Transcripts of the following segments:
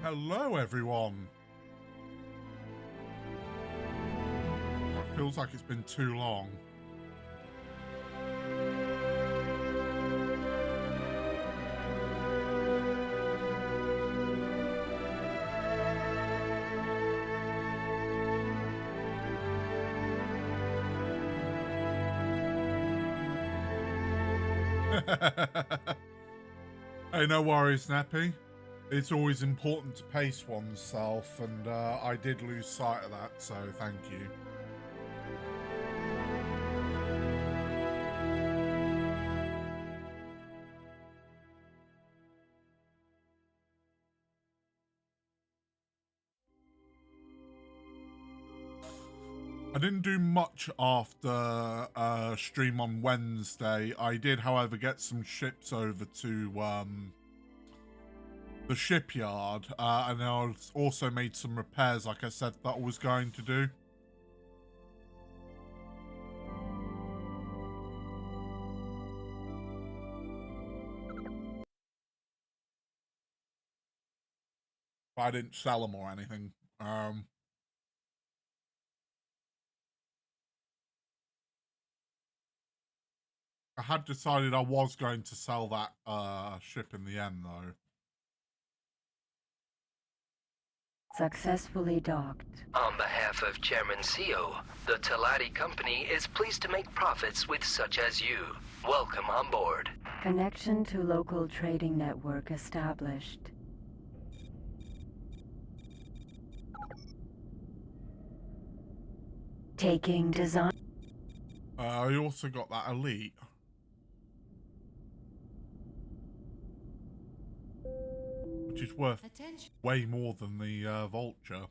Hello, everyone. It feels like it's been too long. Hey, no worries, Nappy. It's always important to pace oneself, and I did lose sight of that, so thank you. I didn't do much after stream on Wednesday. I did, however, get some ships over to the shipyard, and I also made some repairs, like I said, that I was going to do. But I didn't sell them or anything. I had decided I was going to sell that ship in the end, though. Successfully docked. On behalf of Chairman CEO, the Telati Company is pleased to make profits with such as you. Welcome on board. Connection to local trading network established. Taking design. I also got that elite. Which is worth way more than the vulture.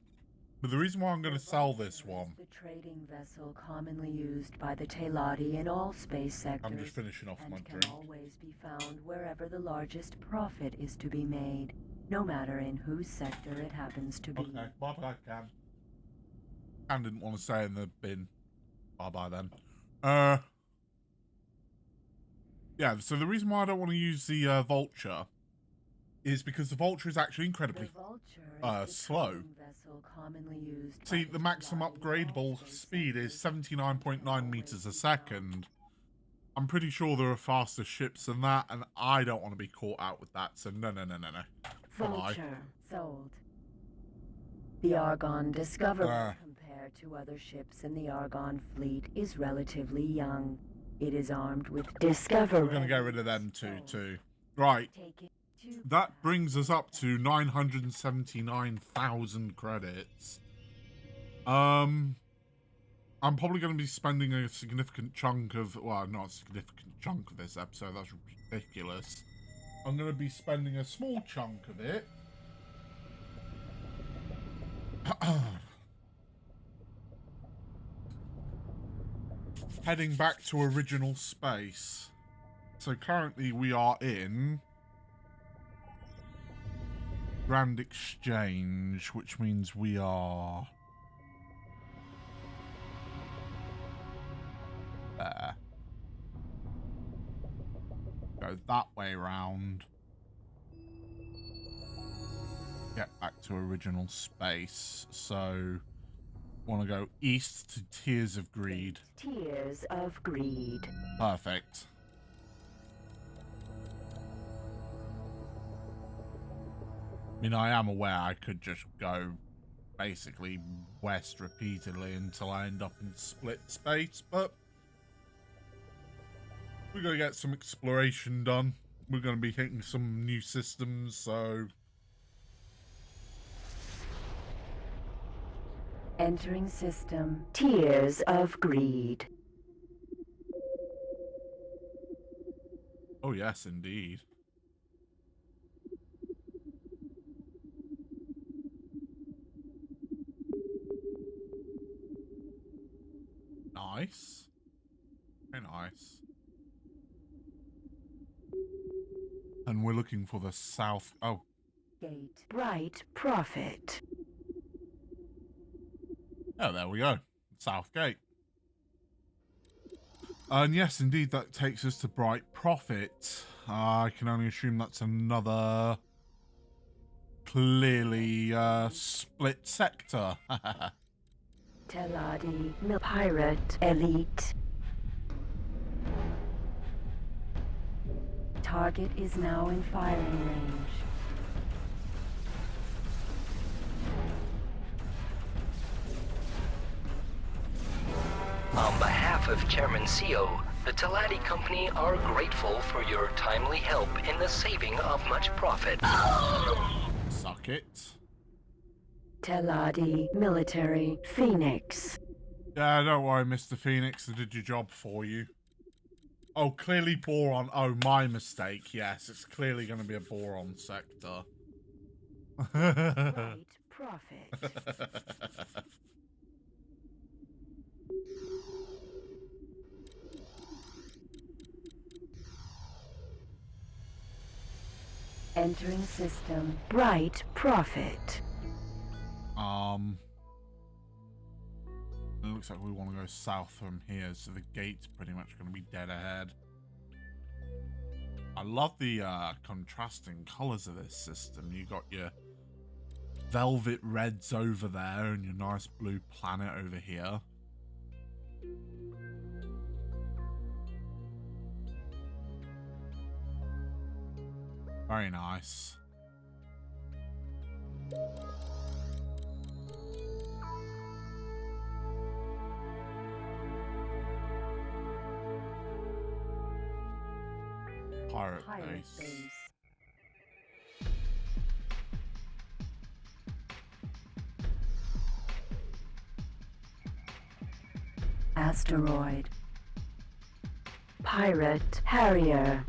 But the reason why I'm going to sell this one... The trading vessel commonly used by the Telati in all space sectors. I'm just finishing off my drink. Can always be found wherever the largest profit is to be made, no matter in whose sector it happens to be. Okay, bye-bye, Cam. Cam didn't want to say in the bin. Bye-bye then. Yeah, so the reason why I don't want to use the vulture is because the vulture is actually incredibly slow. See, the maximum upgradable speed is 79.9 meters a second. I'm pretty sure there are faster ships than that, and I don't want to be caught out with that, so no. Vulture sold. The Argon Discovery, compared to other ships in the Argon fleet, is relatively young. It is armed with Discovery. We're going to get rid of them too. Right. That brings us up to 979,000 credits. I'm probably going to be spending a significant chunk of... Well, not a significant chunk of this episode. That's ridiculous. I'm going to be spending a small chunk of it. Heading back to original space. So currently we are in... Grand Exchange, which means we are there. Go that way round. Get back to original space. So, want to go east to Tears of Greed. Tears of Greed. Perfect. I mean, I am aware I could just go basically west repeatedly until I end up in split space, but we're going to get some exploration done. We're going to be hitting some new systems, so... Entering system. Tears of Greed. Oh, yes, indeed. Nice. Very nice. And we're looking for the south... Oh. Gate. Bright Profit. Oh, there we go. South Gate. And yes, indeed, that takes us to Bright Profit. I can only assume that's another clearly split sector. Teladi, Pirate Elite. Target is now in firing range. On behalf of Chairman CEO, the Teladi Company are grateful for your timely help in the saving of much profit. Suck it. Teladi Military Phoenix. Yeah, don't worry, Mr. Phoenix. I did your job for you. Oh, clearly boron. Oh, my mistake. Yes, it's clearly going to be a boron sector. Right profit. Entering system. Bright profit. It looks like we want to go south from here, so the gate's pretty much going to be dead ahead. I love the contrasting colors of this system. You got your velvet reds over there and your nice blue planet over here. Very nice. Pirate base. Asteroid. Pirate Harrier.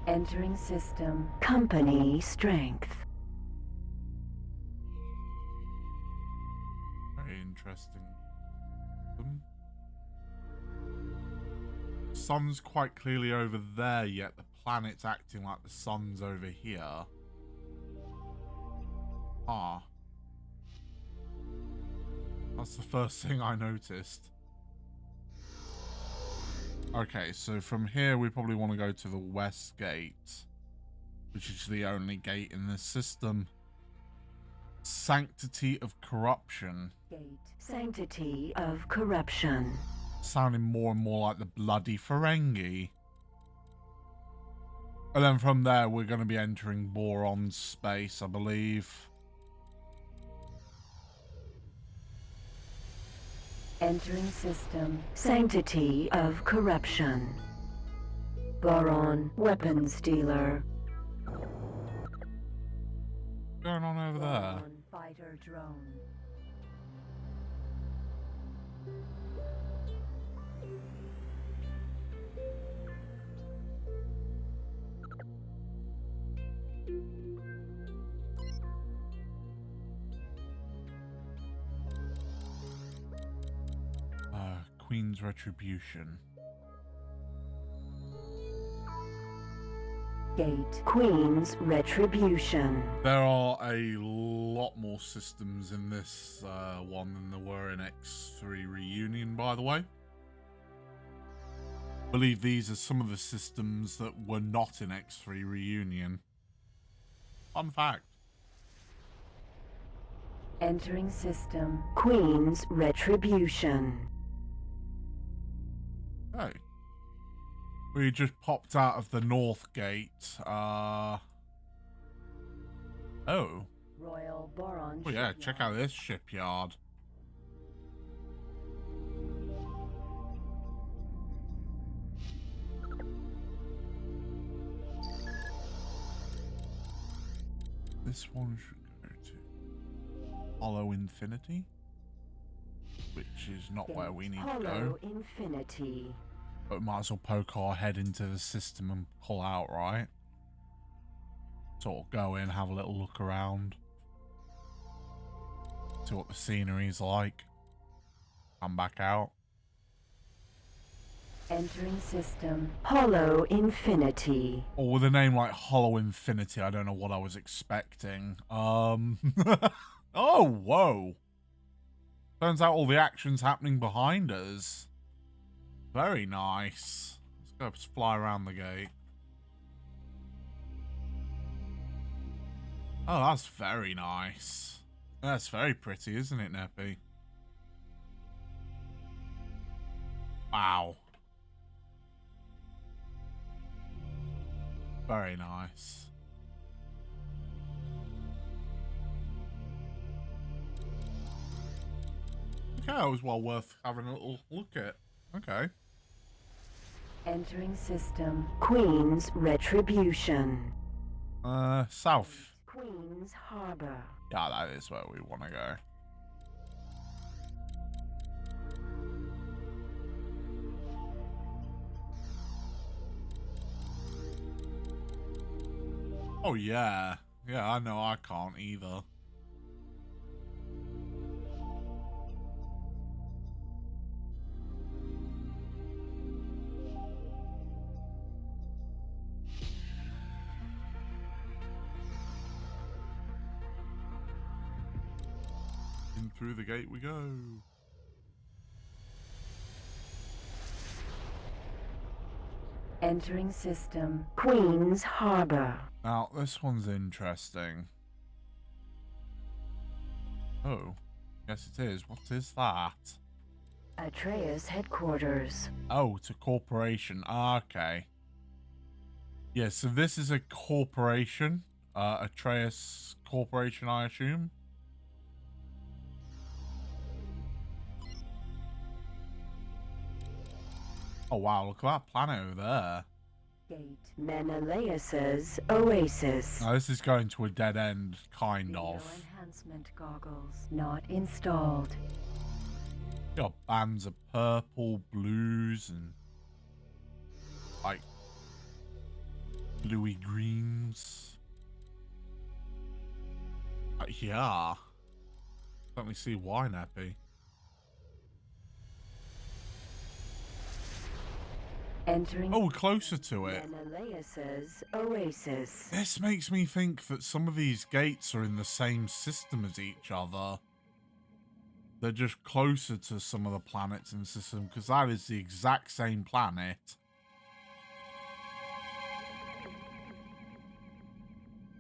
Entering system. Company strength. Very interesting. Sun's quite clearly over there, yet the planet's acting like the sun's over here. Ah. That's the first thing I noticed. Okay, so from here we probably want to go to the west gate, which is the only gate in this system. Sanctity of Corruption. Gate. Sanctity of Corruption. Sounding more and more like the bloody Ferengi. And then from there we're going to be entering boron space, I believe. Entering system. Sanctity of Corruption. Boron weapons dealer. What's going on over there? Boron fighter drone. Queen's Retribution. Gate. Queen's Retribution. There are a lot more systems in this one than there were in X3 Reunion, by the way. I believe these are some of the systems that were not in X3 Reunion. Fun fact. Entering system. Queen's Retribution. Hey. We just popped out of the north gate. Oh. Royal Boron. Oh yeah, check out this shipyard. This one should go to Hollow Infinity, which is not where we need to go. Hollow Infinity. But we might as well poke our head into the system and pull out, right? Sort of go in, have a little look around. See what the scenery's like. Come back out. Entering system. Hollow Infinity. Or with a name like Hollow Infinity, I don't know what I was expecting. Oh, whoa. Turns out all the action's happening behind us. Very nice. Let's go fly around the gate. Oh, that's very nice. That's very pretty, isn't it, Neppy? Wow. Very nice. Okay, that was well worth having a little look at. Okay. Entering system. Queen's Retribution. South. Queen's Harbor. Yeah, that is where we want to go. Oh, yeah. Yeah, I know I can't either. In through the gate we go. Entering system. Queen's Harbor. Now, this one's interesting. Oh, yes it is. What is that? Atreus headquarters. Oh, it's a corporation. Ah, okay. Yeah, so this is a corporation. Atreus Corporation, I assume. Oh, wow, look at that planet over there. Gate. Menelaus's Oasis. Now, this is going to a dead end, kind Video of. enhancement goggles not installed. Got bands of purple, blues, and like bluey greens. Yeah. Let me see why, Nappy. Entering. Oh, we're closer to it. Menelaus's Oasis. This makes me think that some of these gates are in the same system as each other. They're just closer to some of the planets in the system, because that is the exact same planet.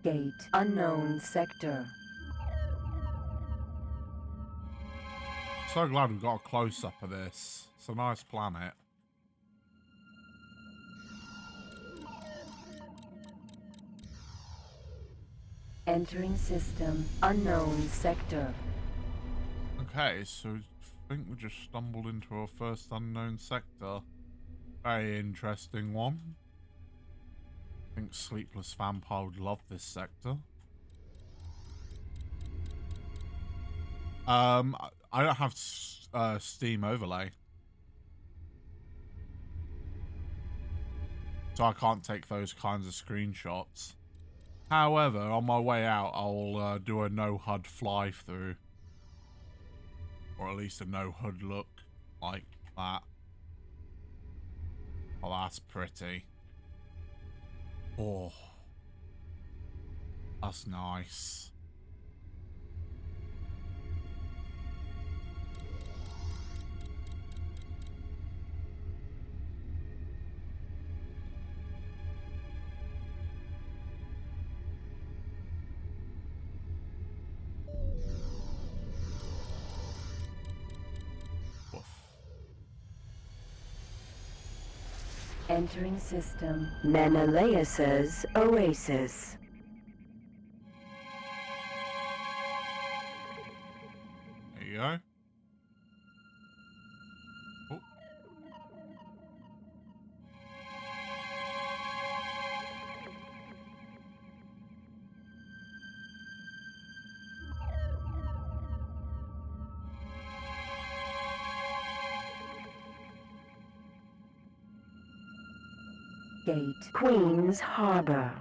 Gate. Unknown sector. So glad we got a close-up of this. It's a nice planet. Entering system. Unknown sector. Okay, so I think we just stumbled into our first unknown sector. Very interesting one. I think Sleepless Vampire would love this sector. I don't have Steam overlay, so I can't take those kinds of screenshots. However, on my way out, I'll do a no HUD fly through, or at least a no HUD look like that. Oh, that's pretty. Oh, that's nice. Entering system. Menelaus's Oasis. There you go. Oh. Gate. Queen's Harbor.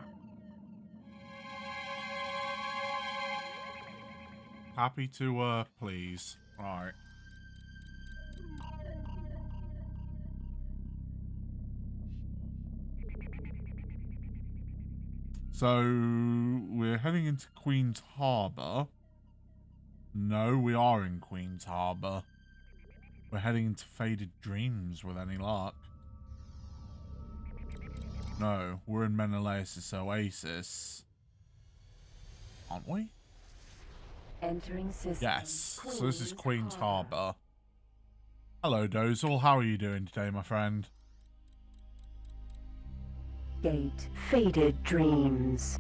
Happy to, please. Right. So, we're heading into Queen's Harbor. No, we are in Queen's Harbor. We're heading into Faded Dreams with any luck. No, we're in Menelaus' Oasis. Aren't we? Entering system. Yes, so this is Queen's Harbor. Hello, Dozel. How are you doing today, my friend? Gate. Faded Dreams.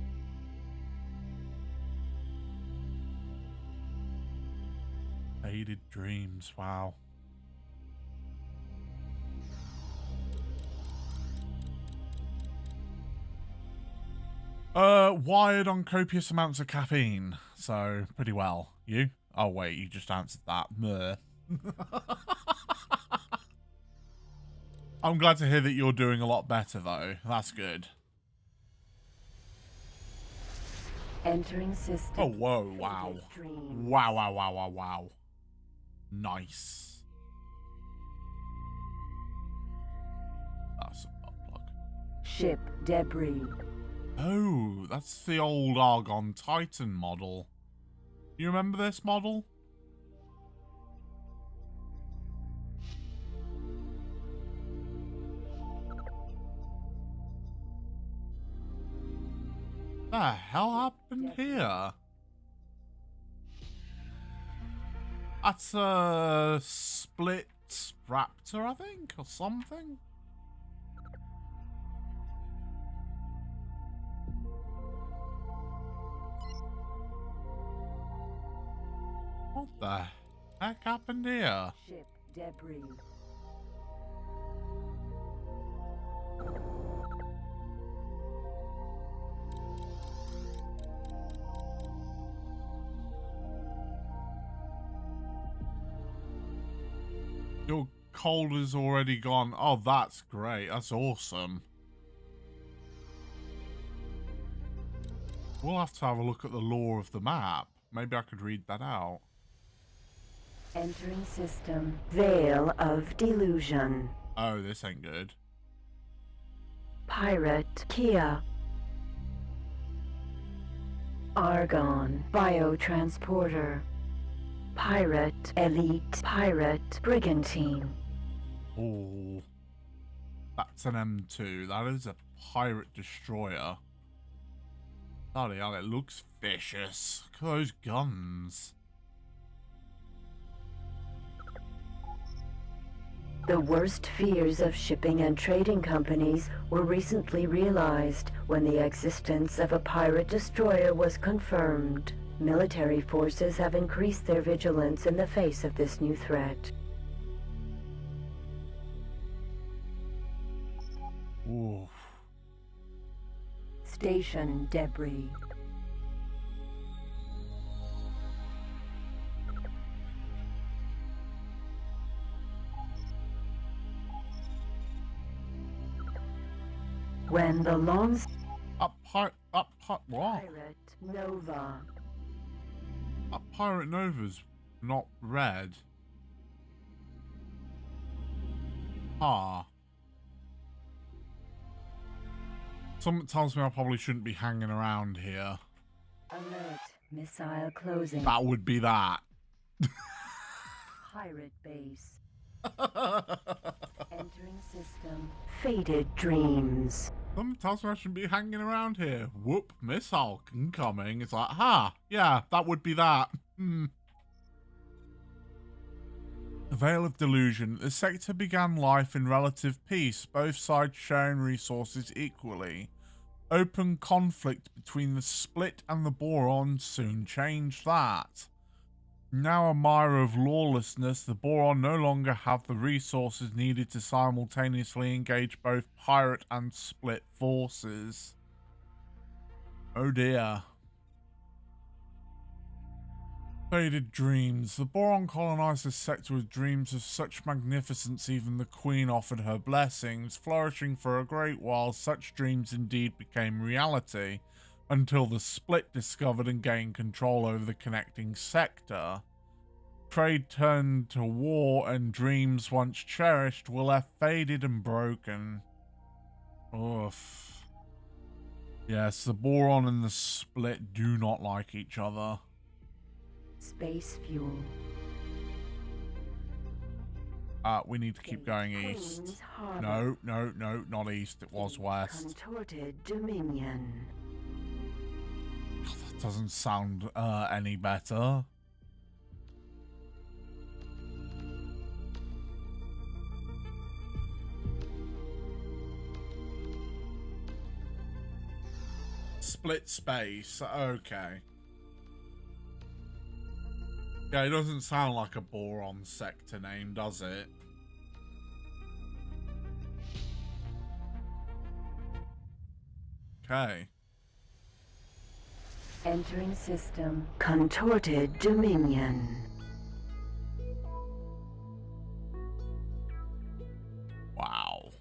Faded Dreams, wow. Wired on copious amounts of caffeine, so pretty well. You? Oh wait, you just answered that. Meh. I'm glad to hear that you're doing a lot better though. That's good. Entering system. Oh, whoa, wow. Wow, wow, wow, wow, wow. Nice. That's a plug. Ship debris. Oh, that's the old Argon Titan model. You remember this model? The hell happened here? That's a split raptor, I think, or something. What the heck happened here? Ship debris. Your cold is already gone. Oh, that's great. That's awesome. We'll have to have a look at the lore of the map. Maybe I could read that out. Entering system. Veil of Delusion. Oh, this ain't good. Pirate Kia. Argon Biotransporter. Pirate Elite Pirate Brigantine. Oh, that's an M2. That is a pirate destroyer. Bloody hell, it looks vicious. Look at those guns. The worst fears of shipping and trading companies were recently realized when the existence of a pirate destroyer was confirmed. Military forces have increased their vigilance in the face of this new threat. Ooh. Station debris. When the long What? Pirate Nova. A Pirate Nova's not red. Ah. Something tells me I probably shouldn't be hanging around here. Alert. Missile closing. That would be that. Pirate base. Entering system. Faded Dreams. Something tells me I shouldn't be hanging around here. Whoop, missile incoming. It's like, ha, yeah, that would be that. The Veil of Delusion. The sector began life in relative peace, both sides sharing resources equally. Open conflict between the Split and the Boron soon changed that. Now a mire of lawlessness, the Boron no longer have the resources needed to simultaneously engage both pirate and Split forces. Oh dear. Faded dreams. The Boron colonized this sector with dreams of such magnificence even the Queen offered her blessings. Flourishing for a great while, such dreams indeed became reality, until the Split discovered and gained control over the connecting sector. Trade turned to war, and dreams once cherished were left faded and broken. Oof. Yes, the Boron and the Split do not like each other. Space fuel. We need to keep going east. Queen's Harbor. No, no, no, not east. It was west. Contorted Dominion. God, that doesn't sound any better. Split space. Okay. Yeah, it doesn't sound like a boron sector name, does it? Okay. Entering system. Contorted Dominion. Wow.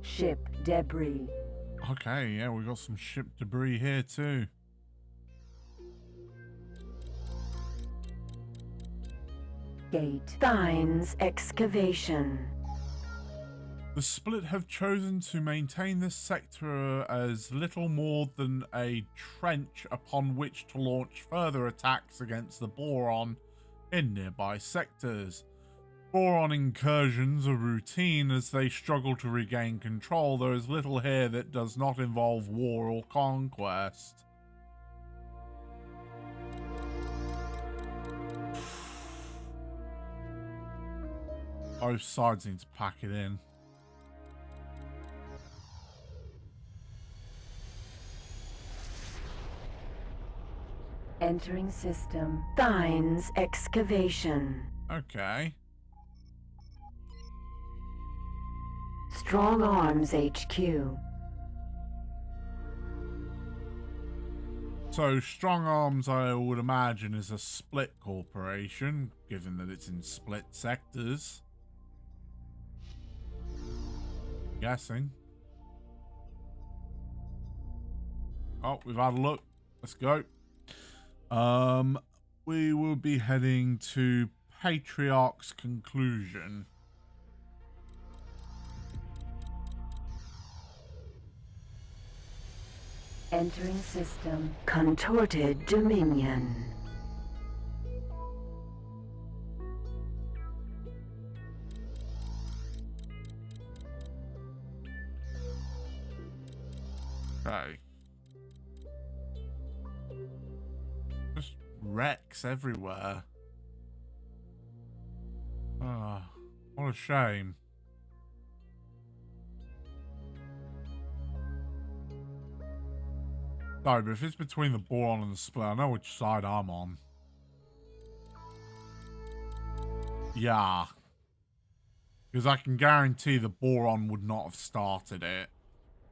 Ship debris. Okay, yeah, we got some ship debris here too. Gate. Thines excavation. The Split have chosen to maintain this sector as little more than a trench upon which to launch further attacks against the boron in nearby sectors. Boron incursions are routine as they struggle to regain control. There is little here that does not involve war or conquest. Both sides need to pack it in. Entering system. Thines excavation. Okay. Strong Arms HQ. So Strong Arms, I would imagine, is a split corporation, given that it's in split sectors. Guessing. Oh, we've had a look. Let's go. We will be heading to Patriarch's Conclusion. Entering system. Contorted Dominion. Okay. Just wrecks everywhere. Ah, what a shame. Sorry, but if it's between the boron and the split, I know which side I'm on. Yeah. Because I can guarantee the boron would not have started it.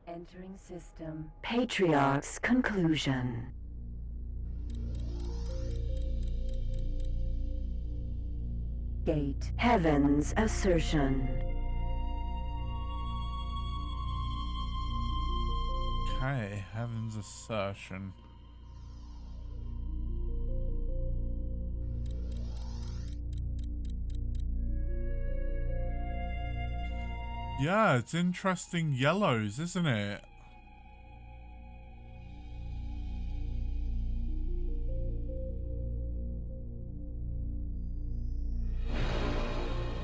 Entering system. Patriarch's Conclusion. Gate. Heaven's Assertion. Okay, Heaven's Assertion. Yeah, it's interesting yellows, isn't it?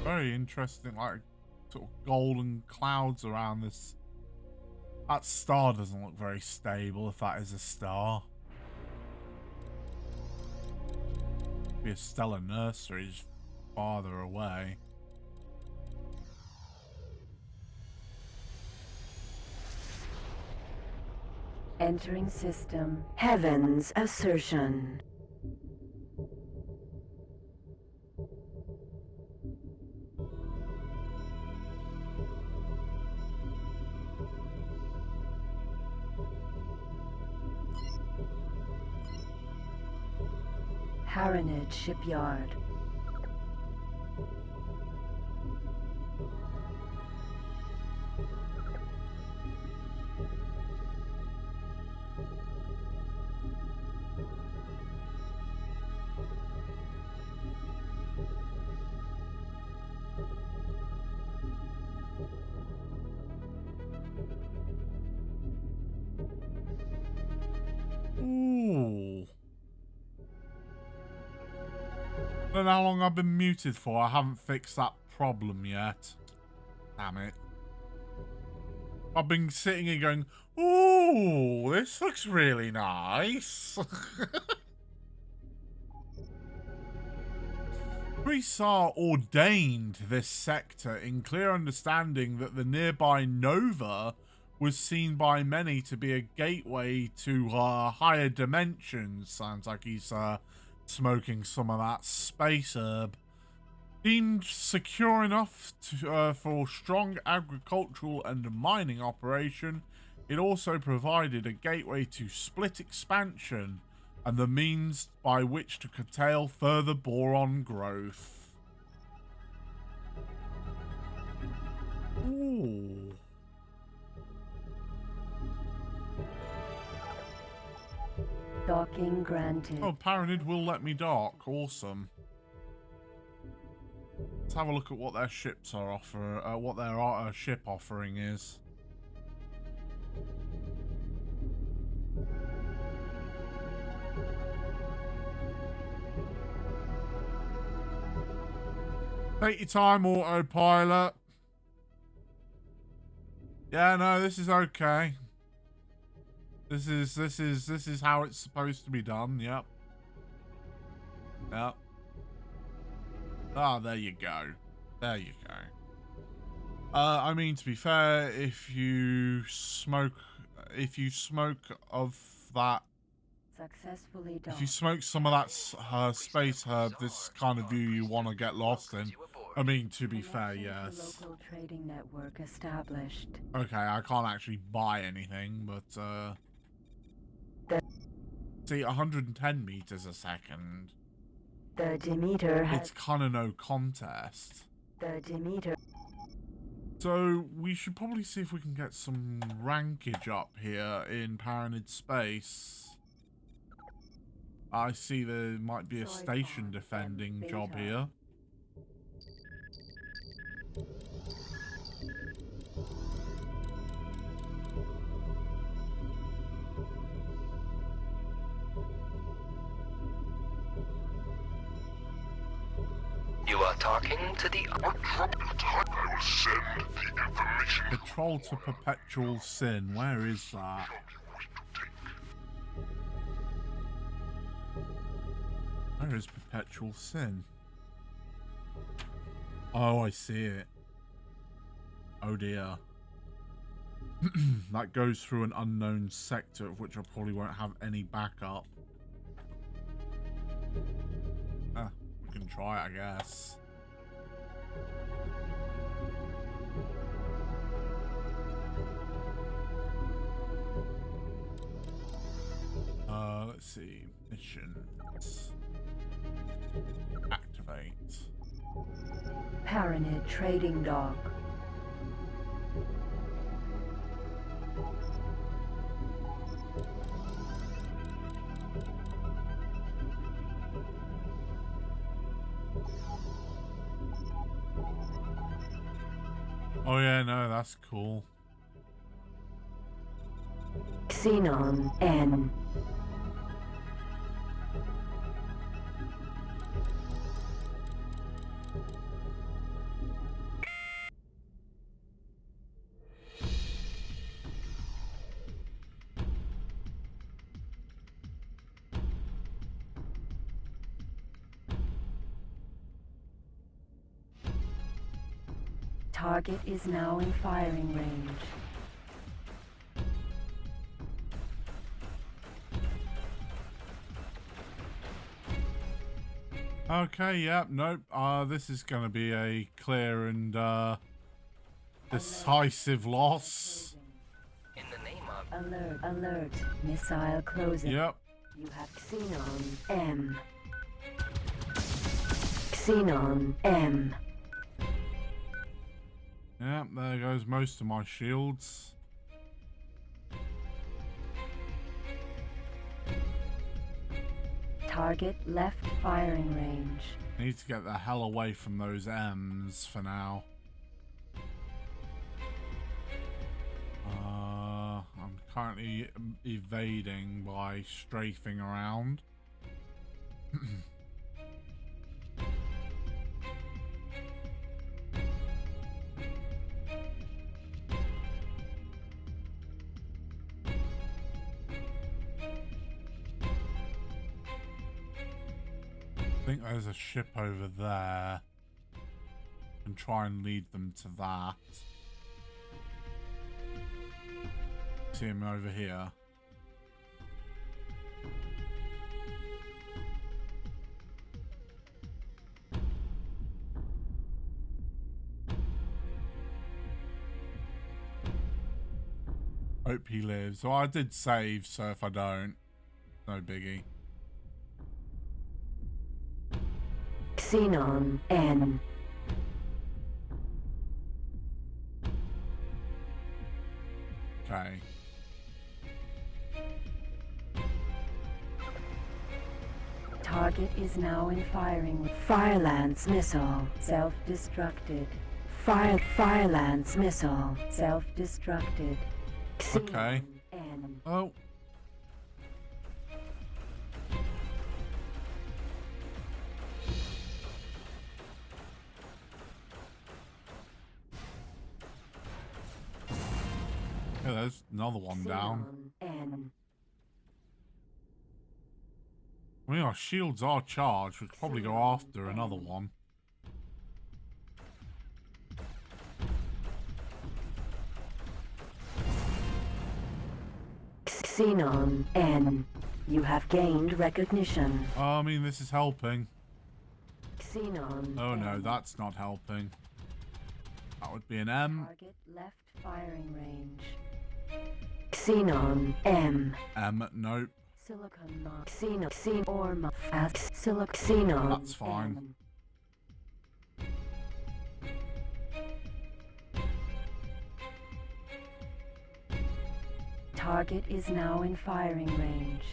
Very interesting, like, sort of golden clouds around this. That star doesn't look very stable, if that is a star. Be a stellar nursery just farther away. Entering system. Heaven's Assertion. Harronage Shipyard. I don't know how long I've been muted for. I haven't fixed that problem yet. Damn it. I've been sitting here going, ooh, this looks really nice. Priests are ordained this sector in clear understanding that the nearby Nova was seen by many to be a gateway to higher dimensions. Sounds like he's smoking some of that space herb. Deemed secure enough to, for strong agricultural and mining operation, it also provided a gateway to split expansion and the means by which to curtail further boron growth. Ooh. Docking granted. Oh, Paranid will let me dock. Awesome. Let's have a look at what their ships are what their ship offering is. Take your time, autopilot. Yeah, no, this is okay. This is how it's supposed to be done. Yep. Yep. Ah, there you go. There you go. I mean, to be fair, if you smoke of that, Successfully if you smoke some of that space herb, this kind of view you want to get lost in. I mean, to be fair, yes. Local trading network established. Okay, I can't actually buy anything, but see, 110 meters a second. The Demeter has... It's kind of no contest. The Demeter... So, we should probably see if we can get some rankage up here in Paranid space. I see there might be a station defending job here. You are talking to the... What drop in time I will send the information... Patrol to Perpetual Sin. Where is that? Where is Perpetual Sin? Oh, I see it. Oh dear. That goes through an unknown sector of which I probably won't have any backup. We can try it, I guess. Let's see. Missions. Activate. Paranid trading dock. Oh yeah, no, that's cool. Xenon N. Target is now in firing range. Okay, yep, nope. This is gonna be a clear and decisive loss. In the name of... Alert, alert. Missile closing. Yep. You have Xenon M. Xenon M. Yep, there goes most of my shields. Target left firing range. I need to get the hell away from those M's for now. I'm currently evading by strafing around. I think there's a ship over there. And try and lead them to that. See him over here. Hope he lives. Well, I did save, so if I don't, no biggie. Xenon N. Okay. Target is now in firing. Firelance missile self-destructed. Firelance missile self-destructed. Okay. Oh. Yeah, there's another one down. I mean, our shields are charged. We could probably go after another one. Xenon N. You have gained recognition. I mean, this is helping. Xenon. Oh no, that's not helping. That would be an M. Target left firing range. Xenon M. M, nope. Silicon mock. Xenon or mock. Xenon. That's fine. M. Target is now in firing range.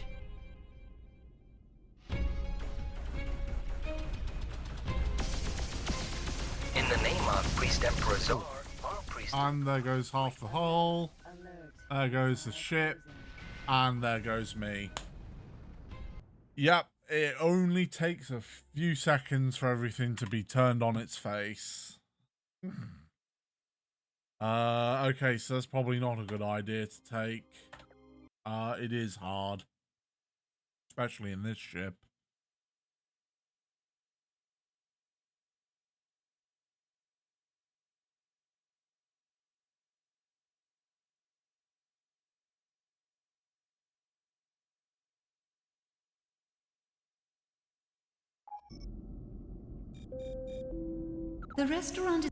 In the name of Priest Emperor Zor, our priest... And there goes half the hull. Alert. There goes the ship. And there goes me. Yep, it only takes a few seconds for everything to be turned on its face. Okay, so that's probably not a good idea to take. It is hard. Especially in this ship. The restaurant is...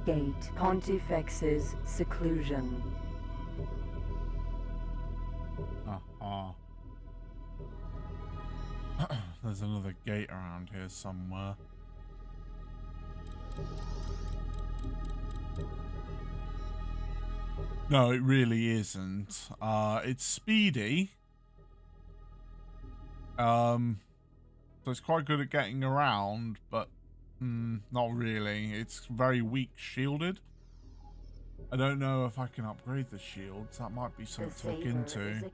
Gate Pontifex's seclusion. There's another gate around here somewhere. No, it really isn't. It's speedy. So it's quite good at getting around, but not really. It's very weak shielded. I don't know if I can upgrade the shields. That might be something to look into.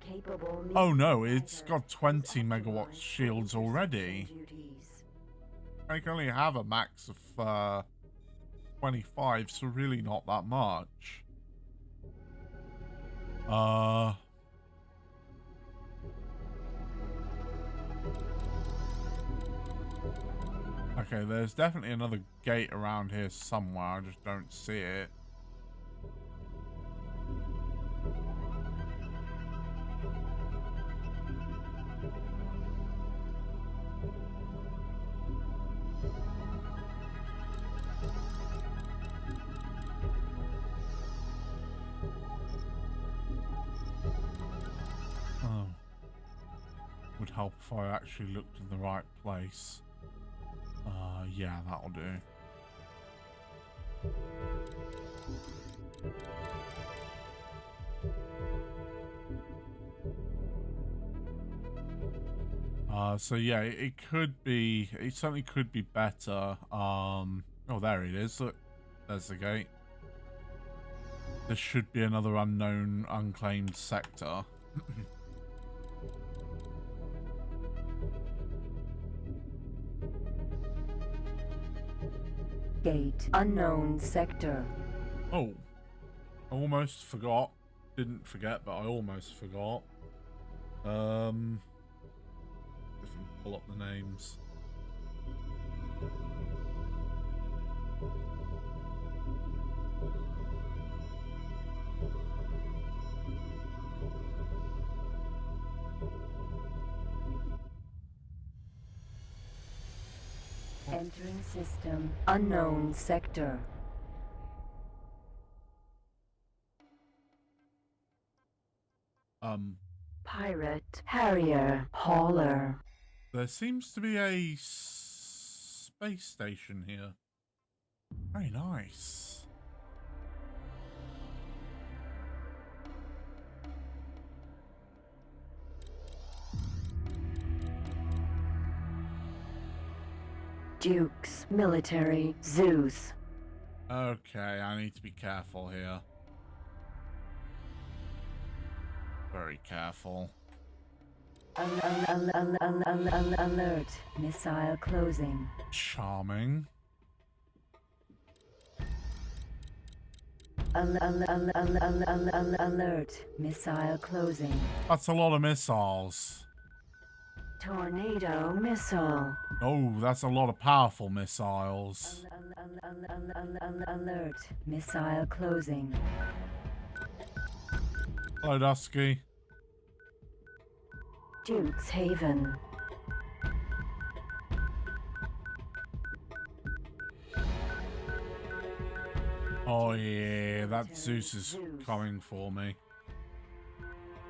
Oh no, it's got 20 megawatt shields already. I can only have a max of 25, so really not that much. Okay, there's definitely another gate around here somewhere. I just don't see it. Oh. Would help if I actually looked in the right place. Yeah, that'll do. So yeah, it could be, it certainly could be better. Oh, there it is. Look, there's the gate. There should be another unknown, unclaimed sector. Gate unknown sector. Oh, I almost forgot. Didn't forget, but I almost forgot. If I can pull up the names. Entering system unknown sector. Pirate Harrier Hauler. There seems to be a space station here. Very nice. Dukes Military Zeus. Okay, I need to be careful here. Very careful. Alert. Missile closing. Charming. Alert. Missile closing. That's a lot of missiles. Tornado missile. Oh, that's a lot of powerful missiles. Alert. Missile closing. Hello, Dusky. Duke's Haven. Oh yeah, that Zeus is coming for me.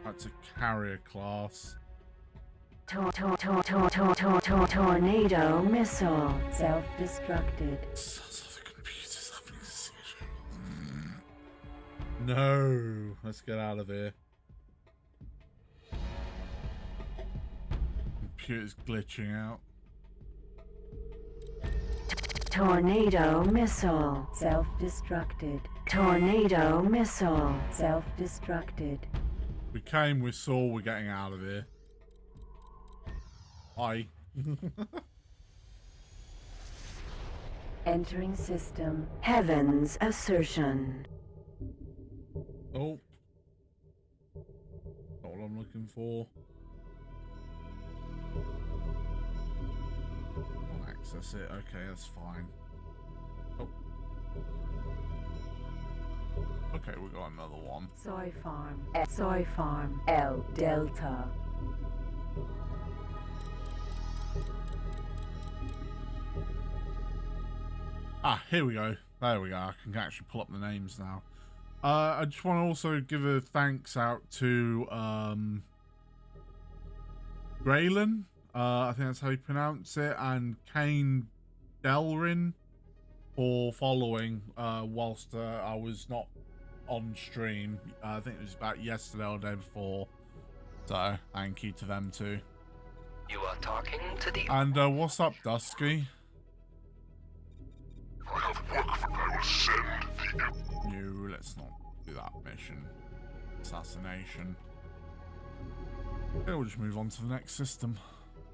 That's a carrier class. Tornado missile. Self-destructed. No, let's get out of here. Computer's glitching out. Tornado missile. Self-destructed. Tornado missile. Self-destructed. We came, we saw, we're getting out of here. Hi. Entering system. Heaven's assertion. Oh. Not what I'm looking for. I'll access it. Okay, that's fine. Oh. Okay, we got another one. Soy farm. Soy farm. L Delta. Ah, here we go. There we go. I can actually pull up the names now. I just want to also give a thanks out to Graylin. I think that's how you pronounce it, and Kane Delrin for following whilst I was not on stream. I think it was about yesterday or the day before. So thank you to them too. You are talking to the... And what's up, Dusky? I have work for I will send the... No, let's not do that mission. Assassination. Okay, we'll just move on to the next system.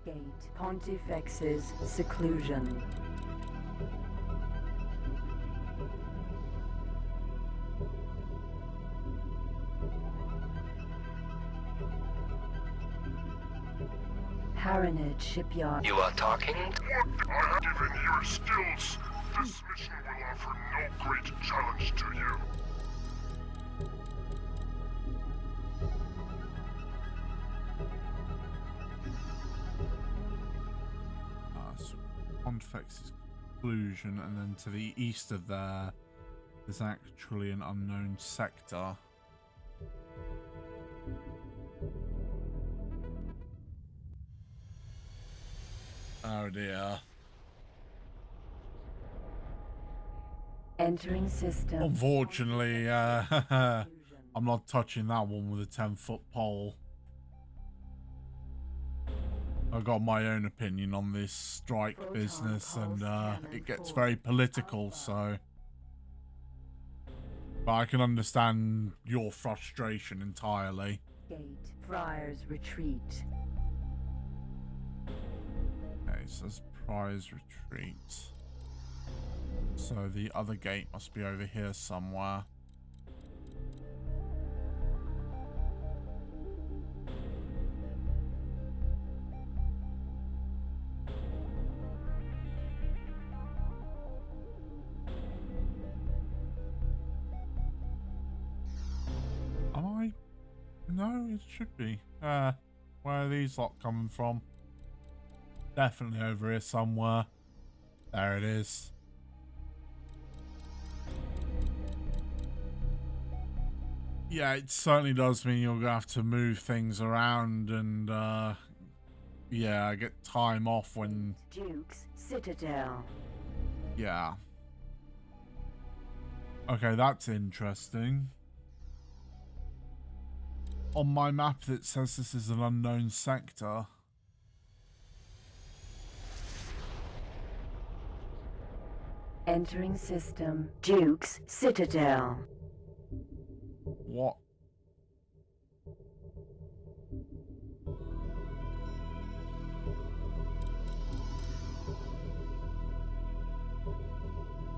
Gate. Pontifex's seclusion. Haranid shipyard. You are talking... What I have given you skills. This mission will offer no great challenge to you. So Pontifex's conclusion, and then to the east of there, there's actually an unknown sector. Oh dear. Entering system. Unfortunately, I'm not touching that one with a 10-foot pole. I've got my own opinion on this strike business, and it gets very political, so... But I can understand your frustration entirely. Gate. Friars retreat. Okay, so that's prize retreat. So the other gate must be over here somewhere. Am I? No, it should be. Where are these lot coming from? Definitely over here somewhere. There it is. Yeah, it certainly does mean you're gonna have to move things around and yeah, get time off when Duke's Citadel. yeah. Okay, that's interesting. On my map it says this is an unknown sector. Entering system. Duke's Citadel. What?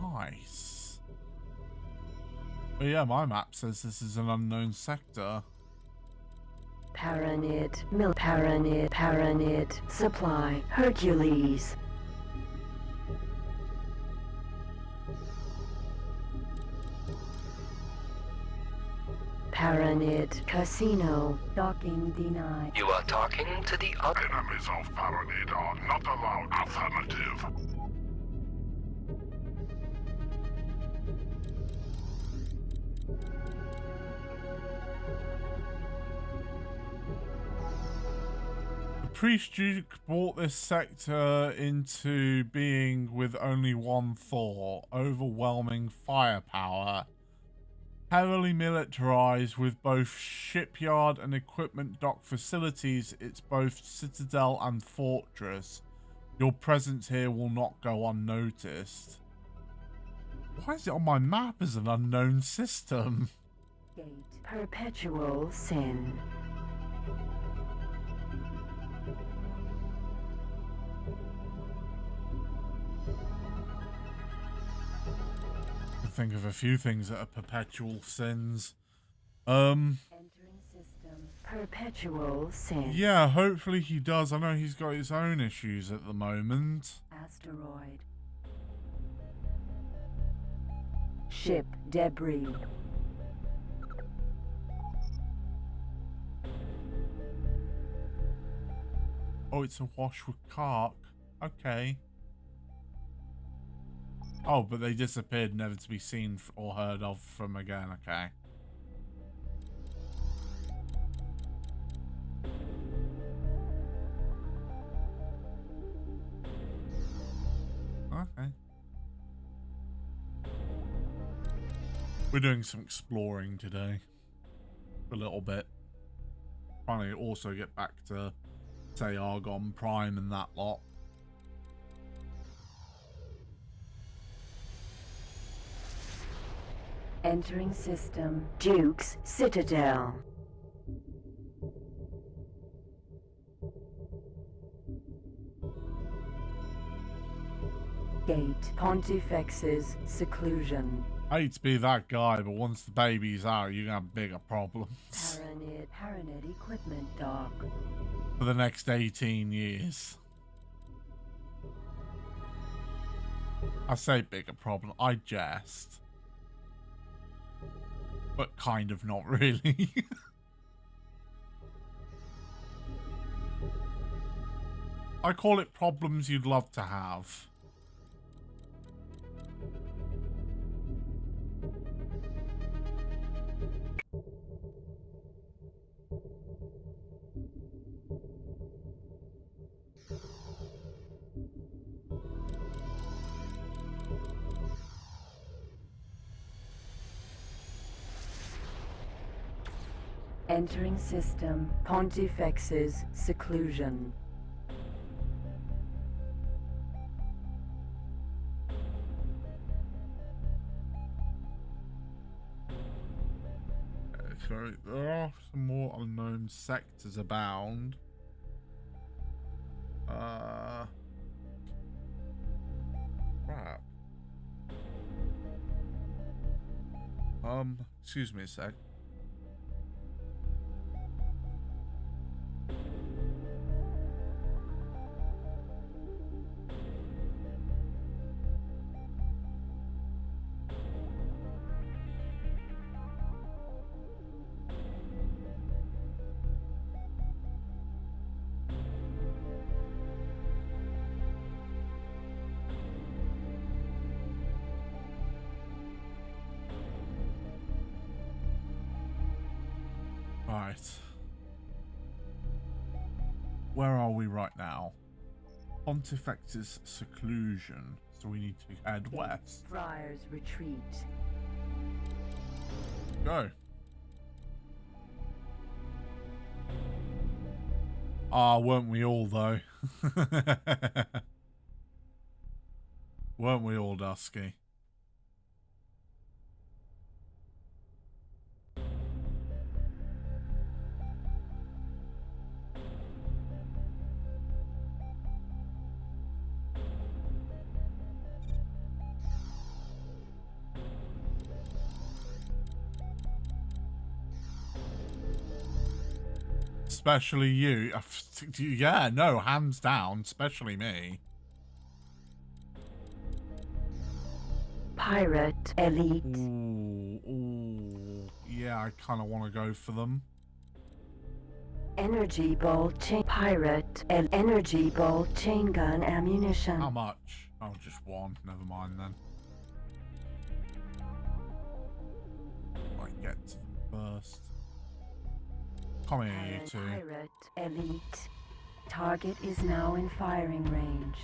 Nice. But yeah, my map says this is an unknown sector. Paranid, supply, Hercules. Paranid, casino, docking denied. You are talking to the Enemies of Paranid are not allowed. Affirmative. The Priest Duke brought this sector into being with only one thought: overwhelming firepower. Heavily militarized with both shipyard and equipment dock facilities, it's both citadel and fortress. Your presence here will not go unnoticed. Why is it on my map as an unknown system? Gate, perpetual sin. Think of a few things that are perpetual sins. Entering system. Perpetual sin. Yeah, hopefully he does. I know he's got his own issues at the moment. Asteroid. Ship debris. Oh, it's a wash with kha'ak. Okay. Oh, but they disappeared, never to be seen or heard of from again. Okay. Okay. We're doing some exploring today. A little bit. Trying to also get back to, say, Argon Prime and that lot. Entering system. Duke's Citadel. Gate. Pontifex's seclusion. I hate to be that guy, but once the baby's out, you're gonna have bigger problems. Paranid equipment dock. For the next 18 years. I say bigger problem, I jest. But kind of not really. I call it problems you'd love to have. Entering system. Pontifex's seclusion. So there are some more unknown sectors abound. Crap. Excuse me a sec. Right. Where are we right now? Pontifex's seclusion. So we need to head west. Friars retreat. Go. Ah, weren't we all though? Weren't we all, Dusky? Especially you. Yeah, no, hands down, especially me. Pirate elite. Ooh, yeah, I kind of want to go for them. Energy bolt chain. Pirate and energy bolt chain gun ammunition. How much? Oh, just one. Never mind then. Might get to them first. Come here, you two. Pirate elite. Target is now in firing range.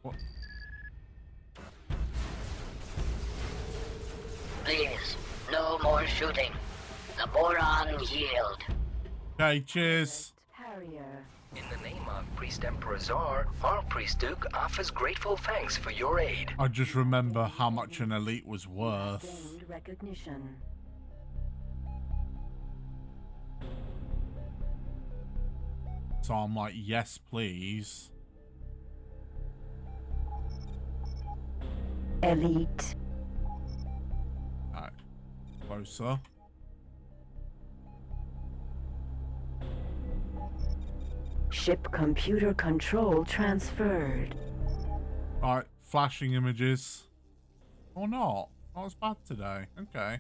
What? Please, no more shooting. The boron yield. Okay, cheers. Harrier. In the name of Priest Emperor Czar, our Priest Duke offers grateful thanks for your aid. I just remember how much an elite was worth. Gained recognition. So I'm like, yes, please. Elite. Alright, closer. Ship computer control transferred. Alright, flashing images. Or not. Not as bad today. Okay.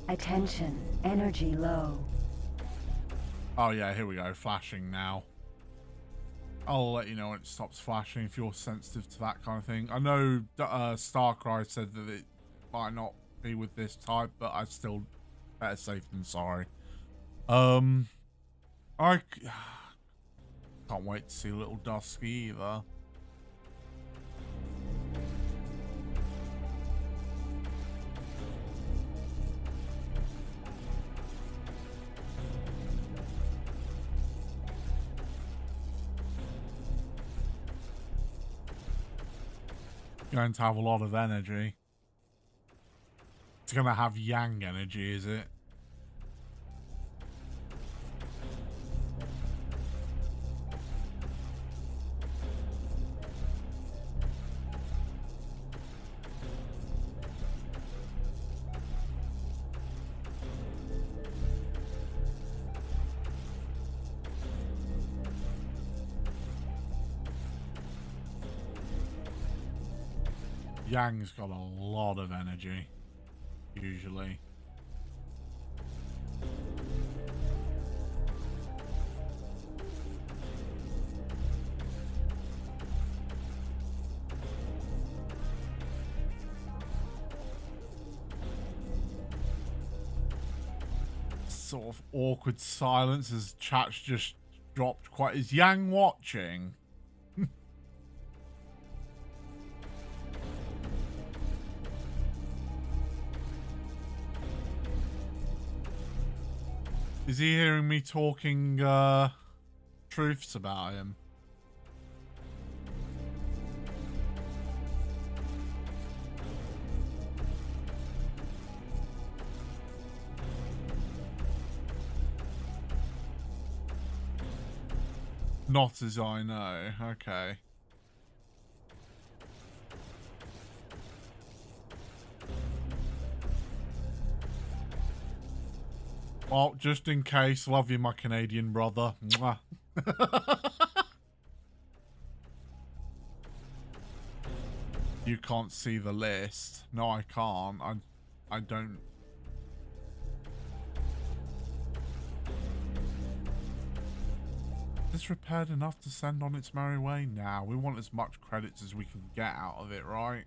Attention, energy low. Oh yeah, here we go. Flashing now. I'll let you know when it stops flashing if you're sensitive to that kind of thing. I know Starcry said that it might not be with this type, but I still better safe than sorry. I can't wait to see Little Dusky either. Going to have a lot of energy. It's going to have yang energy, is it? Yang's got a lot of energy, usually. Sort of awkward silence as chat's just dropped quite. Is Yang watching? Is he hearing me talking truths about him? Not as I know. Okay. Well, just in case, love you, my Canadian brother. Mwah. You can't see the list. No, I can't. I don't. Is this repaired enough to send on its merry way? Nah, we want as much credits as we can get out of it, right?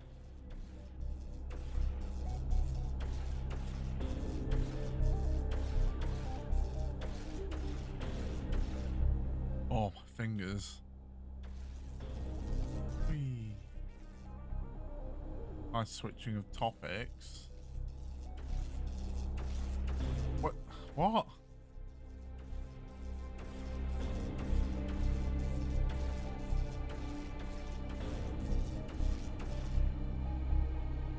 Oh, my fingers. Whee. Nice switching of topics. What? What?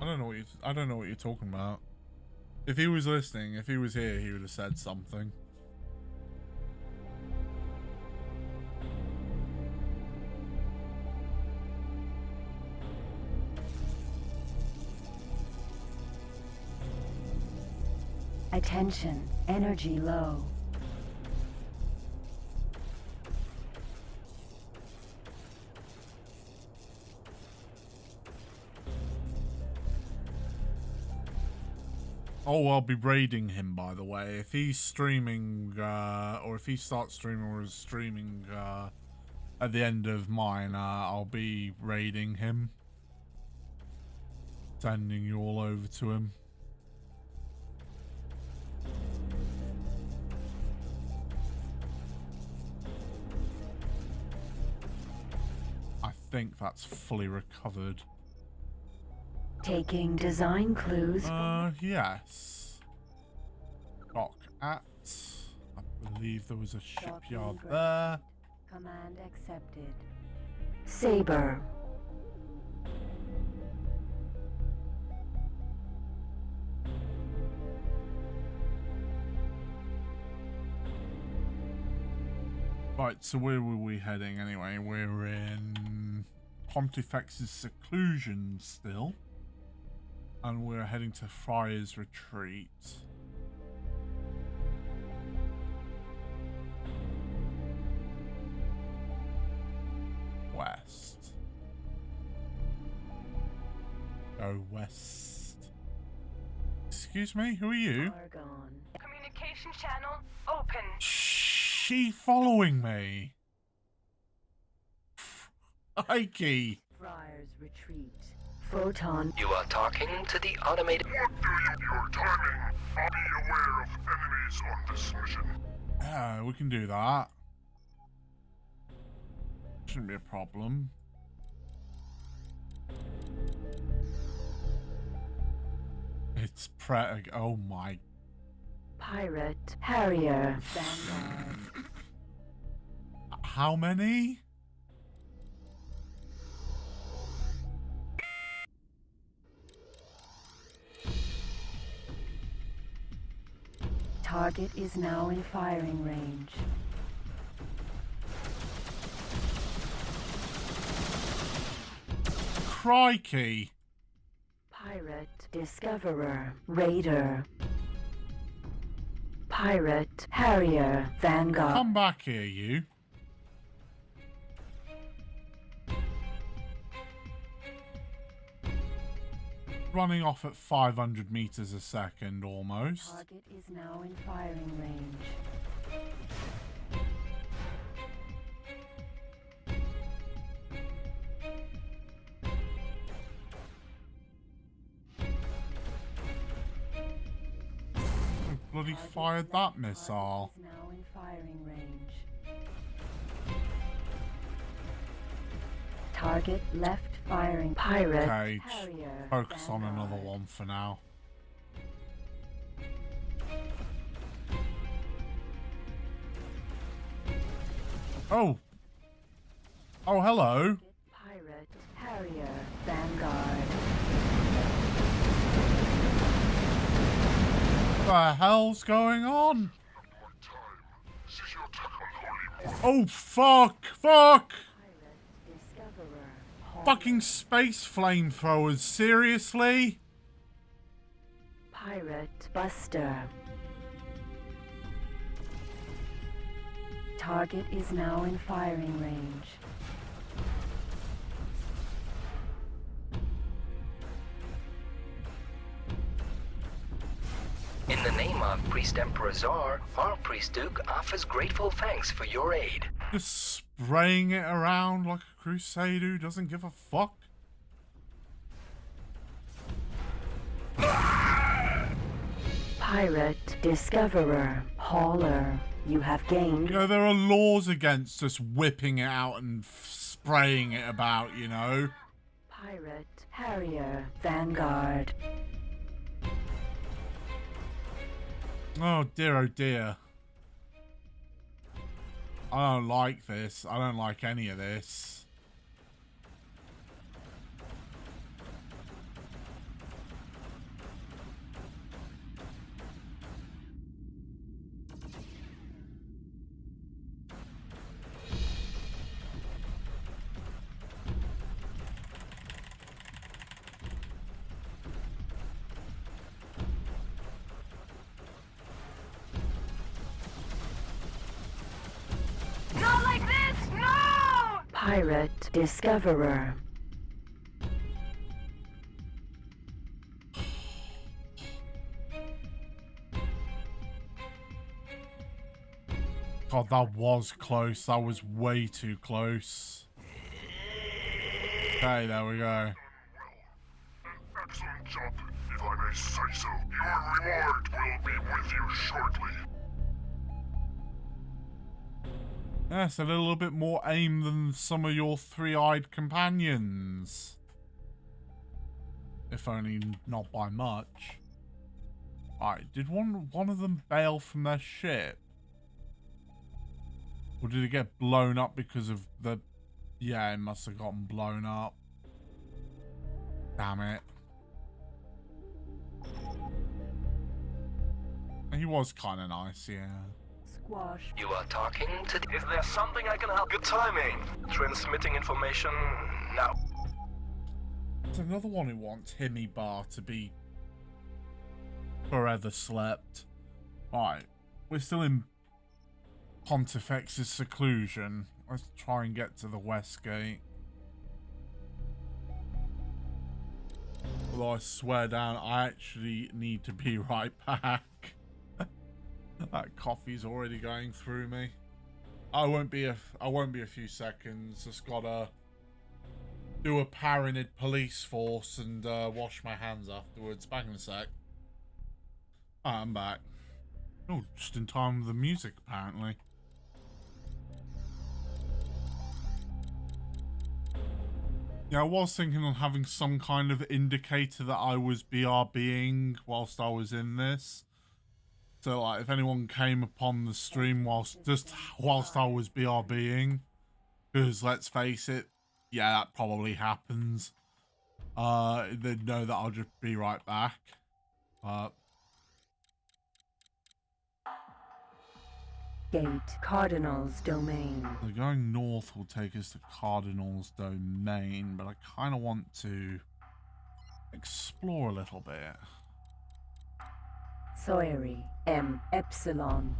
I don't know what you're talking about. If he was listening, if he was here, he would have said something. Attention, energy low. Oh, I'll be raiding him, by the way. If he's streaming, or if he starts streaming or is streaming at the end of mine, I'll be raiding him. Sending you all over to him. I think that's fully recovered. Taking design clues. Yes. Dock at. I believe there was a shipyard there. Command accepted. Saber. Right, so where were we heading anyway? We're in Pontifex's seclusion still. And we're heading to Friar's Retreat. West. Go west. Excuse me, who are you? Argon. Communication channel open. She following me? Ikey. Friar's Retreat. Photon. You are talking to the automated... What do your timing? I'll be aware of enemies on this mission. Yeah, we can do that. Shouldn't be a problem. It's oh my. Pirate. Harrier. Vanguard. How many? Target is now in firing range. Crikey. Pirate. Discoverer. Raider. Pirate. Harrier. Vanguard. Come back here, you. Running off at 500 meters a second almost. Target is now in firing range. Bloody fired that missile. Target is now in firing range. Target left firing. Pirate. Okay, Harrier. focus on Vanguard. another one for now. Oh. Oh, hello. Pirate. Harrier. Vanguard. What the hell's going on? This is your attack on Holy War. Oh, fuck! Fuck! Pirate. Discoverer. Fucking space flamethrowers, seriously? Pirate. Buster. Target is now in firing range. In the name of Priest Emperor Czar, our Priest Duke offers grateful thanks for your aid. Just spraying it around like a crusader who doesn't give a fuck. Pirate, discoverer, hauler. You have gained. You know, there are laws against us whipping it out and spraying it about, you know. Pirate, harrier, vanguard. Oh dear, oh dear. I don't like this. I don't like any of this. Not like this! No! Pirate, discoverer. God, that was close. That was way too close. Okay, there we go. An excellent job, if I may say so. Your reward will be with you shortly. Yes, a little bit more aim than some of your three-eyed companions. If only not by much. Alright, did one of them bail from their ship? Or did it get blown up because of the... Yeah, it must have gotten blown up. Damn it. He was kind of nice, yeah. Squash. You are talking to Is there something I can help? Good timing. Transmitting information now. There's another one who wants Himmy Bar to be forever slept. Right, we're still in Pontifex's seclusion. Let's try and get to the west gate. Although I swear down, I actually need to be right back. That coffee's already going through me. I won't be a few seconds. Just gotta do a Paranid police force and wash my hands afterwards. Back in a sec. I'm back. Oh, just in time with the music apparently. Yeah, I was thinking of having some kind of indicator that I was BRBing whilst I was in this. So, like, if anyone came upon the stream whilst I was BRBing, because let's face it, yeah, that probably happens. They'd know that I'll just be right back. Gate, Cardinal's domain. So going north will take us to Cardinal's domain, but I kind of want to explore a little bit. Sawyery, M. Epsilon.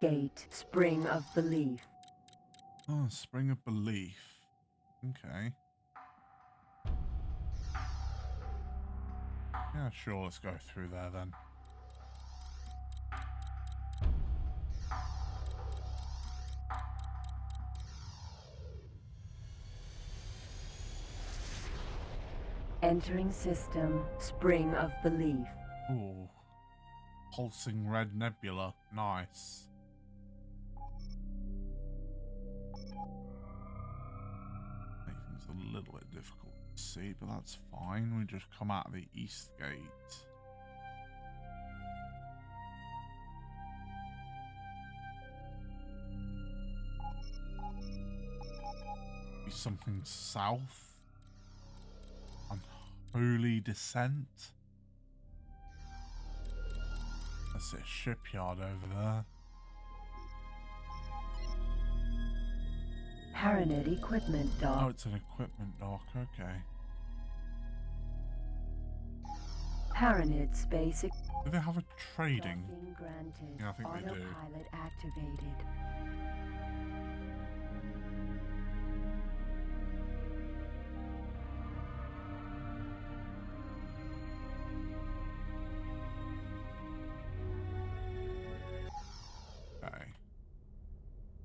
Gate, Spring of Belief. Oh, Spring of Belief. Okay. Yeah, sure, let's go through there then. Entering system, Spring of Belief. Ooh. Pulsing red nebula. Nice. Make things a little bit difficult to see, but that's fine. We just come out of the east gate. Be something south. Unholy Descent. That's a shipyard over there. Paranid Equipment Dock. Oh, it's an equipment dock, okay. Paranid space. Do they have a trading? Docking granted. Yeah, I think they do. Autopilot activated. Okay.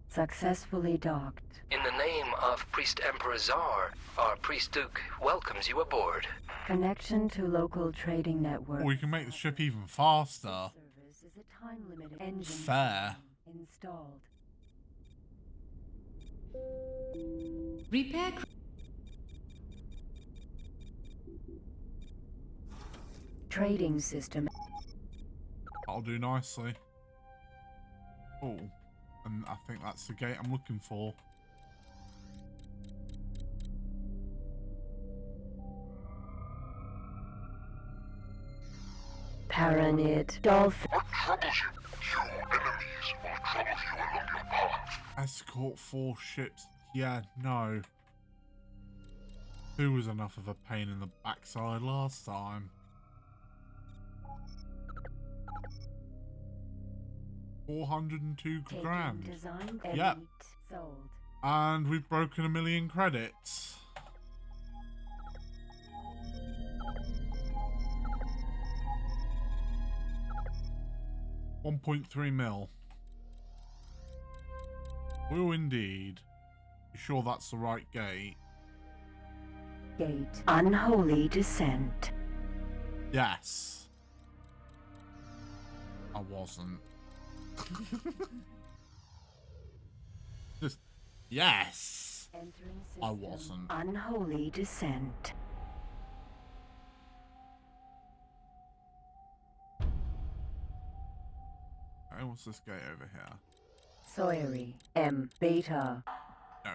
Successfully docked. In the name of Priest Emperor Czar, our Priest Duke welcomes you aboard. Connection to local trading network. We can make the ship even faster. Service is a time-limited engine Fair. installed. Repair. Trading system. That'll do nicely. Oh, and I think that's the gate I'm looking for. Paranid dolphin. What troubles you? Your enemies will trouble you along your path. Escort 4 ships. Yeah, no. 2 was enough of a pain in the backside last time. $402 grand. Design Yep. Sold. And we've broken 1 million credits. $1.3 mil. Oh, indeed. You sure that's the right gate? Gate. Unholy descent. Yes. I wasn't. Just, yes. Entering system. I wasn't. Unholy descent. Okay, what's this gate over here? Sawyery. M. Beta. No.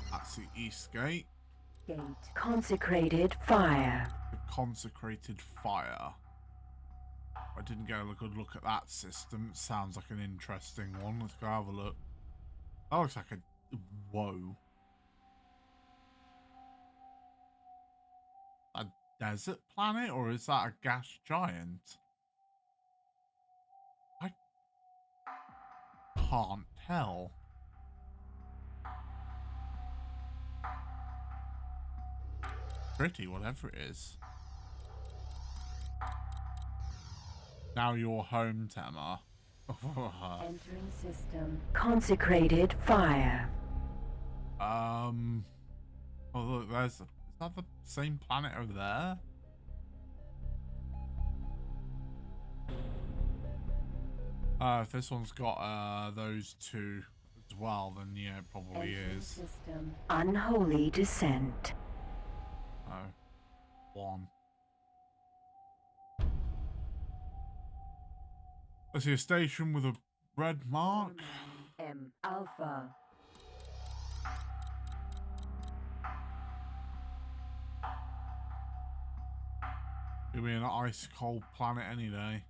That's the east gate. Gate. Consecrated fire. The consecrated fire. I didn't get a good look at that system. It sounds like an interesting one. Let's go have a look. That looks like a... Whoa. A desert planet? Or is that a gas giant? I can't tell. Pretty, whatever it is. Now you're home, Tema. Entering system. Consecrated fire. Oh look, is that the same planet over there? If this one's got those two as well, then yeah, it probably is. System. Unholy descent. Oh, 1. I see a station with a red mark. M. Alpha. It'll be an ice cold planet any day.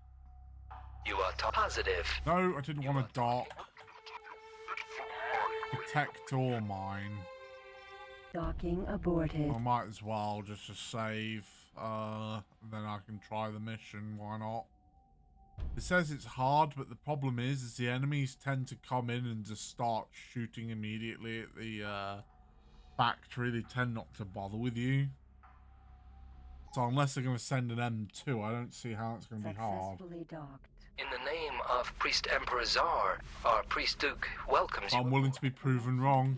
You are positive. No, I didn't want to dock. Protect or mine. Docking aborted. I might as well just to save. Then I can try the mission. Why not? It says it's hard, but the problem is the enemies tend to come in and just start shooting immediately at the factory. They tend not to bother with you. So unless they're going to send an M2, I don't see how it's going to be hard. Successfully docked. In the name of Priest Emperor Czar, our Priest Duke welcomes you. I'm willing to be proven wrong.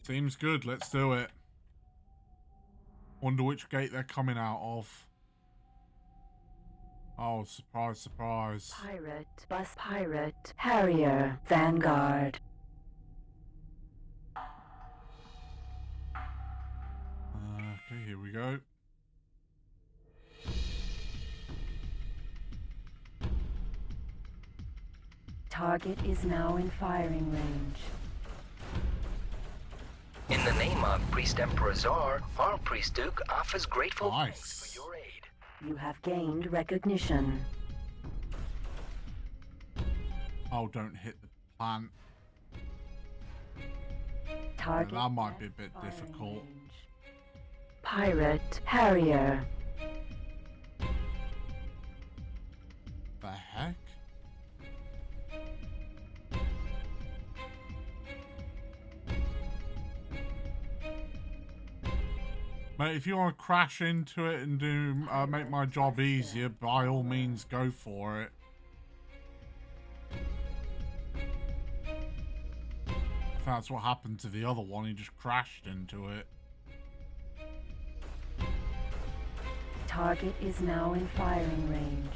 Seems good. Let's do it. Wonder which gate they're coming out of. Oh, surprise, surprise. Pirate, bus pirate, Harrier, Vanguard. Okay, here we go. Target is now in firing range. In the name of Priest Emperor Czar, our Priest Duke offers grateful thanks for your aid. You have gained recognition. Oh, don't hit the plant. Target That might be a at bit firing difficult. range. Pirate Harrier. The heck? Mate, if you want to crash into it and do make my job easier, by all means go for it. If that's what happened to the other one, he just crashed into it. Target is now in firing range.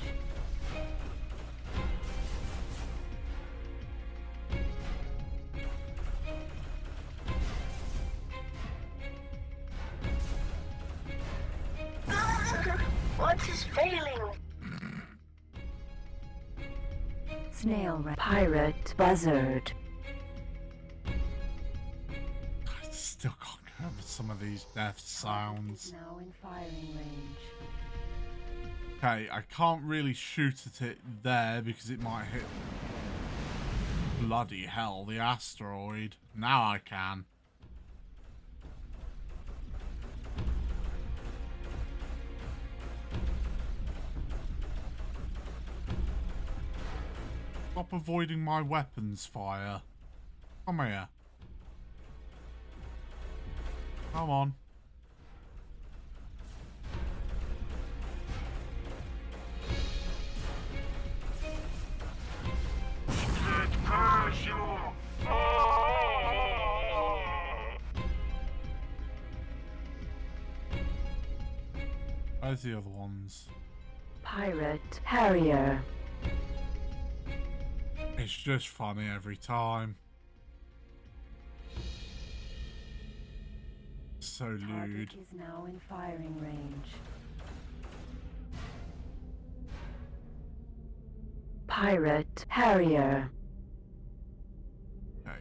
What is failing? Snail rat. Pirate buzzard. I still can't get over some of these death sounds. Now in firing range. Okay, I can't really shoot at it there because it might hit. Bloody hell, the asteroid. Now I can. Stop avoiding my weapons fire. Come here. Come on. Where's the other ones? Pirate Harrier. It's just funny every time. So lewd. Target is now in firing range. Pirate Harrier. Okay.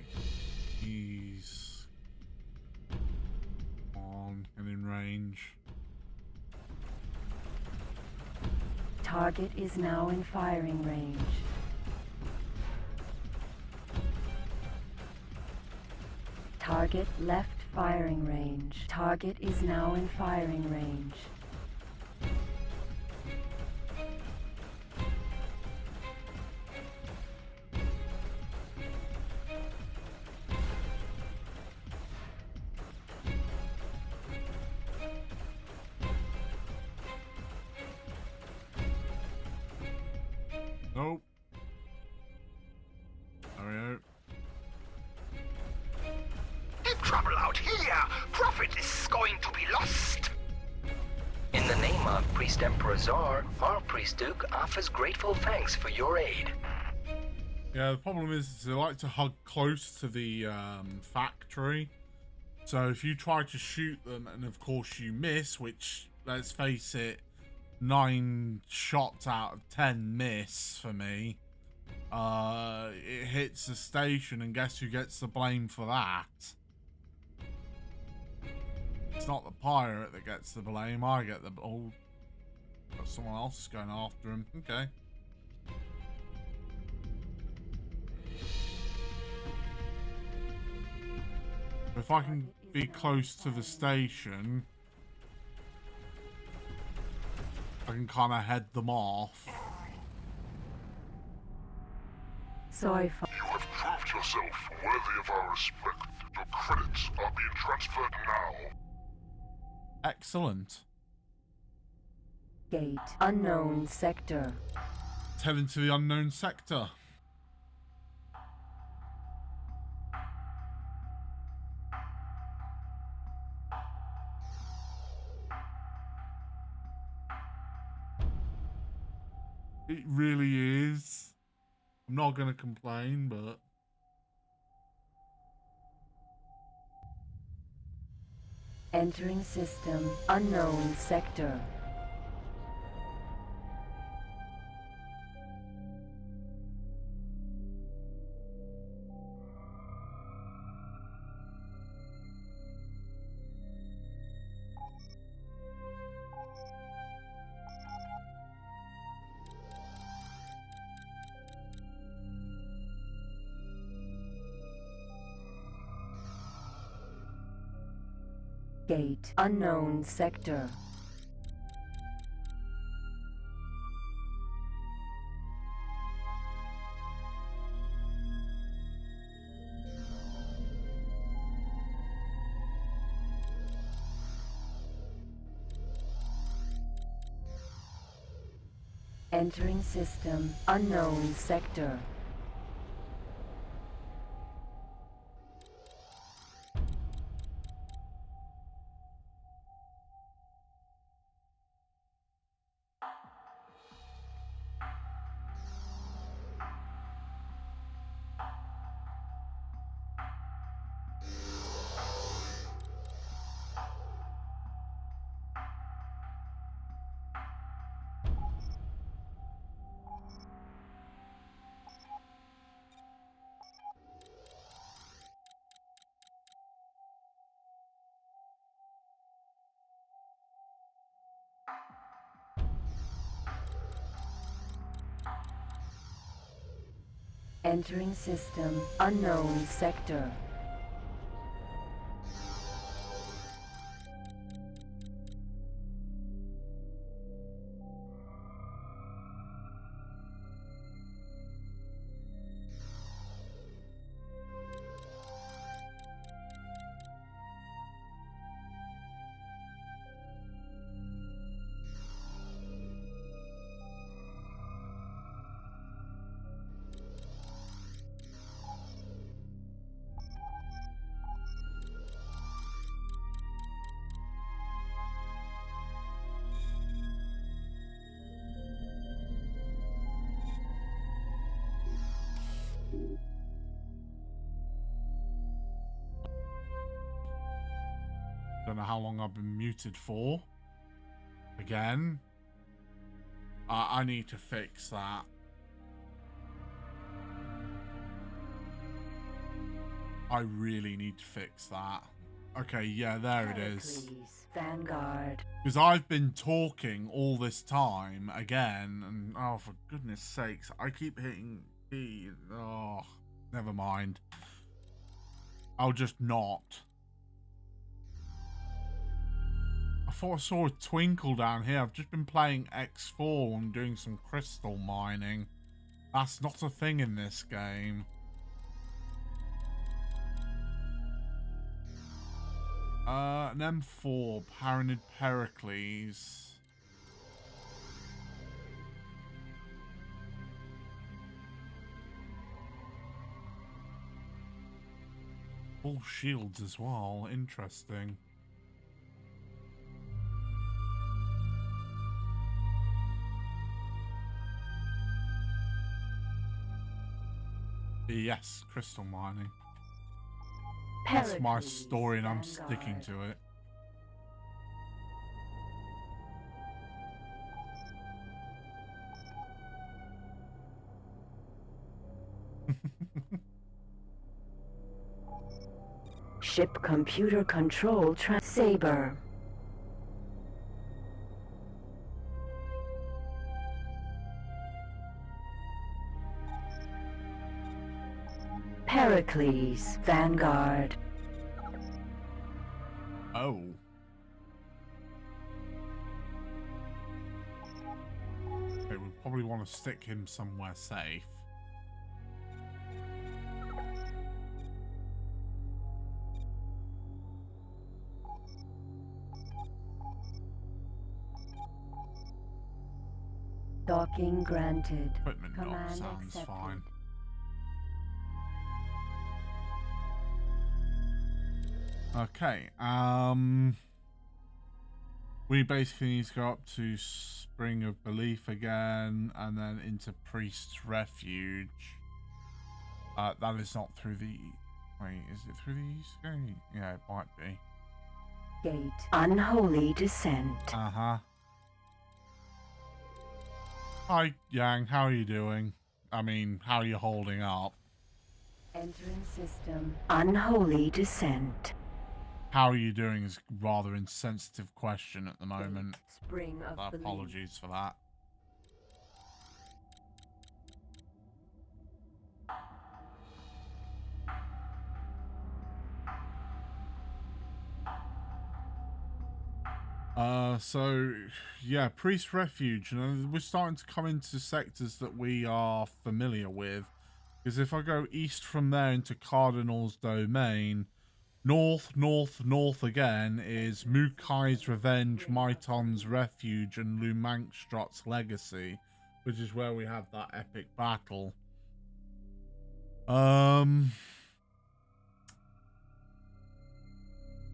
He's on and in range. Target is now in firing range. Target left firing range. Target is now in firing range. Nope. There we go. Deep trouble out here! Profit is going to be lost! In the name of Priest Emperor Czar, our Priest Duke offers grateful thanks for your aid. Yeah, the problem is they like to hug close to the factory. So if you try to shoot them and of course you miss, which, let's face it, 9 shots out of 10 miss for me, it hits the station and guess who gets the blame for that? It's not the pirate that gets the blame, I get the... Oh, but someone else is going after him. Okay. If I can be close to the station, I can kind of head them off. Sci-Fi. You have proved yourself worthy of our respect. Your credits are being transferred now. Excellent. Gate. Unknown sector. Let's head into the unknown sector. It really is. I'm not going to complain, but... Entering system. Unknown sector. Gate unknown sector. Entering system unknown sector. Entering system unknown sector. Don't know how long I've been muted for. Again. I need to fix that. I really need to fix that. Okay, yeah, there it is. Vanguard. Because I've been talking all this time again, and oh, for goodness sakes, I keep hitting E. Oh, never mind. I'll just not. I thought I saw a twinkle down here. I've just been playing X4 and doing some crystal mining. That's not a thing in this game. An M4, Paranid Pericles. Full shields as well, interesting. Yes, crystal mining. That's my story and I'm sticking to it. Ship computer control Saber. Pericles, Vanguard. Oh. Okay, we probably want to stick him somewhere safe. Docking granted. Equipment dock Command sounds accepted. fine. Okay, we basically need to go up to Spring of Belief again, and then into Priest's Refuge. That is not through the... Wait, is it through the East Gate? Yeah, it might be. Gate. Unholy descent. Uh-huh. Hi, Yang, how are you doing? I mean, how are you holding up? Entering system. Unholy descent. How are you doing is a rather insensitive question at the moment. Spring of So Belief. apologies for that. So yeah, Priest Refuge. You know, we're starting to come into sectors that we are familiar with. Because if I go east from there into Cardinal's Domain, north, north, north again is Mukai's Revenge, Maiton's Refuge, and Lumankstrot's Legacy, which is where we have that epic battle.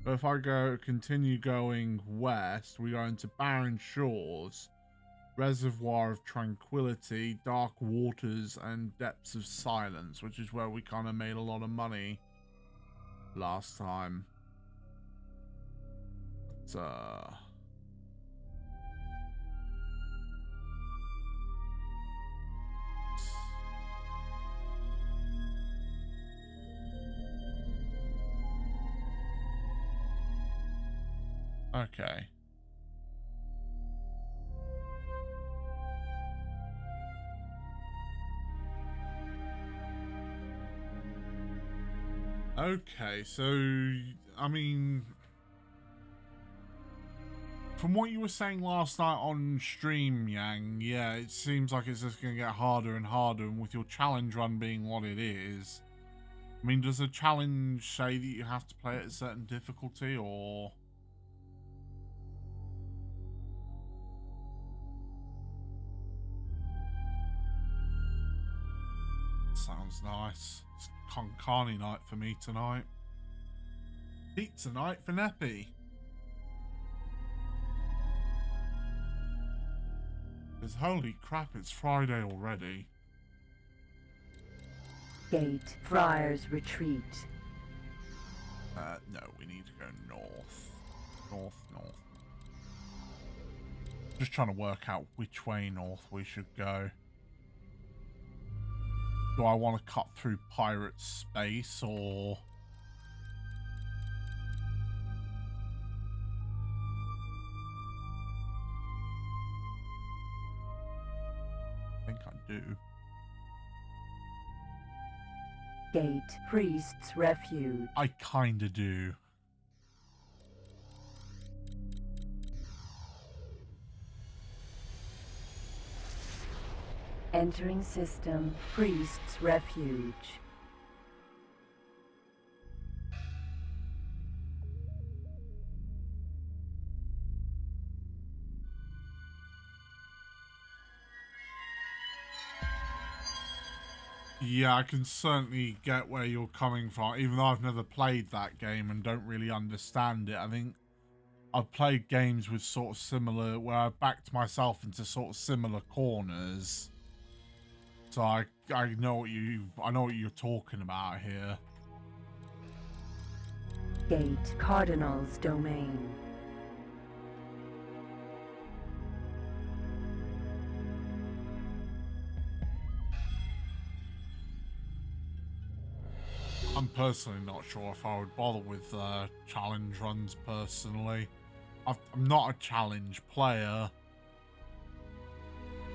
But if I continue going west, we go into Barren Shores, Reservoir of Tranquility, Dark Waters, and Depths of Silence, which is where we kind of made a lot of money last time. But, okay. Okay, so, I mean, from what you were saying last night on stream, Yang, yeah, it seems like it's just going to get harder and harder, and with your challenge run being what it is, I mean, does the challenge say that you have to play at a certain difficulty, or... Sounds nice. It's Konkani night for me tonight. Pizza night for Neppy. Because holy crap, it's Friday already. Gate, Friars Retreat. No, we need to go north. North. Just trying to work out which way north we should go. Do I want to cut through pirate space, or... I think I do. Gate, Priest's Refuge. I kinda do. Entering system, Priest's Refuge. Yeah, I can certainly get where you're coming from, even though I've never played that game and don't really understand it. I think I've played games with sort of similar, where I've backed myself into sort of similar corners. So I know what you're talking about here. Gate, Cardinal's Domain. I'm personally not sure if I would bother with challenge runs personally. I'm not a challenge player.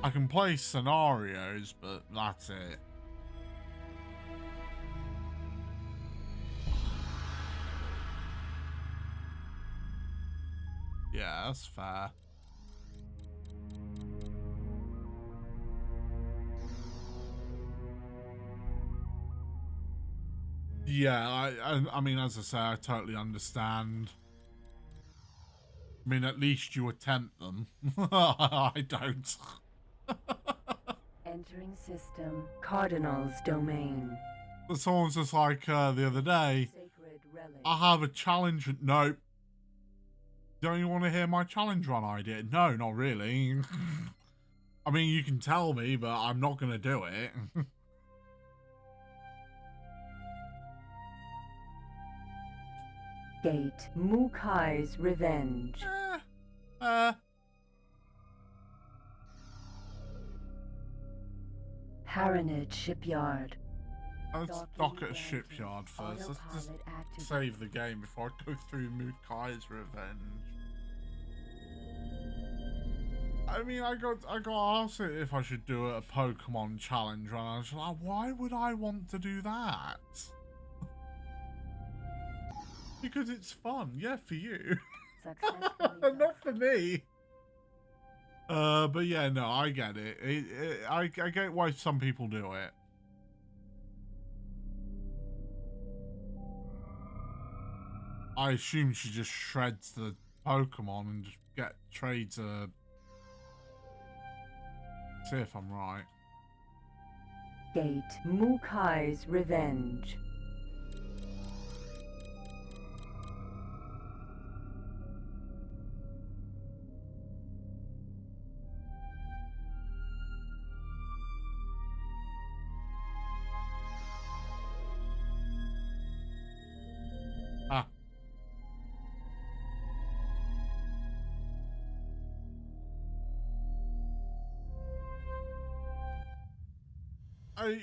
I can play scenarios, but that's it. Yeah, that's fair. Yeah, I mean, as I say, I totally understand. I mean, at least you attempt them. I don't. Entering system, Cardinal's Domain. But someone's just like, the other day, Sacred Relic. I have a challenge. Nope. Don't you want to hear my challenge run idea? No, not really. I mean, you can tell me, but I'm not going to do it. Gate, Mukai's Revenge. Harronage Shipyard. Let's dock at a shipyard first. Let's just save the game before I go through Mukai's Revenge. I mean, I got asked if I should do a Pokemon challenge run. I was like, why would I want to do that? Because it's fun, yeah, for you. successfully Not for me. But yeah, no, I get it. I get why some people do it. I assume she just shreds the Pokemon and just get trade to see if I'm right. Gate Mukai's Revenge. Ah.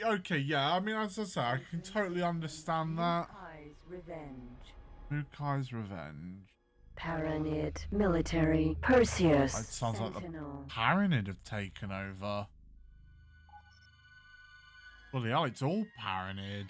Okay, yeah, I mean, as I say, I can totally understand that. Mukai's Revenge. Paranid, military, Perseus, It sounds like the Sentinel. Paranid have taken over. Well, hell, it's all Paranid.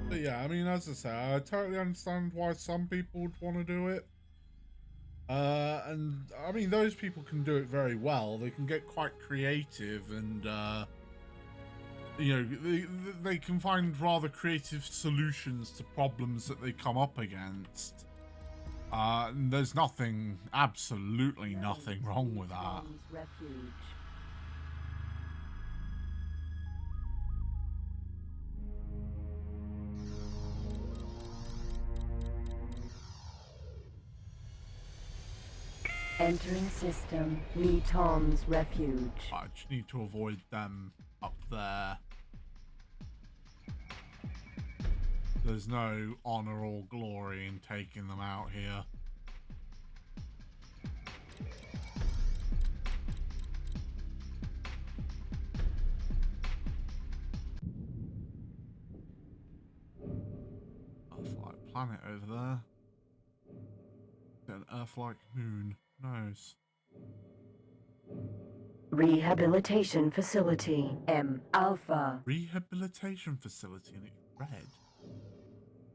But yeah, I mean, as I say, I totally understand why some people would want to do it. And I mean, those people can do it very well. They can get quite creative and, you know, they can find rather creative solutions to problems that they come up against. And there's nothing, absolutely nothing wrong with that. Refuge. Entering system, Lee Tom's Refuge. I just need to avoid them up there. There's no honor or glory in taking them out here. Earth-like planet over there. Got an Earth-like moon. Nice. Rehabilitation Facility, M Alpha. Rehabilitation facility, and it's red.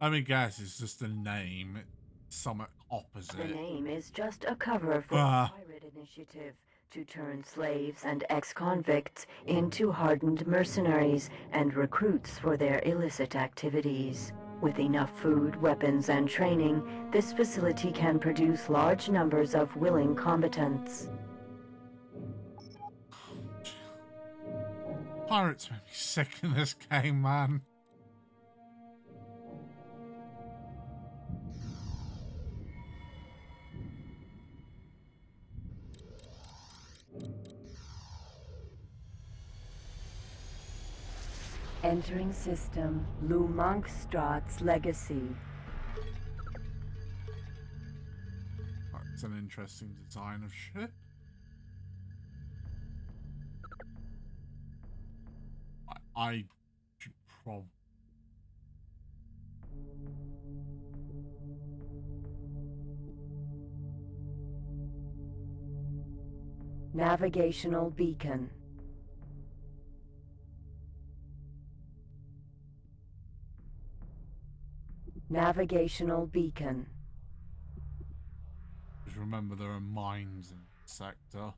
I mean, guess it's just a name. It's something opposite. The name is just a cover for a pirate initiative to turn slaves and ex-convicts into hardened mercenaries and recruits for their illicit activities. With enough food, weapons, and training, this facility can produce large numbers of willing combatants. Pirates make me sick in this game, man. Entering system, Lumonkstrat's Legacy. That's an interesting design of ship. I should probably... Navigational Beacon. Navigational Beacon. Just remember there are mines in the sector.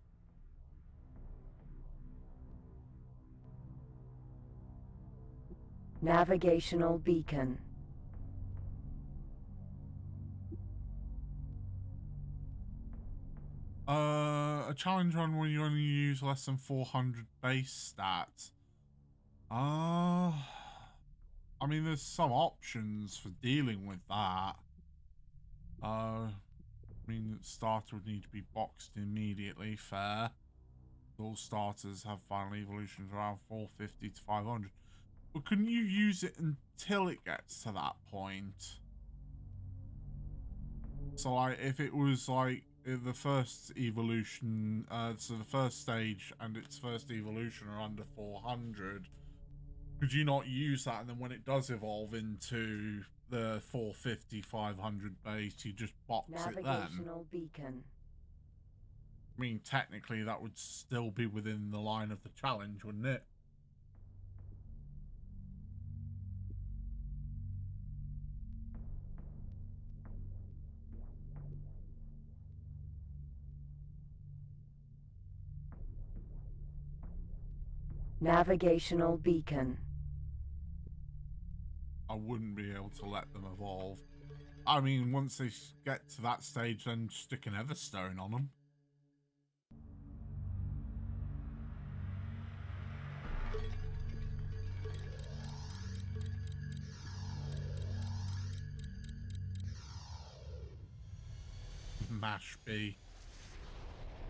Navigational Beacon. A challenge run when you only use less than 400 base stats. I mean, there's some options for dealing with that. I mean, the starter would need to be boxed immediately, fair. All starters have final evolutions around 450 to 500. But couldn't you use it until it gets to that point? So, like, if it was, like, the first evolution, so the first stage and its first evolution are under 400. Could you not use that, and then when it does evolve into the 450, 500 base, you just box it then? Navigational beacon. I mean, technically that would still be within the line of the challenge, wouldn't it? Navigational beacon. I wouldn't be able to let them evolve. I mean, once they get to that stage, then stick an Everstone on them. Mash B.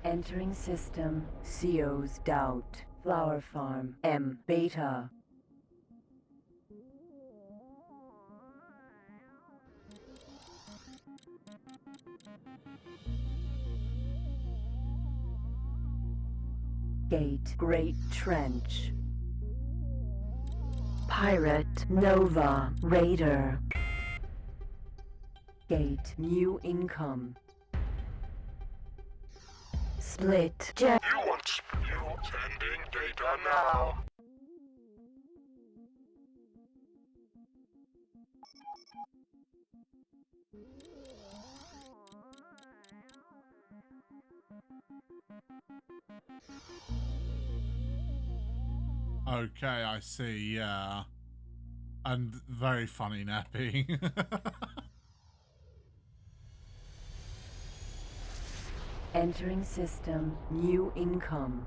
Entering system. CO's doubt. Flower farm. M. Beta. Gate. Great Trench. Pirate. Nova. Raider. Gate. New income. Split. Jet. You want sending data now. Okay, I see, yeah. And very funny napping. Entering system. New income.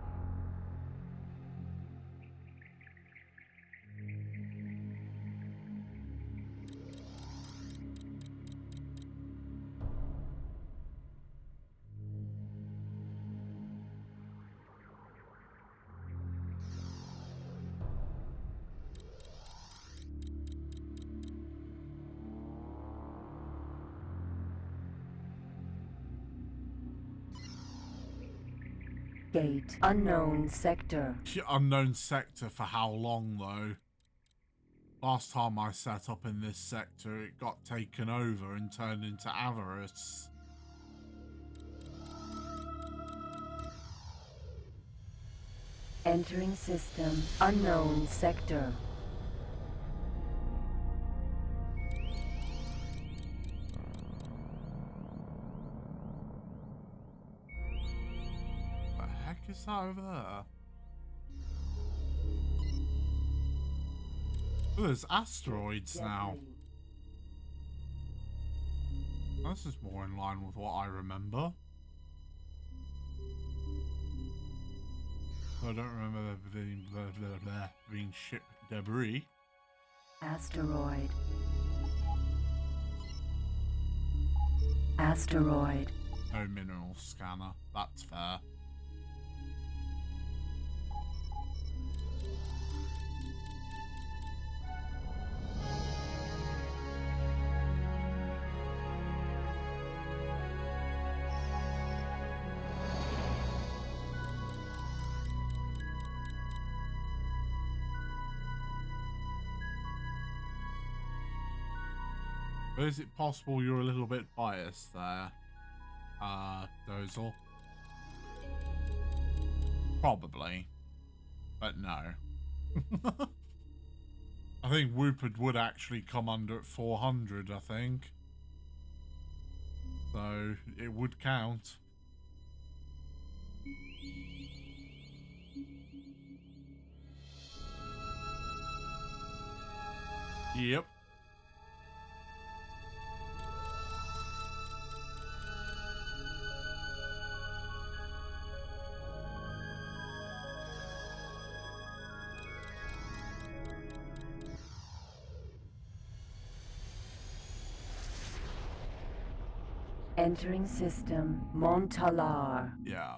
Gate. Unknown sector. Unknown sector for how long, though? Last time I set up in this sector, it got taken over and turned into Avarice. Entering system. Unknown sector. What the heck is that over there? Oh, there's asteroids now. This is more in line with what I remember. I don't remember there being ship debris. Asteroid. Asteroid. No mineral scanner. That's fair. But is it possible you're a little bit biased there, Dozel? Probably. But no. I think Woopard would actually come under at 400, I think. So, it would count. Yep. Entering system. Montalar. Yeah.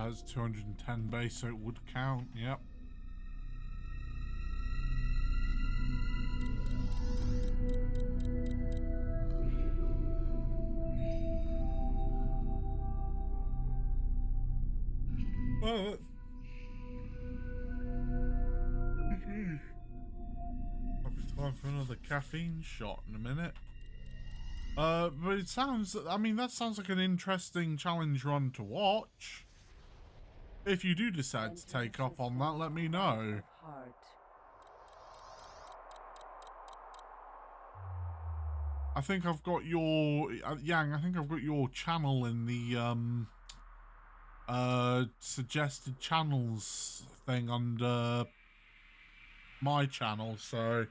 it's 210 base, so it would count. Yep. Well, time for another caffeine shot in a minute. But it sounds, I mean, that sounds like an interesting challenge run to watch. If you do decide to take up on that, let me know. I think I've got your, Yang, I think I've got your channel in the, suggested channels thing under my channel, so...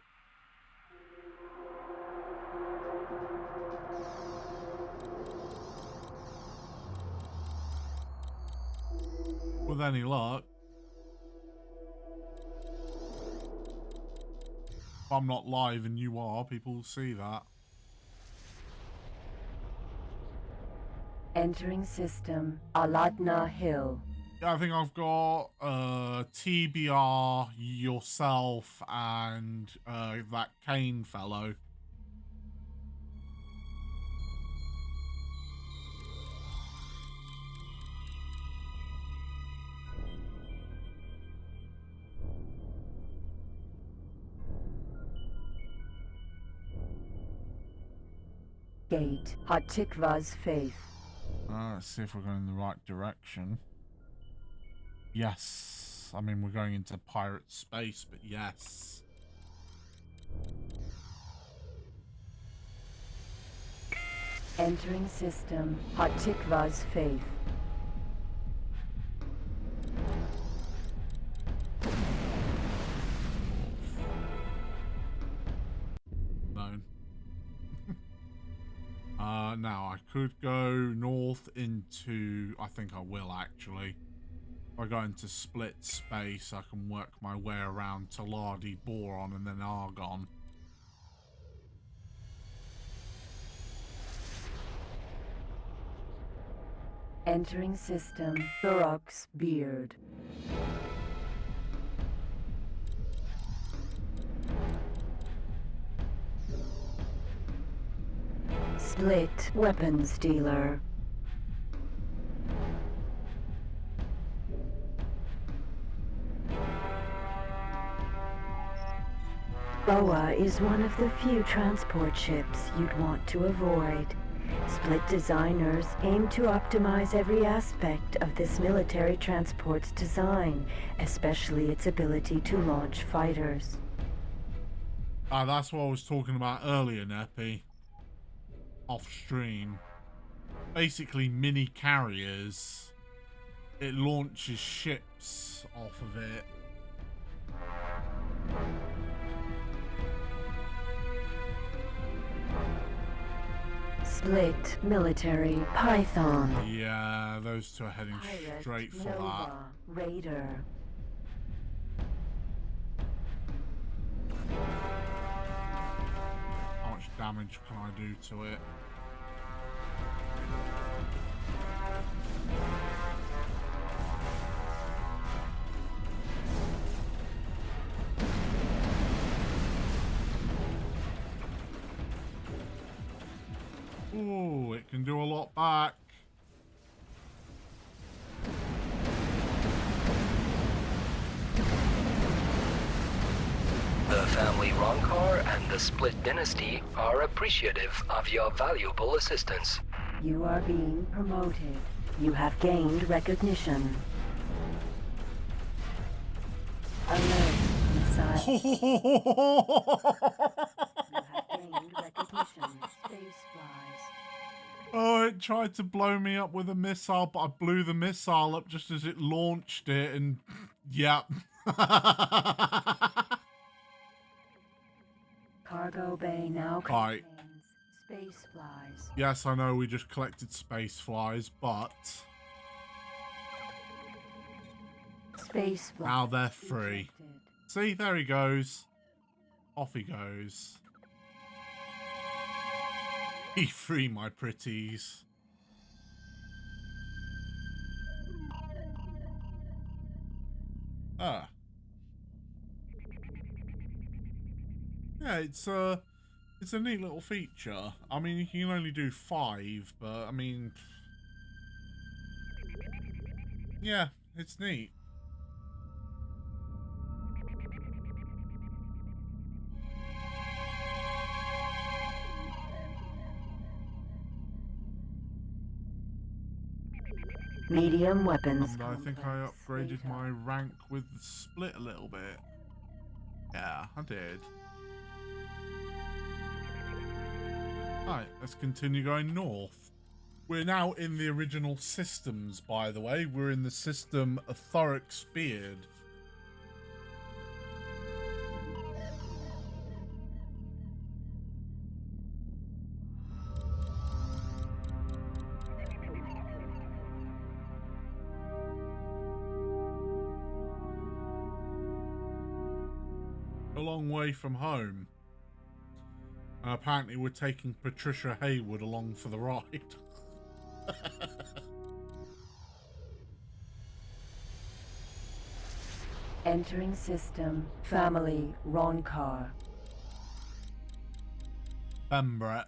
With any luck. If I'm not live and you are, people will see that. Entering system, Aladna Hill. Yeah, I think I've got TBR, yourself, and that Kane fellow. Gate, Hatikva's faith. Let's see if we're going in the right direction. Yes. I mean, we're going into pirate space, but yes. Entering system, Hatikva's faith. No. Now I could go north into, I think I will actually. If I go into split space, I can work my way around Taladi, Boron, and then Argon. Entering system, Thorax Beard. Split weapons dealer. Boa is one of the few transport ships you'd want to avoid. Split designers aim to optimize every aspect of this military transport's design, especially its ability to launch fighters. That's what I was talking about earlier, Neppy. Off stream. Basically mini carriers. It launches ships off of it. Split military Python. Yeah, those two are heading Pirate straight for Nova that. Raider. How much damage can I do to it? Ooh, it can do a lot back. The family Ronkar and the Split Dynasty are appreciative of your valuable assistance. You are being promoted. You have gained recognition. Alert, missile. You have gained recognition. Space flies. Oh, it tried to blow me up with a missile, but I blew the missile up just as it launched it, and yep. Cargo bay now Right. contains space flies. Yes, I know we just collected space flies, but Space flies. now they're free. detected. See, there he goes. Off he goes. Be free, my pretties. Ah. Yeah, it's a neat little feature. I mean, you can only do 5, but I mean, yeah, it's neat. Medium weapons. And I think I upgraded my rank with the split a little bit. Yeah, I did. Alright, let's continue going north. We're now in the original systems, by the way. We're in the system Thorax Beard. A long way from home. And apparently we're taking Patricia Haywood along for the ride. Entering system. Family Ronkar. Bembret.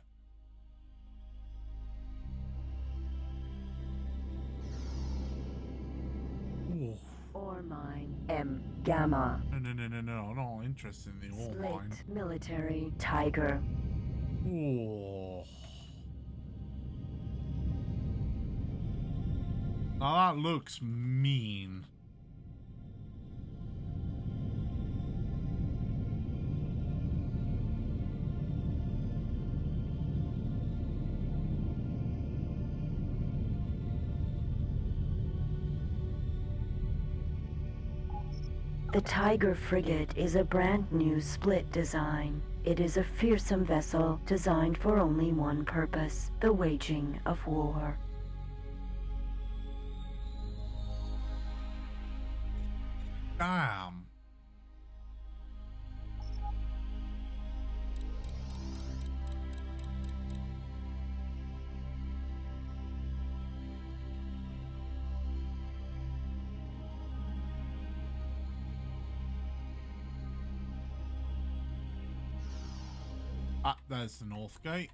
Ooh. Ore mine. M. Gamma. No, I'm not interested in the ore mine. Split military Tiger. Ooh. Now that looks mean. The Tiger frigate is a brand new split design. It is a fearsome vessel designed for only one purpose, the waging of war. Damn. Ah, there's the north gate.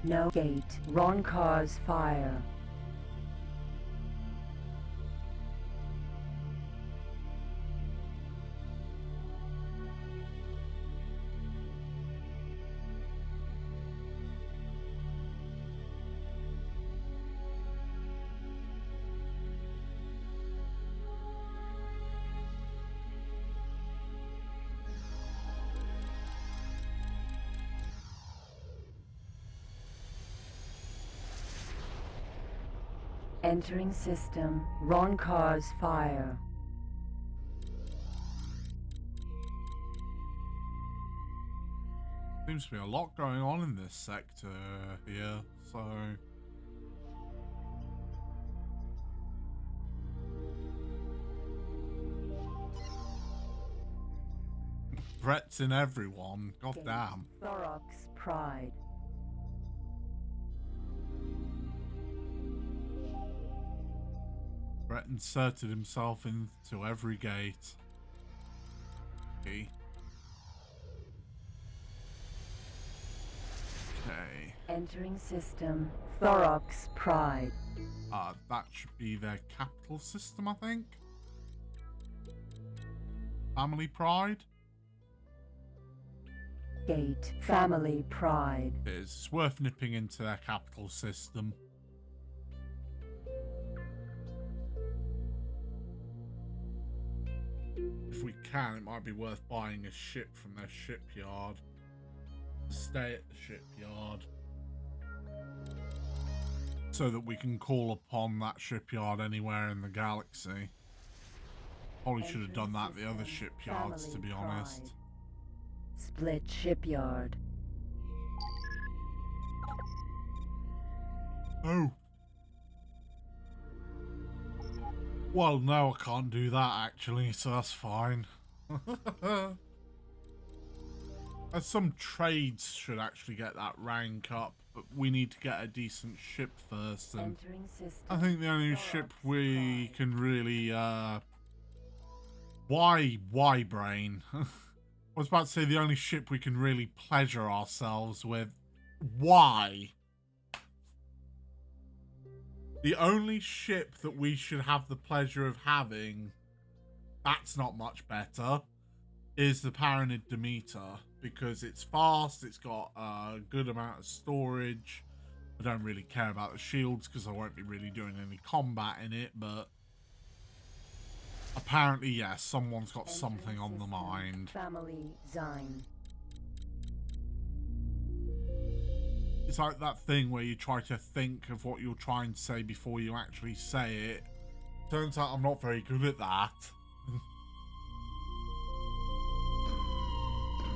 No gate. Ronkar's fire. Entering system. Ronkar's fire. Seems to be a lot going on in this sector here, so... threats in everyone, god damn. Thorax pride. Brett inserted himself into every gate. Okay. Okay. Entering system. Thorax pride. That should be their capital system, I think. Family Pride? Gate. Family pride. It's worth nipping into their capital system. If we can, it might be worth buying a ship from their shipyard. Stay at the shipyard. So that we can call upon that shipyard anywhere in the galaxy. Probably should have done that at the other shipyards, to be honest. Split shipyard. Oh. Well, no, I can't do that actually, so that's fine. some trades should actually get that rank up, but we need to get a decent ship first. And I think the only ship we can really why brain? I was about to say the only ship we can really pleasure ourselves with. Why? The only ship that we should have the pleasure of having, that's not much better, is the Paranid Demeter, because it's fast, it's got a good amount of storage. I don't really care about the shields because I won't be really doing any combat in it, but apparently, yes, someone's got something on the mind. Family Zine. It's like that thing where you try to think of what you're trying to say before you actually say it. Turns out I'm not very good at that.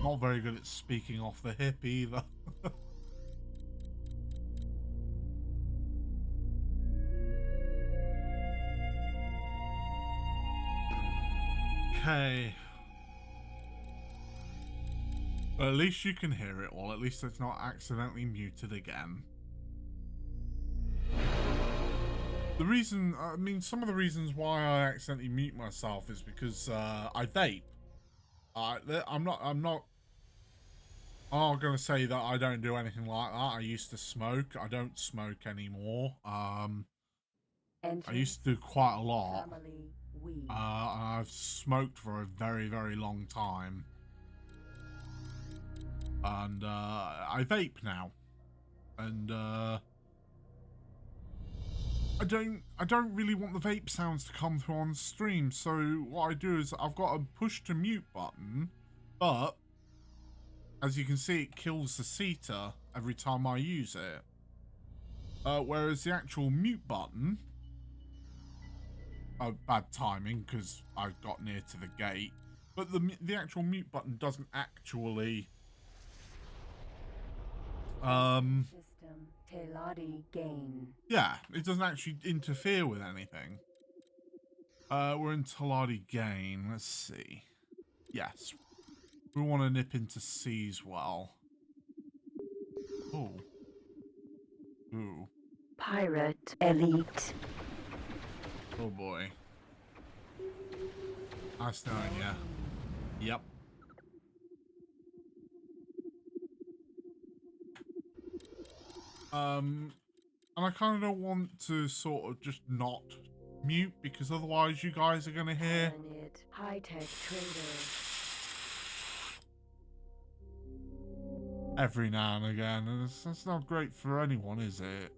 Not very good at speaking off the hip either. Okay. But at least you can hear it all. At least it's not accidentally muted again. The reason, I mean, some of the reasons why I accidentally mute myself is because I vape. I'm not going to say that I don't do anything like that. I used to smoke. I don't smoke anymore. I used to do quite a lot. I've smoked for a very, very long time. And I vape now. And I don't really want the vape sounds to come through on stream, so what I do is I've got a push to mute button, but as you can see, it kills the seater every time I use it. Whereas the actual mute button, bad timing because I got near to the gate, but the actual mute button doesn't actually yeah, it doesn't actually interfere with anything. We're in Teladi Gain. Let's see. Yes. We want to nip into C as well. Oh. Ooh. Pirate Elite. Oh boy. Nice knowing you. Yep. And I kind of don't want to sort of just not mute, because otherwise you guys are going to hear High-tech trader. every now and again, and that's not great for anyone, is it?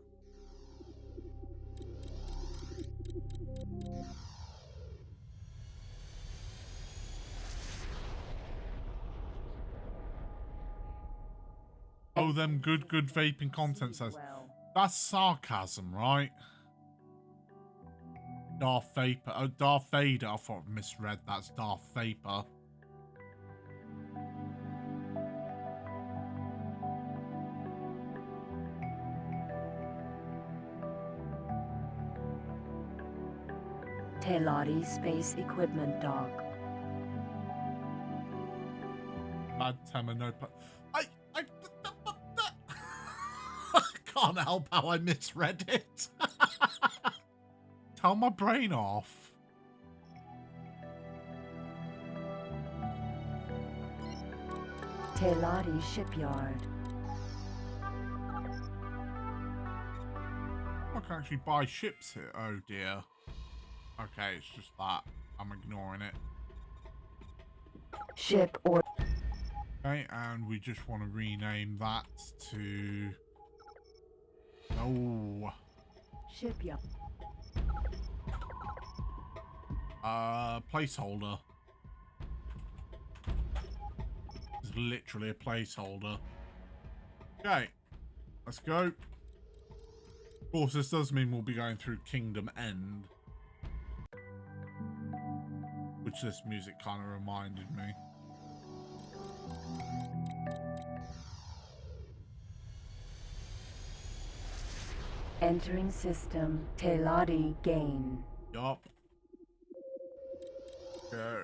Oh, them good vaping content says. That's sarcasm, right? Darth Vapor. Oh, Darth Vader. I thought I misread. That's Darth Vapor. Teladi Space Equipment Dock. Bad Tema, no. I can't help how I misread it. Tell my brain off. Teladi Shipyard. I can actually buy ships here. Oh dear. Okay, it's just that. I'm ignoring it. Ship or. Okay, and we just want to rename that to. Oh. Shipyard. Placeholder. It's literally a placeholder. Okay, let's go. Of course, this does mean we'll be going through Kingdom End, which this music kind of reminded me. Entering system. Teladi Gain. Yup. Go.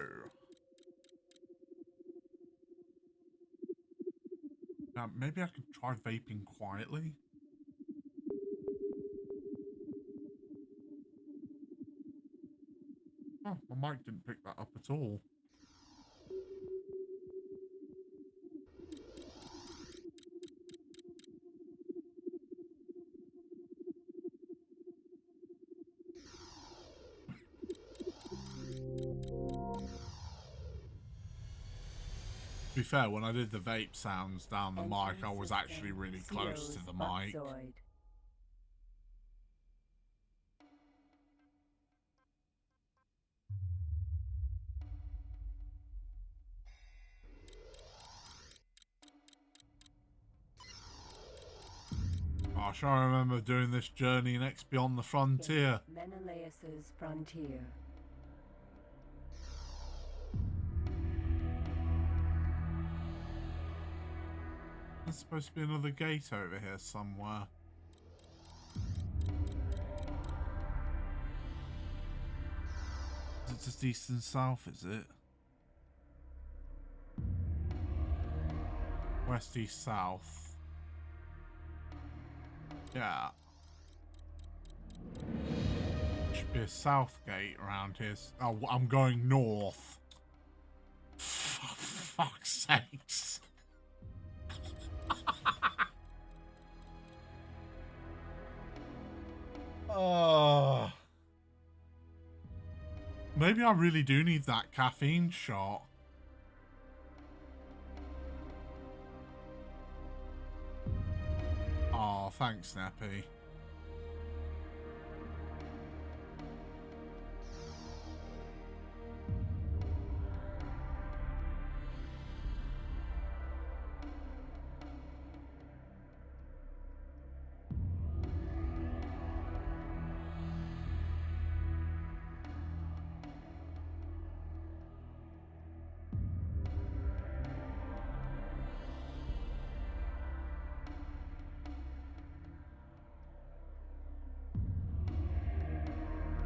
Maybe I can try vaping quietly. Oh, my mic didn't pick that up at all. To be fair, when I did the vape sounds down the mic, I was actually really close to the mic. I sure remember doing this journey next beyond the frontier. Menelaus's frontier. There's supposed to be another gate over here somewhere. Is it just east and south, is it? West, east, south. Yeah. Should be a south gate around here. Oh, I'm going north. For fuck's sakes. Oh. Maybe I really do need that caffeine shot. Oh, thanks, Snappy.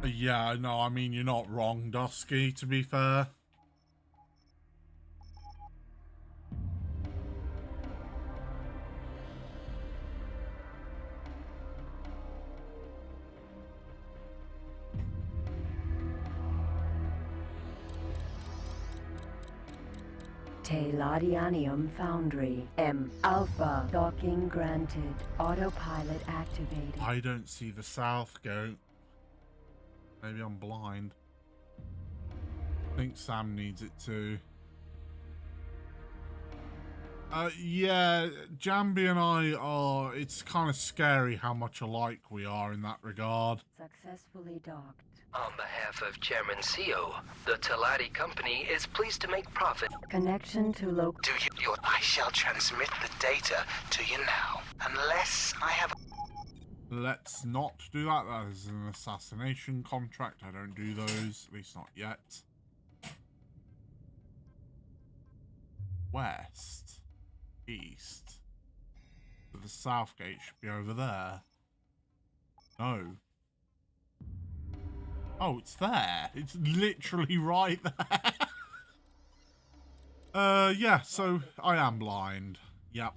Yeah, no, I mean, you're not wrong, Dusky, to be fair. Teladianium Foundry. M. Alpha. Docking granted. Autopilot activated. I don't see the south goat. Maybe I'm blind. I think Sam needs it too. Yeah, Jambi and I are... It's kind of scary how much alike we are in that regard. Successfully docked. On behalf of Chairman CEO, the Teladi Company is pleased to make profit. Connection to local... I shall transmit the data to you now, unless I have... Let's not do that. That is an assassination contract. I don't do those, at least not yet. West. East. So the south gate should be over there. No. Oh, it's there. It's literally right there. Yeah, so I am blind. Yep.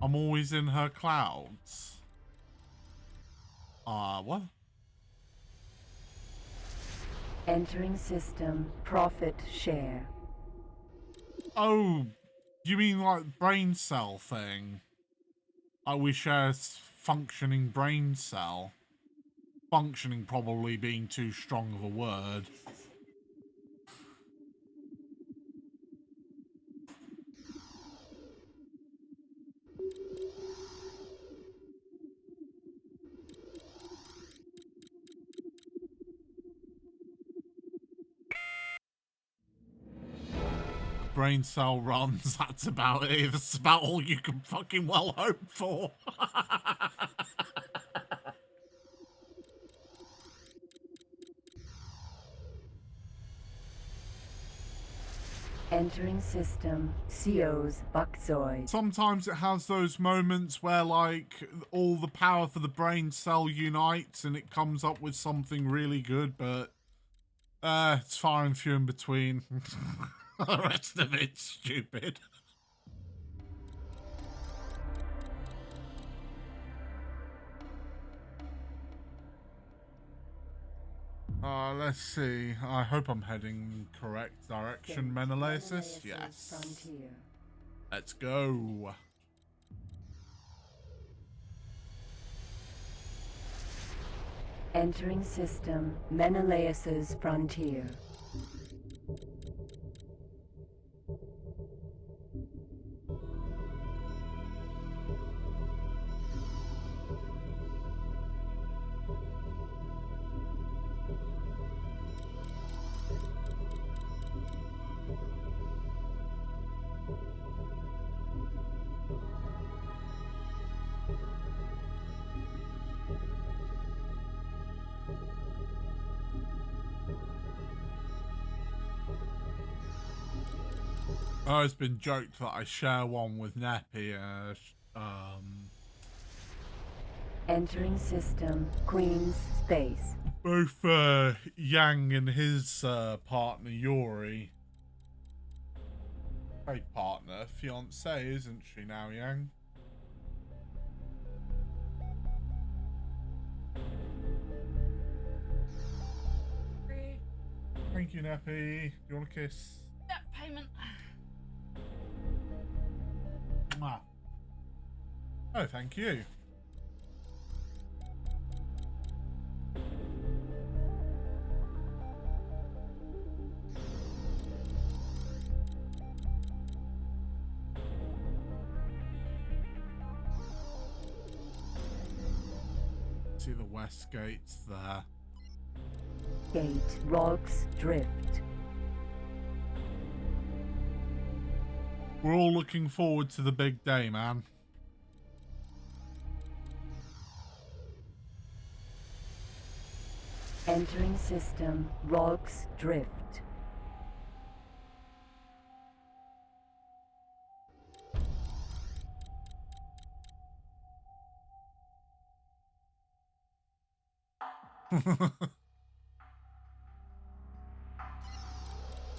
I'm always in her clouds. What? Entering system. Profit share. Oh, you mean like brain cell thing? Like we share a functioning brain cell. Functioning probably being too strong of a word. Brain cell runs, that's about it. That's about all you can fucking well hope for. Entering system. CO's Buckzoid. Sometimes it has those moments where, like, all the power for the brain cell unites and it comes up with something really good, but It's far and few in between. The rest of it's stupid. Let's see. I hope I'm heading correct direction, Menelaus. Yes. Frontier. Let's go. Entering system, Menelaus's frontier. Oh, it's been joked that I share one with Nappy. Entering system, Queen's space. Both Yang and his partner Yuri. Hey, partner, fiance, isn't she now, Yang? Thank you, Nappy. Do you want a kiss? Yeah, payment. Mwah. Oh, thank you. See the west gates there. Gate, rocks, drift. We're all looking forward to the big day, man. Entering system, rocks, drift.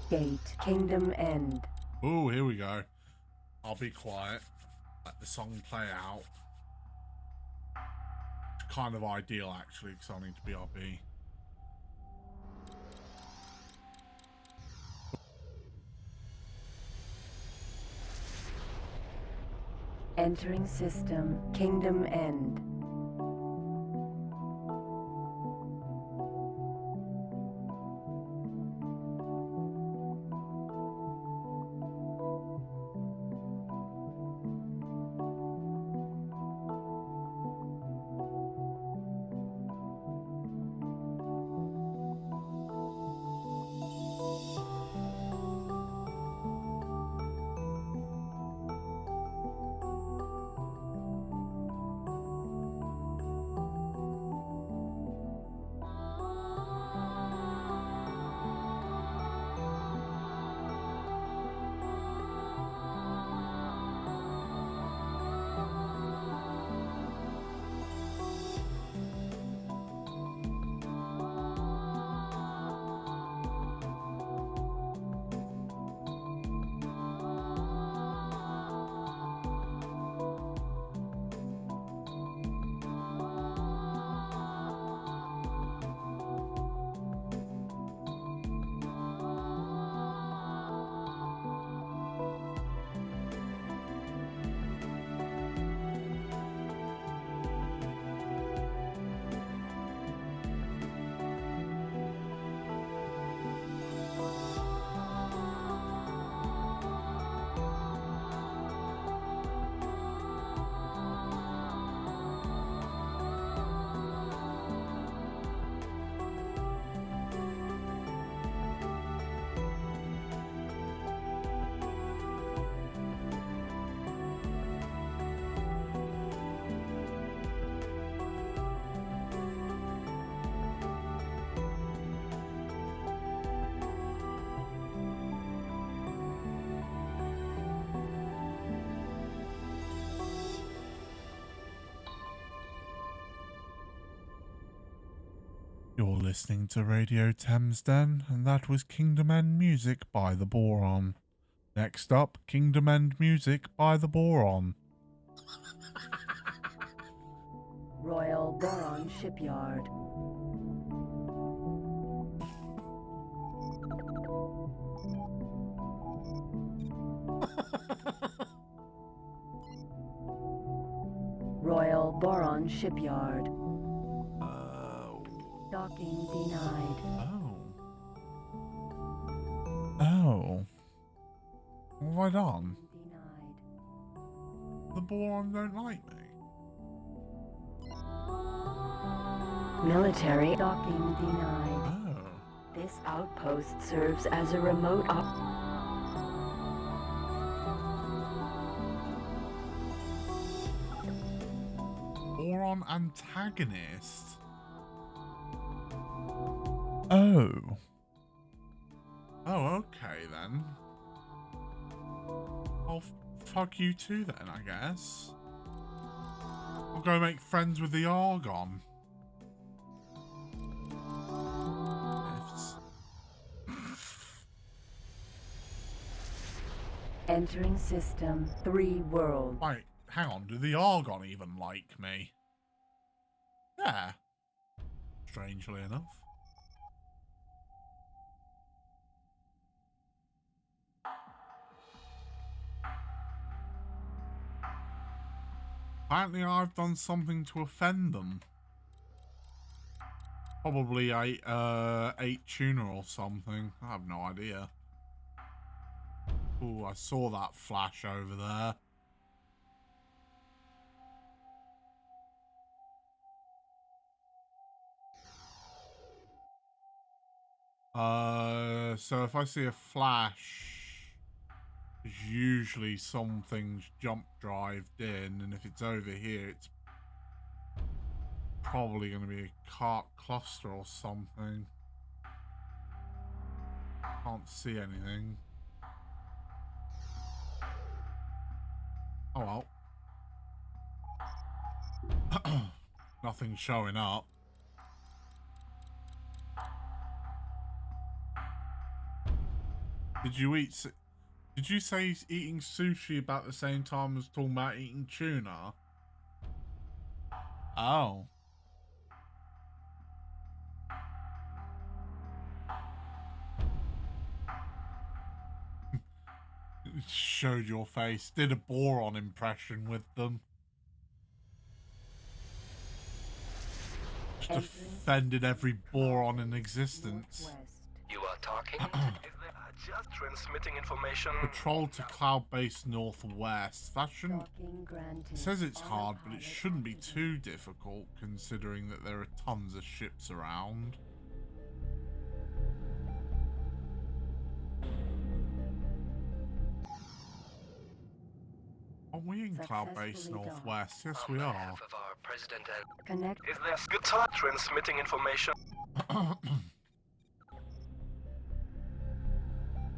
Gate, kingdom end. Oh, here we go. I'll be quiet. Let the song play out. It's kind of ideal, actually, because I need to be RB. Entering system, kingdom end. You're listening to Radio Thamesden, and that was Kingdom End music by the Boron. Next up, Kingdom End music by the Boron. Royal Boron Shipyard. Royal Boron Shipyard. Docking denied. Oh. What have I done? Denied. The Boron don't like me. Military docking denied. Oh. This outpost serves as a remote Boron antagonist. Oh. Oh, okay then. I'll fuck you too then, I guess. I'll go make friends with the Argon. Entering system 3 world. Wait, hang on, do the Argon even like me? Yeah. Strangely enough. Apparently I've done something to offend them. Probably ate tuna or something. I have no idea. Ooh, I saw that flash over there. So if I see a flash, it's usually something's jump drived in, and if it's over here, it's probably going to be a kha'ak cluster or something. Can't see anything. Oh well. Nothing's showing up. Did you say eating sushi about the same time as talking about eating tuna? Oh. Showed your face. Did a Boron impression with them. Just offended every Boron in existence. You are talking? Just transmitting information. Patrol to cloud-based northwest. That shouldn't... It says it's hard, but it shouldn't be too difficult, considering that there are tons of ships around. Are we in cloud-based northwest? Yes, we are. Connect. Is there good time transmitting information?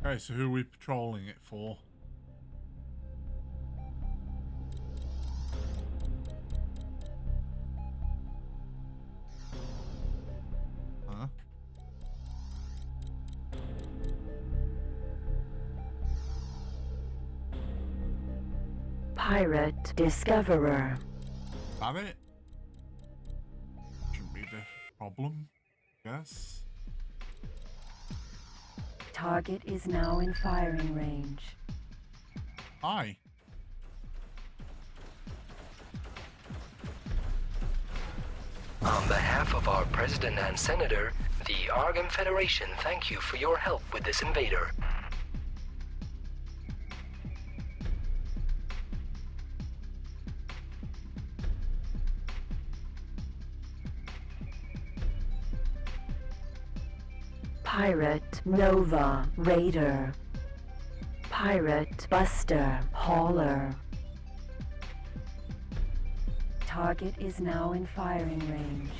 Okay, so who are we patrolling it for? Huh? Pirate Discoverer. Is that it? Shouldn't be the problem, yes. Target is now in firing range. Hi. On behalf of our President and Senator, the Argon Federation thank you for your help with this invader. Pirate Nova Raider. Pirate Buster Hauler. Target is now in firing range.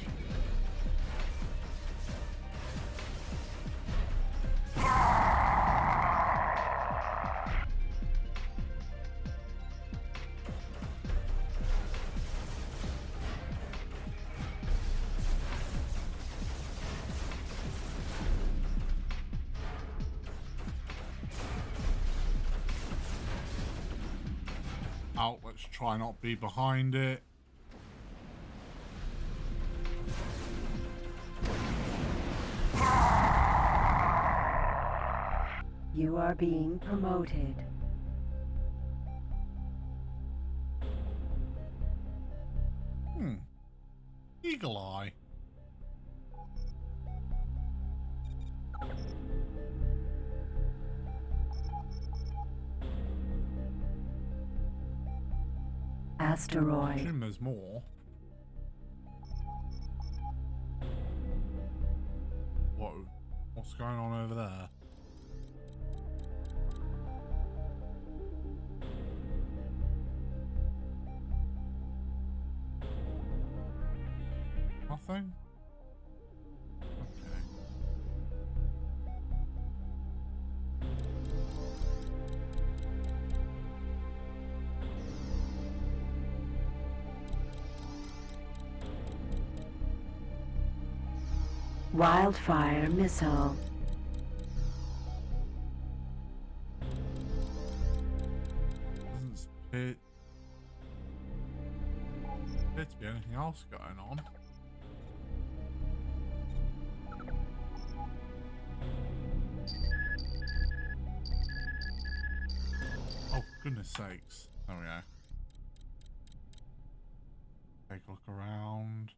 out. Let's try not be behind it. You are being promoted. Eagle eye. I Asteroid. assume there's more. Whoa. What's going on over there? Nothing? Okay. Wildfire missile. Doesn't appear to be anything else going on. Oh, goodness sakes. There we go. Take a look around.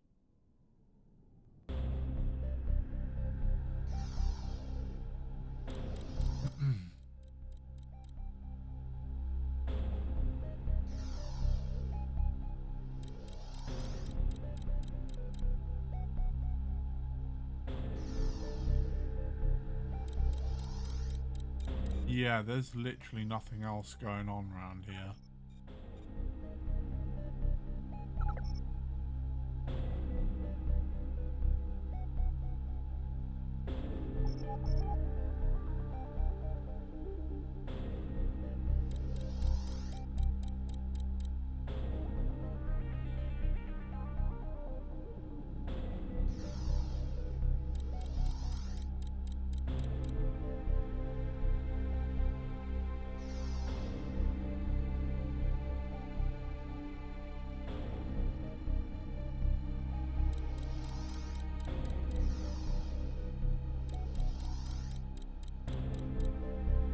Yeah, there's literally nothing else going on around here.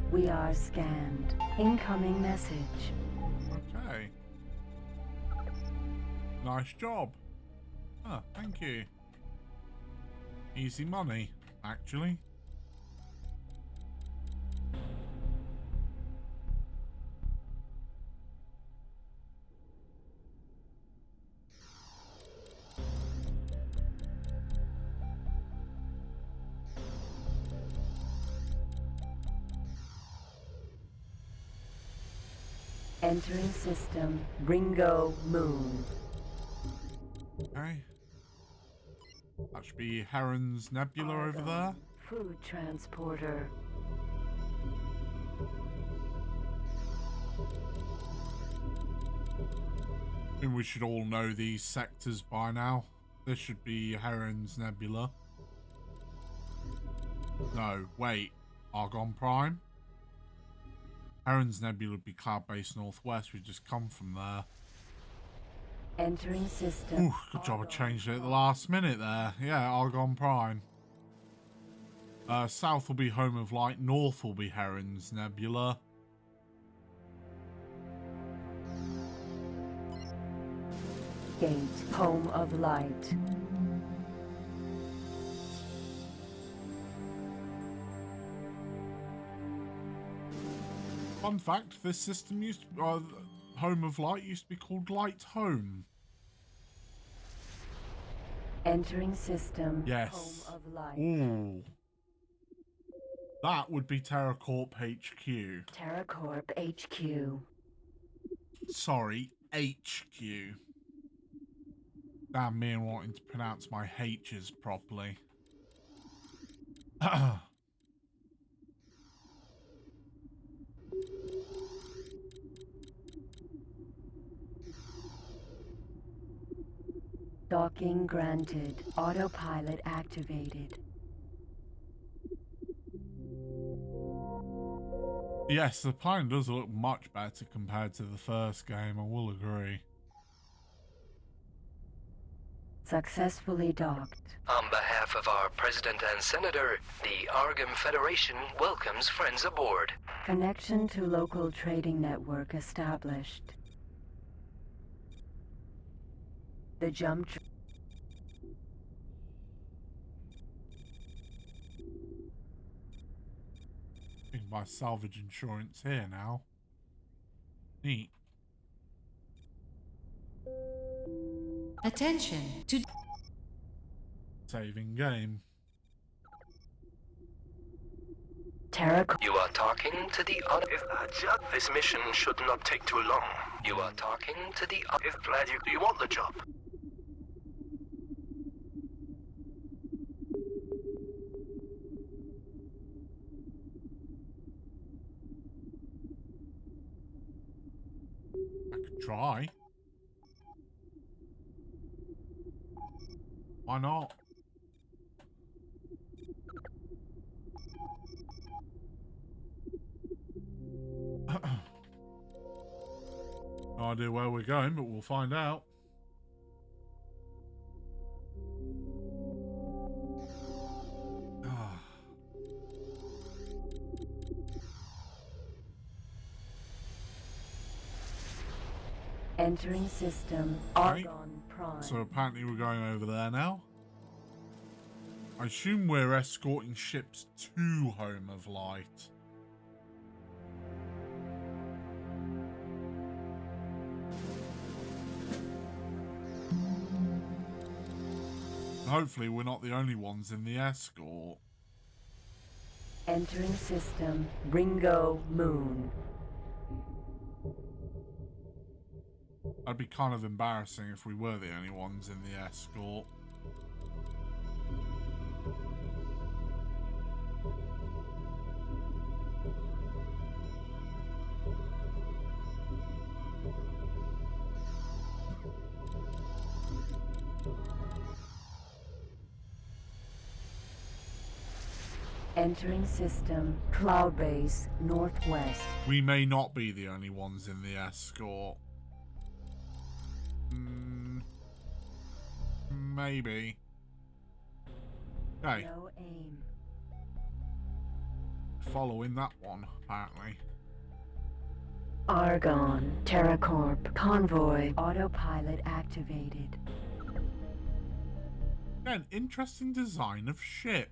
We are scanned. Incoming message. Okay. Nice job. Ah, thank you. Easy money, actually. Entering system. Ringo Moon. Okay. That should be Heron's Nebula over there. Food transporter. I think we should all know these sectors by now. This should be Heron's Nebula. No, wait. Argon Prime? Heron's Nebula would be Cloud Base Northwest. We just come from there. Entering system. Ooh, good job I changed it at the last minute there. Yeah, Argon Prime. South will be Home of Light. North will be Heron's Nebula. Gate. Home of Light. Fun fact, this system used to be, Home of Light used to be called Light Home. Entering system. Yes. Home of Light. Ooh. That would be TerraCorp HQ. TerraCorp HQ. Sorry, HQ. Damn me and wanting to pronounce my H's properly. Docking granted. Autopilot activated. Yes, the plane does look much better compared to the first game, I will agree. Successfully docked. On behalf of our President and Senator, the Argon Federation welcomes friends aboard. Connection to local trading network established. The jump... I can buy salvage insurance here now. Neat. Attention to Saving game. Terra... You are talking to the This mission should not take too long. You are talking to the Glad you want the job. I could try. Why not? No idea where we're going, but we'll find out. Entering system. Right. Argon Prime. So apparently we're going over there now. I assume we're escorting ships to Home of Light. Hopefully we're not the only ones in the escort. Entering system. Ringo Moon. That'd be kind of embarrassing if we were the only ones in the escort. Entering system. Cloud base northwest. We may not be the only ones in the escort. Maybe. Okay. No aim. Following that one, apparently. Argon. TerraCorp. Convoy. Autopilot activated. An interesting design of ship.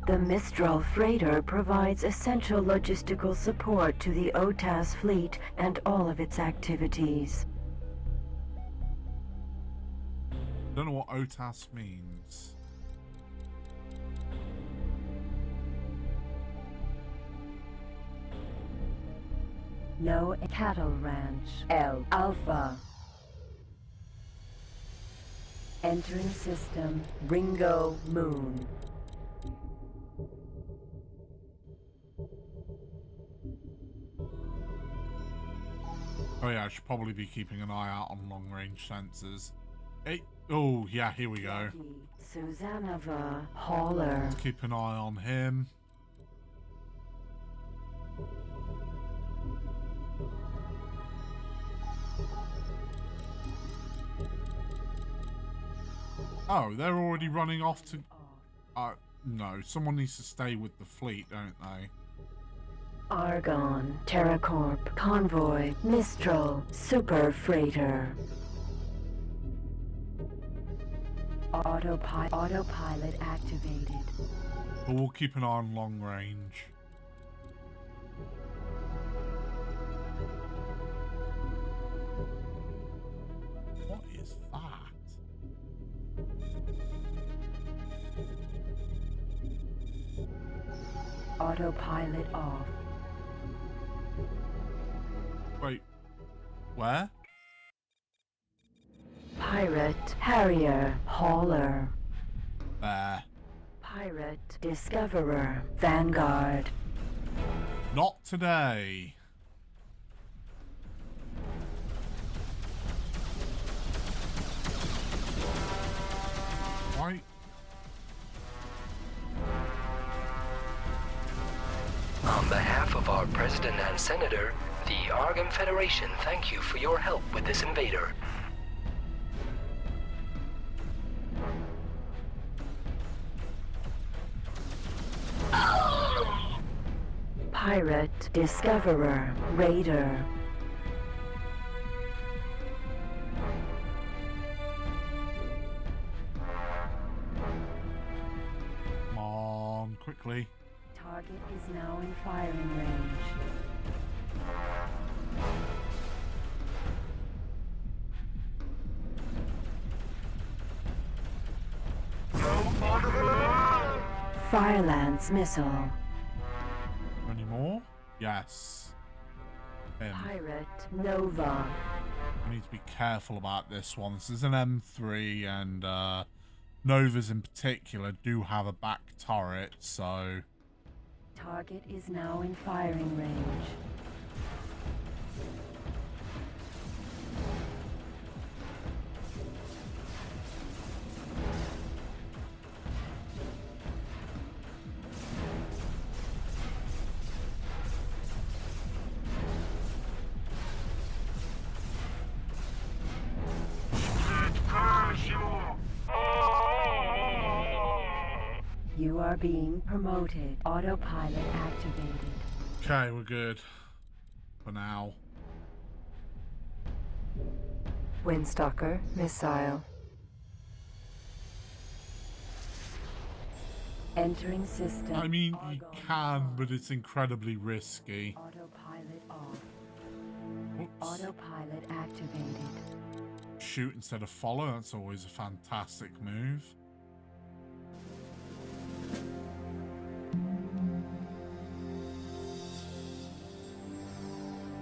The Mistral freighter provides essential logistical support to the OTAS fleet and all of its activities. Don't know what OTAS means. No cattle ranch. L Alpha. Entering system. Ringo Moon. Oh yeah, I should probably be keeping an eye out on long-range sensors. Hey, oh yeah, here we go. Susanova Hauler. Keep an eye on him. Oh, they're already running off to... no, someone needs to stay with the fleet, don't they? Argon, TerraCorp, Convoy, Mistral, Super Freighter. Autopilot activated. But we'll keep an eye on long range. What is that? Autopilot off. Wait, where? Pirate, Harrier, Hauler. There. Pirate, Discoverer, Vanguard. Not today. of our President and Senator, the Argon Federation thank you for your help with this invader. Pirate, Discoverer, Raider. Come on, quickly. Target is now in firing range. Firelance missile. Any more? Yes. Pirate Nova. I need to be careful about this one. This is an M3, and Novas in particular do have a back turret, so... Target is now in firing range. You are being promoted. Autopilot activated. Okay, we're good. For now. Windstalker missile. Entering system. I mean, you can, but it's incredibly risky. Autopilot off. Oops. Autopilot activated. Shoot instead of follow, that's always a fantastic move.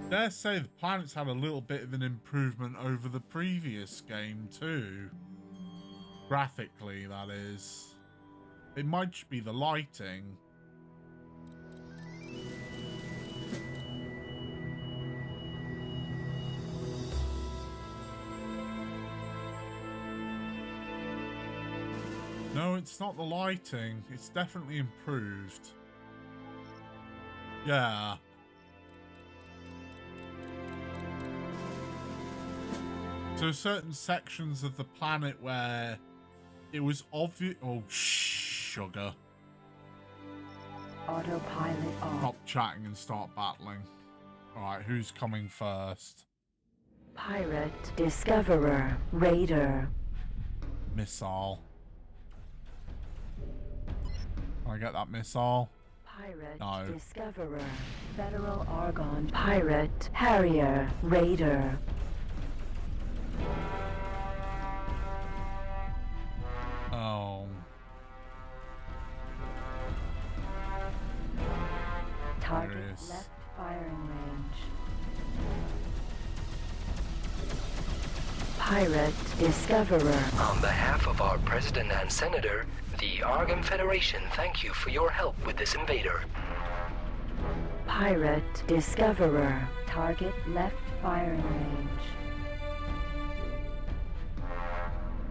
Dare say the planet's had a little bit of an improvement over the previous game too. Graphically, that is. It might just be the lighting. No, it's not the lighting. It's definitely improved. Yeah. So certain sections of the planet where it was obvious. Oh, sugar. Autopilot off. Stop chatting and start battling. Alright, who's coming first? Pirate, Discoverer, Raider. Missile. Can I get that missile? Pirate, No. Discoverer, Federal Argon. Pirate, Harrier, Raider. Oh. Target There is. left firing range. Pirate, Discoverer. On behalf of our President and Senator, the Argon Federation thank you for your help with this invader. Pirate, Discoverer. Target left firing range.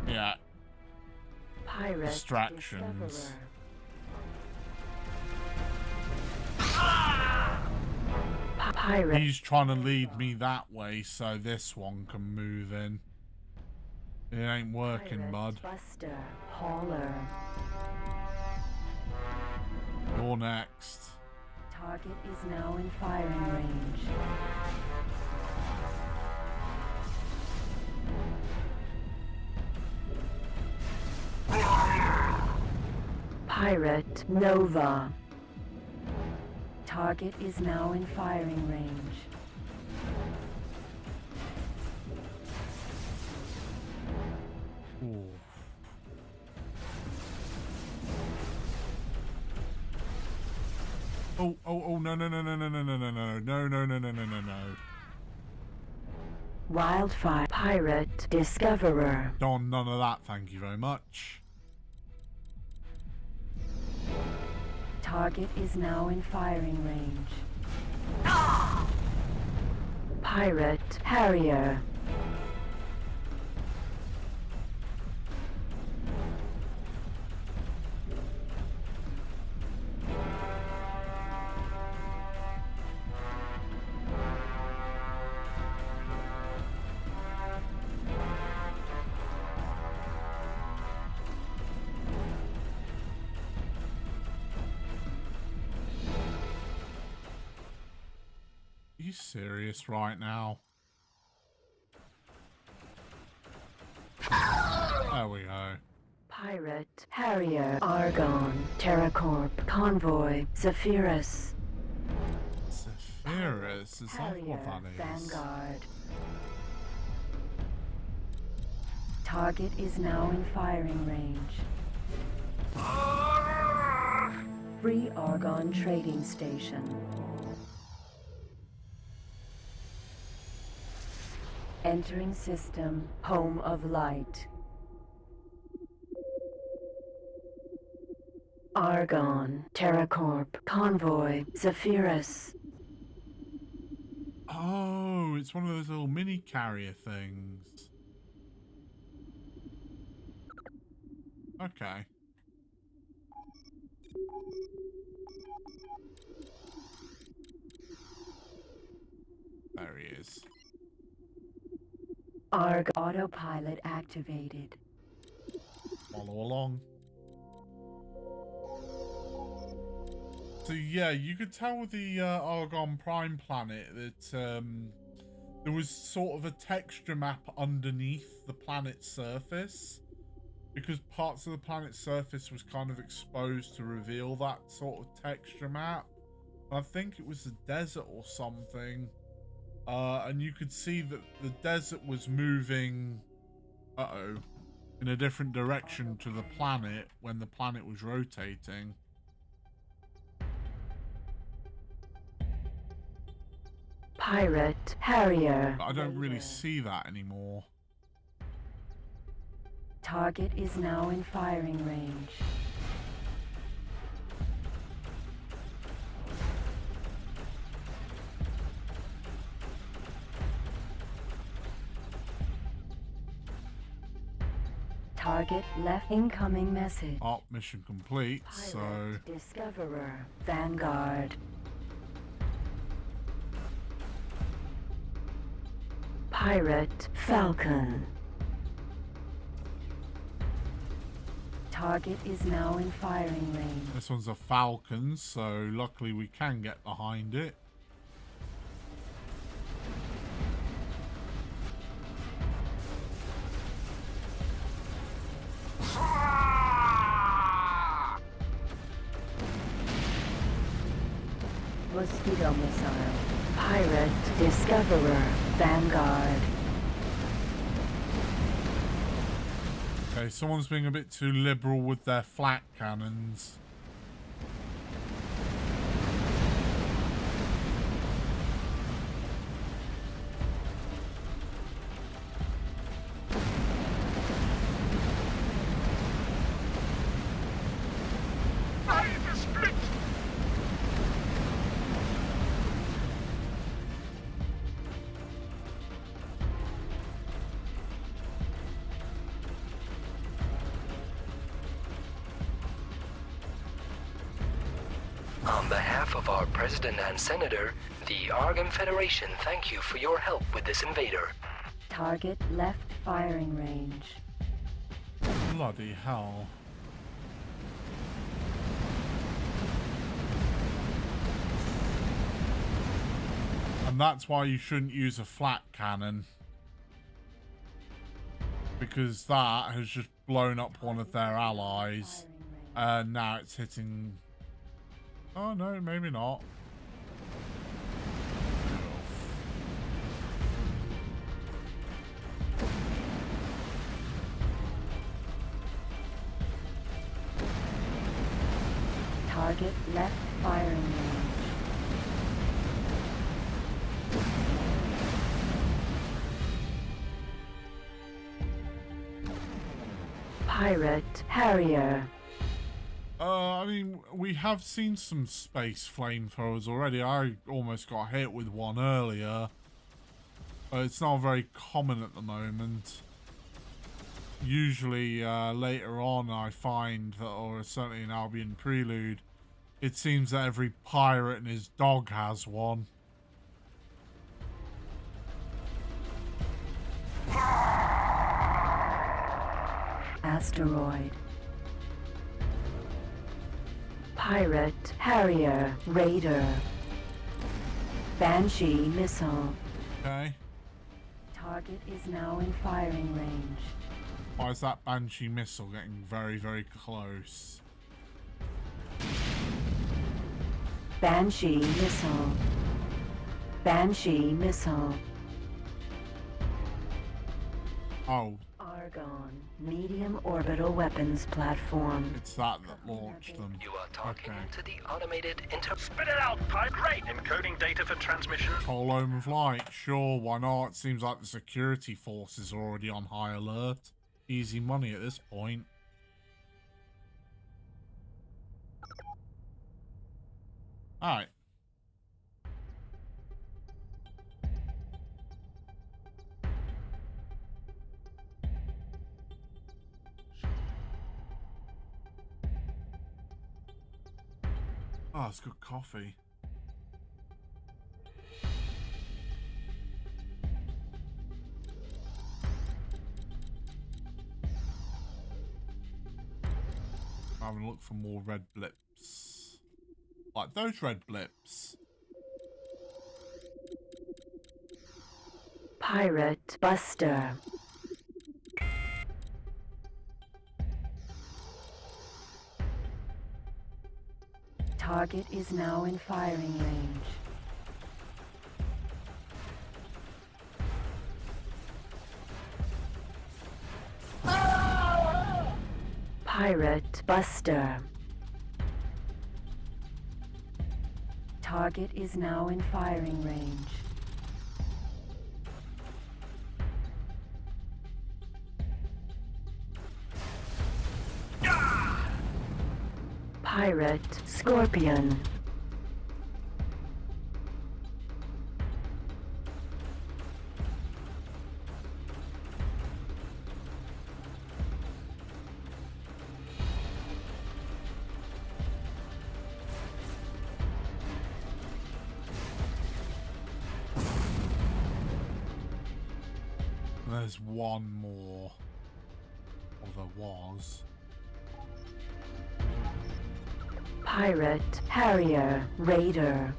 Yeah. Pirate, Distractions. Discoverer. Pirate. He's trying to lead me that way so this one can move in. It ain't working, Pirate, bud. Buster, Hauler. You're next. Target is now in firing range. Pirate, Nova. Target is now in firing range. Ooh. Oh, no, no, no, no, no, no, no, no, no, no, no, no, no, no, no, no. Wildfire, Pirate, Discoverer. Don't, none of that, thank you very much. Target is now in firing range. Pirate, Harrier. you serious right now? There we go. Pirate, Harrier, Argon, Terracorp, Convoy, Zephyrus. Zephyrus? Is that what that is? Vanguard. Target is now in firing range. Free Argon trading station. Entering system, home of light. Argon, Terracorp, Convoy, Zephyrus. Oh, it's one of those little mini carrier things. Okay. There he is. Arg autopilot activated. Follow along. So yeah, you could tell with the Argon Prime planet that there was sort of a texture map underneath the planet's surface, because parts of the planet's surface was kind of exposed to reveal that sort of texture map. I think it was the desert or something. And you could see that the desert was moving, in a different direction to the planet when the planet was rotating. Pirate, Harrier. But I don't really see that anymore. Target is now in firing range. Target left. Incoming message. Oh, mission complete. Pirate, Discoverer, Vanguard. Pirate, Falcon. Target is now in firing range. This one's a Falcon, so luckily we can get behind it. Mosquito missile. Pirate, Discoverer, Vanguard. Okay, someone's being a bit too liberal with their flak cannons. On behalf of our President and Senator, the Argon Federation thank you for your help with this invader. Target left firing range. Bloody hell. And that's why you shouldn't use a flat cannon. Because that has just blown up one of their allies. And now it's hitting... Oh no, maybe not. Target left firing range. Pirate, Harrier. I mean, we have seen some space flamethrowers already. I almost got hit with one earlier. But it's not very common at the moment. Usually, later on, I find that, or certainly in Albion Prelude, it seems that every pirate and his dog has one. Asteroid. Pirate, Harrier, Raider. Banshee missile. Okay. Target is now in firing range. Why is that Banshee missile getting very, very close? Banshee missile. Banshee missile. Oh. Argon, medium orbital weapons platform. It's that launched them. You are talking Okay. to the automated Spit it out, pipe. Great. Encoding data for transmission. Home of light. Sure, why not? It seems like the security forces are already on high alert. Easy money at this point. Alright. Oh, it's good coffee. I'm having a look for more red blips. Like those red blips. Pirate Buster. Target is now in firing range. Pirate Buster. Target is now in firing range. Pirate Scorpion. There's one more. Or there was. Pirate Harrier Raider.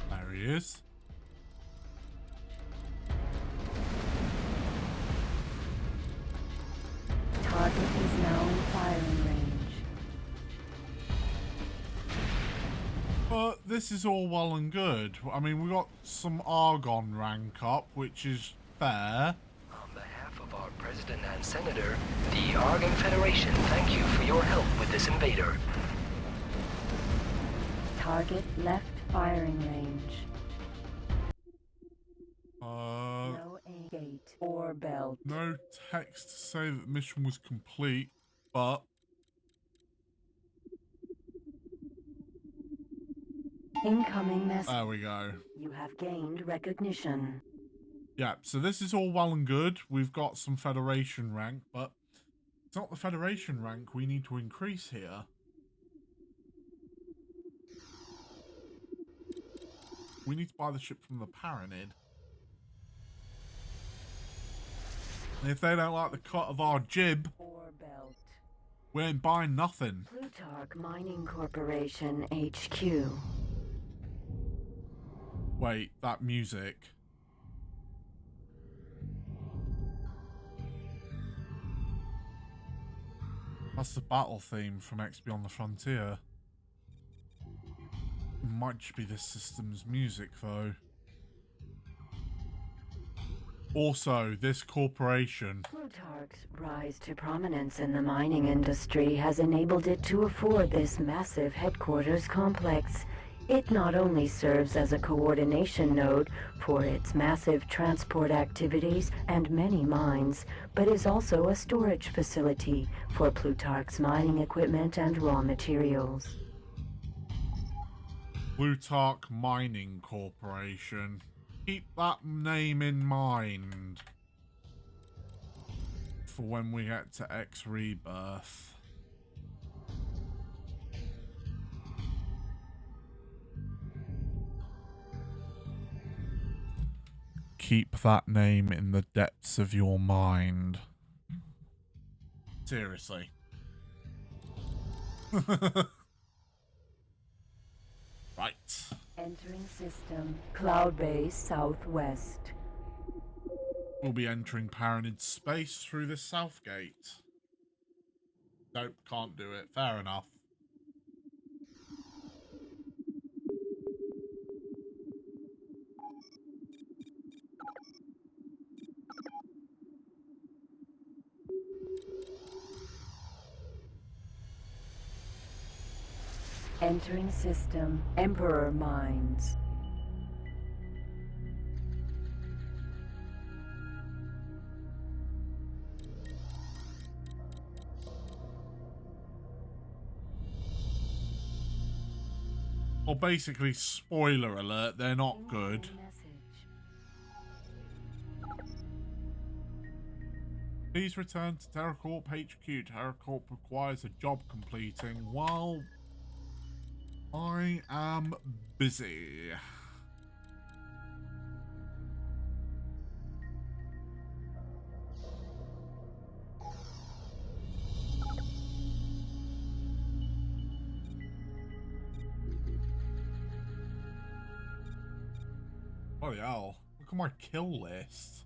There he is. Target is now in firing range. But this is all well and good. I mean, we got some Argon rank up, which is fair. On behalf of our President and Senator, the Argon Federation thank you for your help with this invader. Target left firing range. No gate or belt. No text to say that the mission was complete, but Incoming message. there we go. You have gained recognition. Yeah, so this is all well and good. We've got some Federation rank, but it's not the Federation rank we need to increase here. We need to buy the ship from the Paranid. And if they don't like the cut of our jib, we ain't buying nothing. Plutarch Mining Corporation HQ. Wait, that music. That's the battle theme from X Beyond the Frontier. It might just be this system's music, though. Also, this corporation. Plutarch's rise to prominence in the mining industry has enabled it to afford this massive headquarters complex. It not only serves as a coordination node for its massive transport activities and many mines, but is also a storage facility for Plutarch's mining equipment and raw materials. Plutarch Mining Corporation. Keep that name in mind for when we get to X Rebirth. Keep that name in the depths of your mind. Seriously. Right. Entering system. Cloud base southwest. We'll be entering Paranid space through the south gate. Nope, can't do it. Fair enough. Entering system. Emperor Mines. Well, basically, spoiler alert, they're not good. Please return to TerraCorp HQ. TerraCorp requires a job completing while I am busy. Bloody hell. Look at my kill list.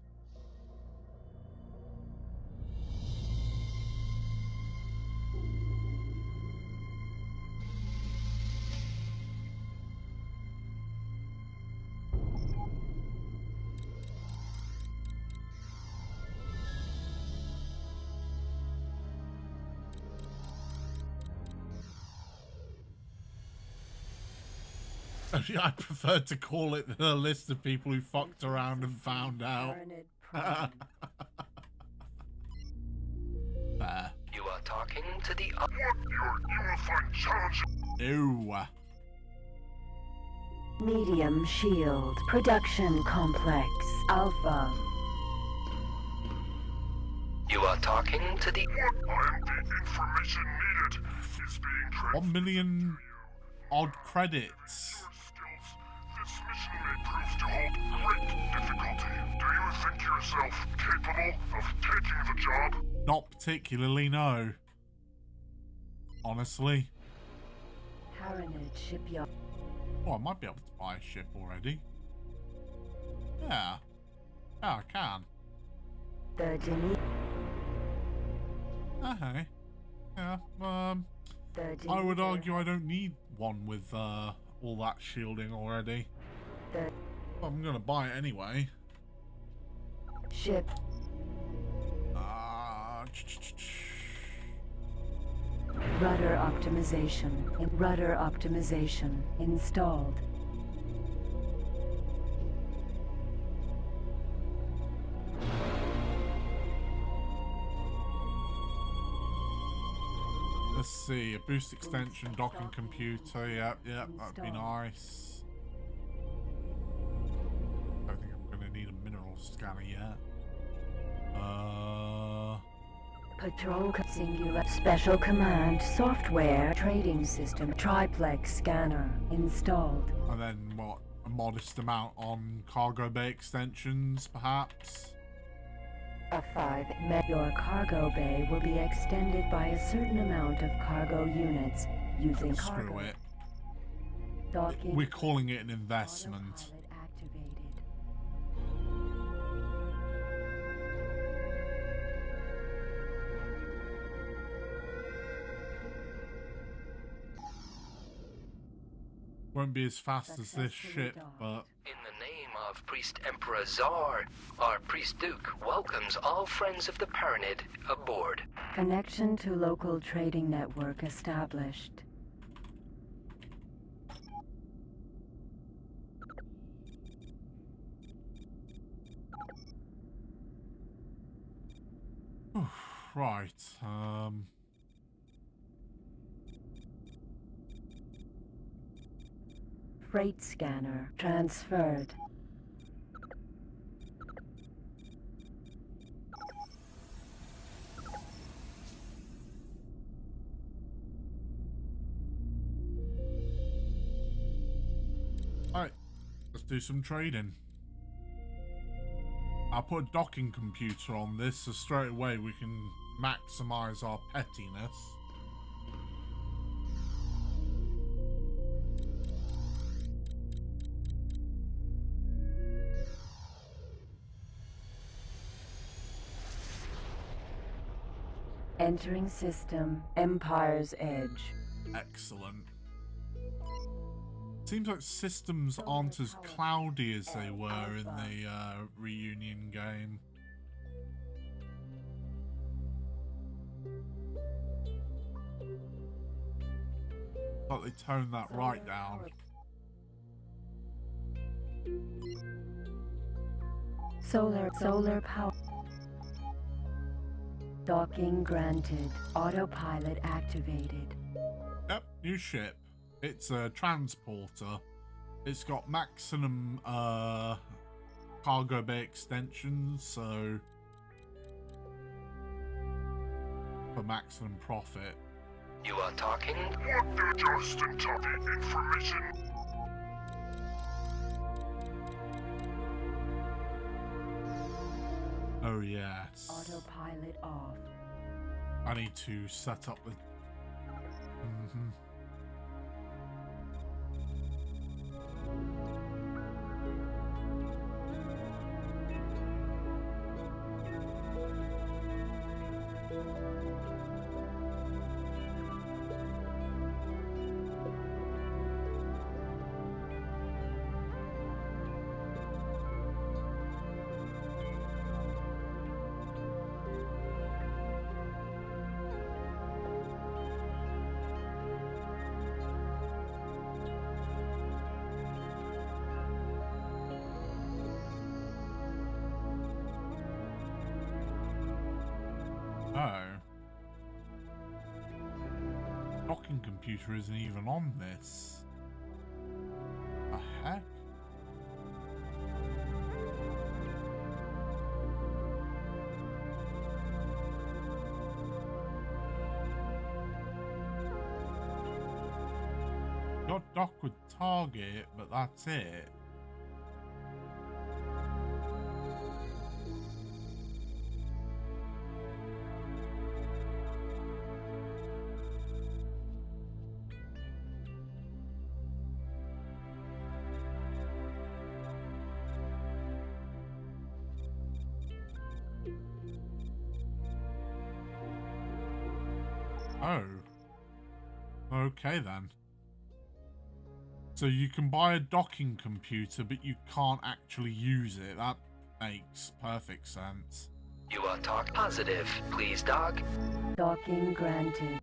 Actually, I prefer to call it the list of people who fucked around and found out. Fair. You are talking to the... What you will find challenging. Ew. Medium shield. Production complex. Alpha. You are talking to the... And the information needed is being transferred. 1 million odd credits. This mission may prove to hold great difficulty. Do you think yourself capable of taking the job? Not particularly, no. Honestly. Paranid shipyard. Oh, I might be able to buy a ship already. Yeah. Yeah, I can. The Deni. Okay. Yeah, I would argue I don't need one with all that shielding already. I'm gonna buy it anyway. Ship. Rudder optimization. Rudder optimization installed. Let's see, a boost extension, docking computer, yep, that'd be nice. I don't think I'm gonna need a mineral scanner yet. Patrol singular special command software trading system triplex scanner installed. And then what, a modest amount on cargo bay extensions, perhaps? A 5 your cargo bay will be extended by a certain amount of cargo units using Screw cargo. it. Docking. We're calling it an investment. Autopilot activated. Won't be as fast as this ship, but... In the name of Priest Emperor Czar, our Priest Duke welcomes all friends of the Paranid aboard. Connection to local trading network established. Right, Freight scanner transferred. alright, let's do some trading. I'll put a docking computer on this so straight away we can maximize our pettiness. Entering system, Empire's Edge. Excellent. Seems like systems aren't as cloudy as they were in the reunion game. But they toned that right down. Solar power. Docking granted. Autopilot activated. Yep, new ship. It's a transporter. It's got maximum cargo bay extensions, so for maximum profit. You are talking? What the just in time information? Oh yes. Autopilot off. I need to set up the... Docking computer isn't even on this. The heck? Got dock with target, but that's it. Oh. Okay then. So you can buy a docking computer, but you can't actually use it. That makes perfect sense. You are talk positive. Please dock. Docking granted.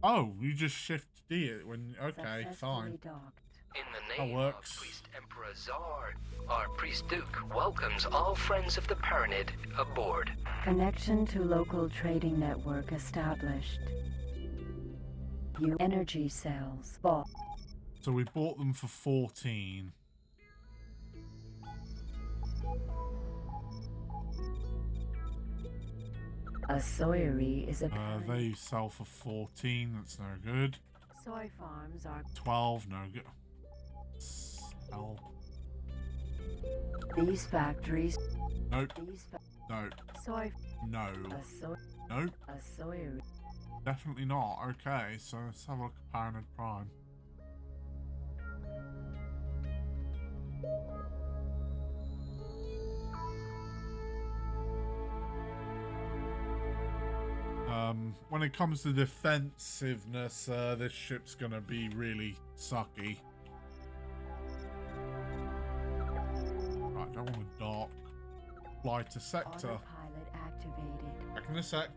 Oh, you just shift D it when... Okay, fine. Docked. In the That name works. of Priest Emperor Czar, our Priest Duke welcomes all friends of the Paranid aboard. Connection to local trading network established. Energy cells bought. So we bought them for 14. A soyery is a They sell for 14. That's no good. soy farms are 12. No good. Sell. these factories. Nope. These No. soy No. a Nope. soyery. Definitely not. Okay, so let's have a look at Paranid Prime. When it comes to defensiveness, this ship's gonna be really sucky. Right, I don't want to dock. Fly to sector. Autopilot activated. Back in a sec.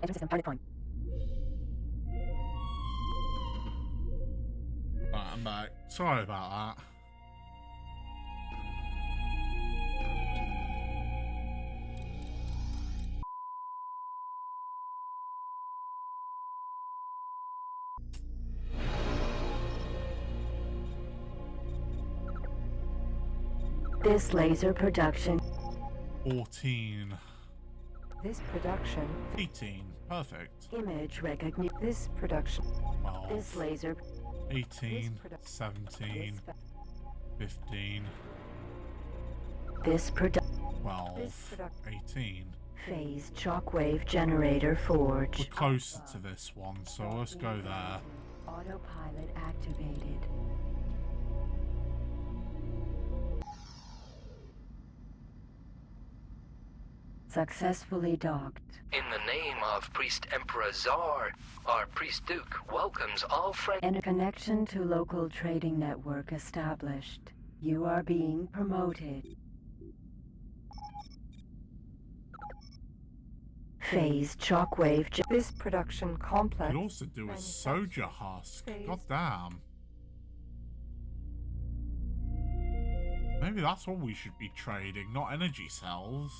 Engine system pilot prime. Right, I'm back. Sorry about that. This laser production. 14. This production. 18. Perfect. Image recognition. This production. 12. This laser. 18. 17. 15. This production. 12. 18. Phased shockwave generator forge. We're closer to this one, so let's go there. Autopilot activated. Successfully docked. In the name of Priest Emperor Czar, our Priest Duke welcomes all friends. And a connection to local trading network established. You are being promoted. Phased shockwave. This production complex. Could also do a soldier husk. God damn. Maybe that's what we should be trading, not energy cells.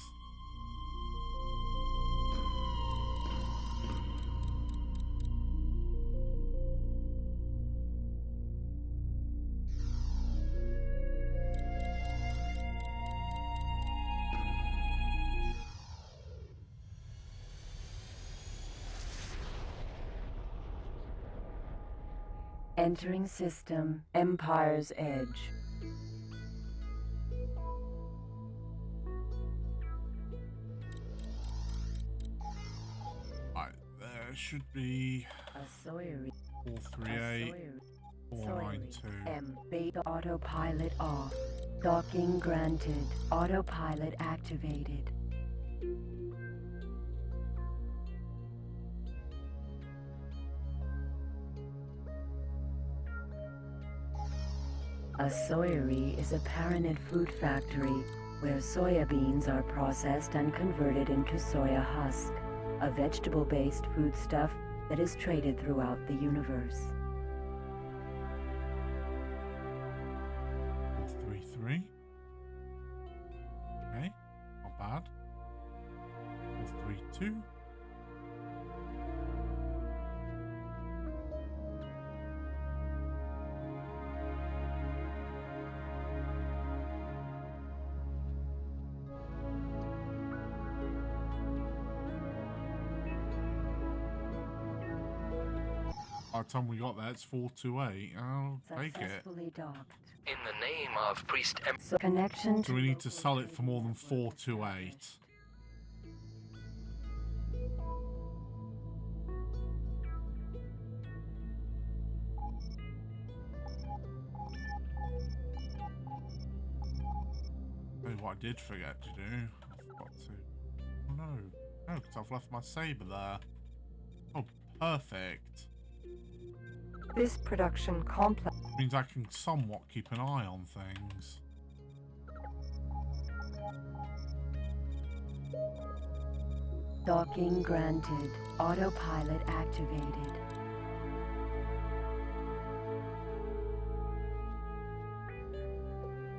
Entering system, Empire's Edge. Right, there should be A Sawyer. 438, 492. M. Beta autopilot off. Docking granted. Autopilot activated. A soyery is a paranid food factory where soya beans are processed and converted into soya husk, a vegetable-based foodstuff that is traded throughout the universe. 433. Okay, not bad. 432. By the time we got there, it's 428. I'll take it. Successfully docked. In the name of Priest Emperor. So connection Do we need to sell it for more than 428? Oh, what I did forget to do. I forgot to. Oh no. No, because I've left my saber there. Oh, perfect. This production complex. Means I can somewhat keep an eye on things. docking granted. Autopilot activated.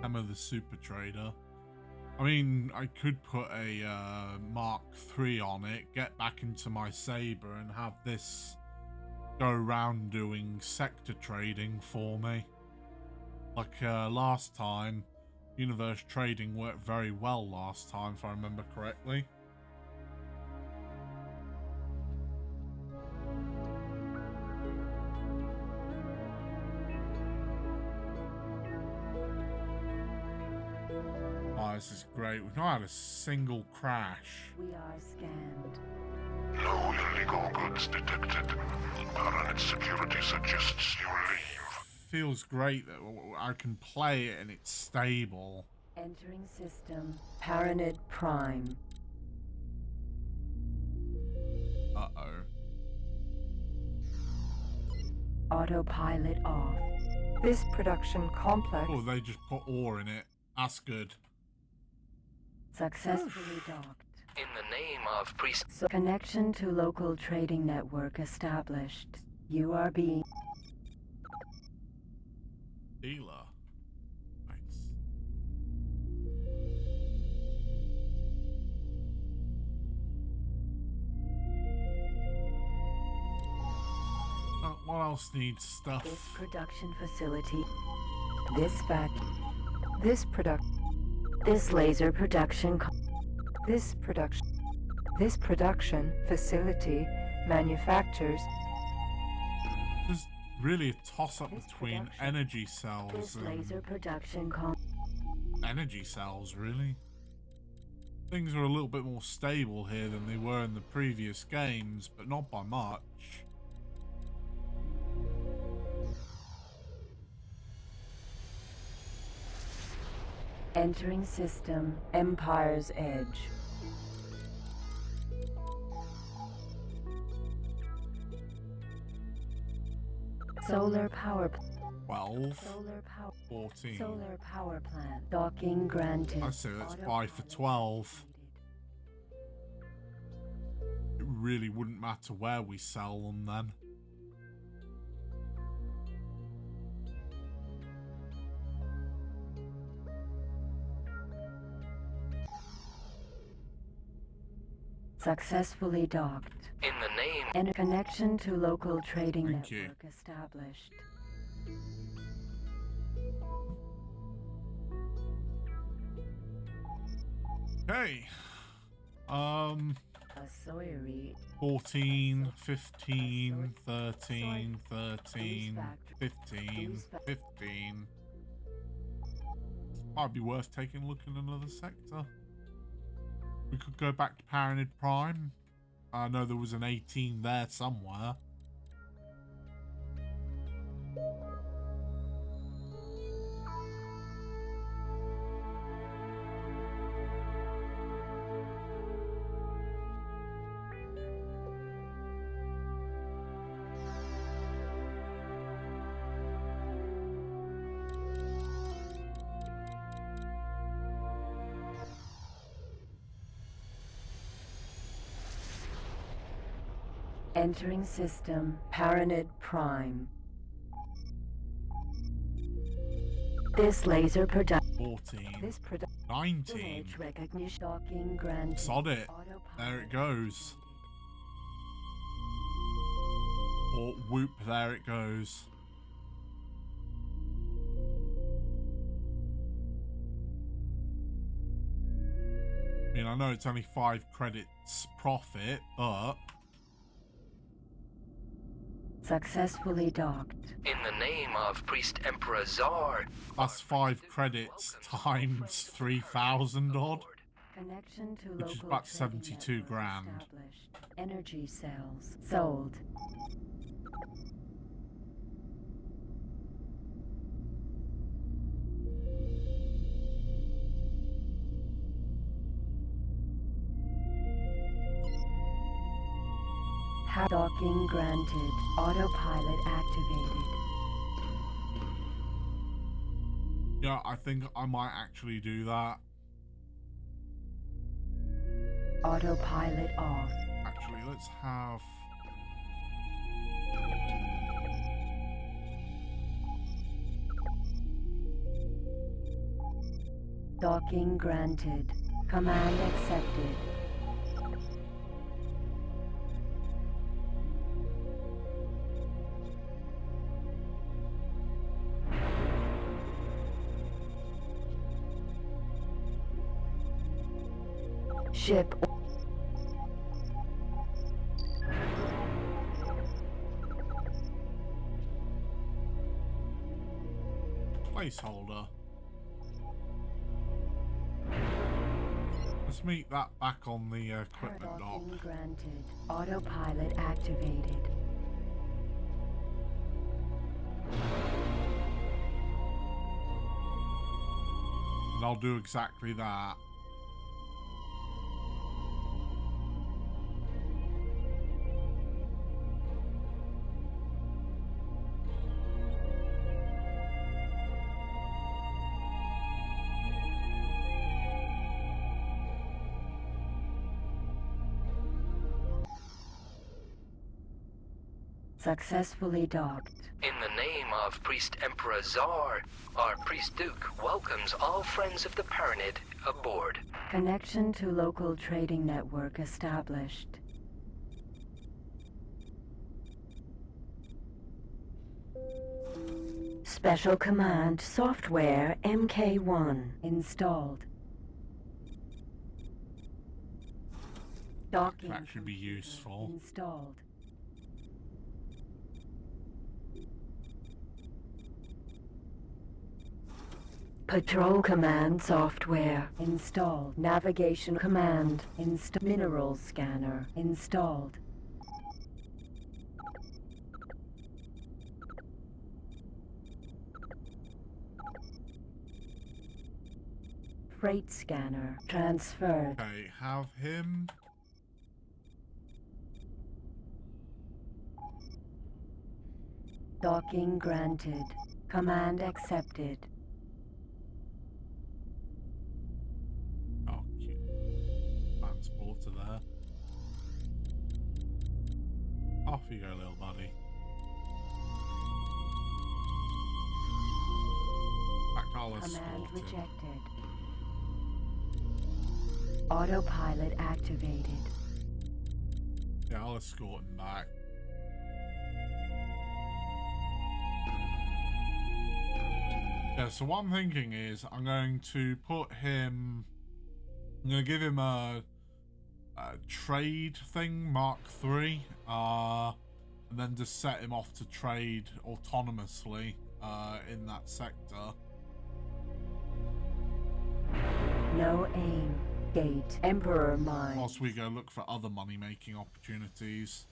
Tema the super trader. I mean, I could put a Mark III on it, get back into my saber, and have this go around doing sector trading for me. Like last time, universe trading worked very well last time, if I remember correctly. Oh, this is great. We've not had a single crash. We are scanned. No illegal goods detected. Terran security suggests you leave. Feels great that I can play it and it's stable. Entering system. Paranid Prime. Uh-oh. Autopilot off. This production complex. Oh, they just put ore in it. That's good. Successfully docked. In the name of Priest. So connection to local trading network established. You are being... Dealer. Nice. What else needs stuff? This production facility. This fact. This product. This laser production. This production facility manufactures. There's really a toss-up between energy cells This and laser production. energy cells, really. Things are a little bit more stable here than they were in the previous games, but not by much. Entering system. Empire's Edge. Solar power. 12. Solar power. 14. Solar power plant. Docking granted. I say let's buy for 12. It really wouldn't matter where we sell them then. Successfully docked. In the name. And a connection to local trading Thank you. network established. Okay. A soyery. 14, 15, 13, 13, 15, 15. Might be worth taking a look in another sector. We could go back to Paranid Prime. I know there was an 18 there somewhere. Entering system, Paranid Prime. This laser product. 14. This product. 19. Image recognition. Docking granted. Sod it. There it goes. Or whoop, there it goes. I mean, I know it's only 5 credits profit, but... Successfully docked. In the name of Priest Emperor Czar. That's 5 credits times 3,000 odd. Connection to which is local about trading 72 network grand. established. Energy cells sold. Docking granted. Autopilot activated. Yeah, I think I might actually do that. Autopilot off. Actually, let's have... Docking granted. Command accepted. Ship. Placeholder. Let's meet that back on the equipment dock. Docking granted. Autopilot activated. And I'll do exactly that. Successfully docked. In the name of Priest Emperor Czar, our Priest Duke welcomes all friends of the Paranid aboard. Connection to local trading network established. Special command software MK1 installed. Docking That should be useful. installed. Patrol command software installed. Navigation command installed. Mineral scanner installed. Freight scanner transferred. Okay, have him. Docking granted. Command accepted. Oh, cute. Transporter there. Off you go, little buddy. In fact, I'll Command escort him. rejected. Autopilot activated. Yeah, I'll escort him back. Yeah, so what I'm thinking is I'm going to give him a trade thing, Mark III, and then just set him off to trade autonomously in that sector. No aim. Gate. Emperor mine. Whilst we go look for other money-making opportunities.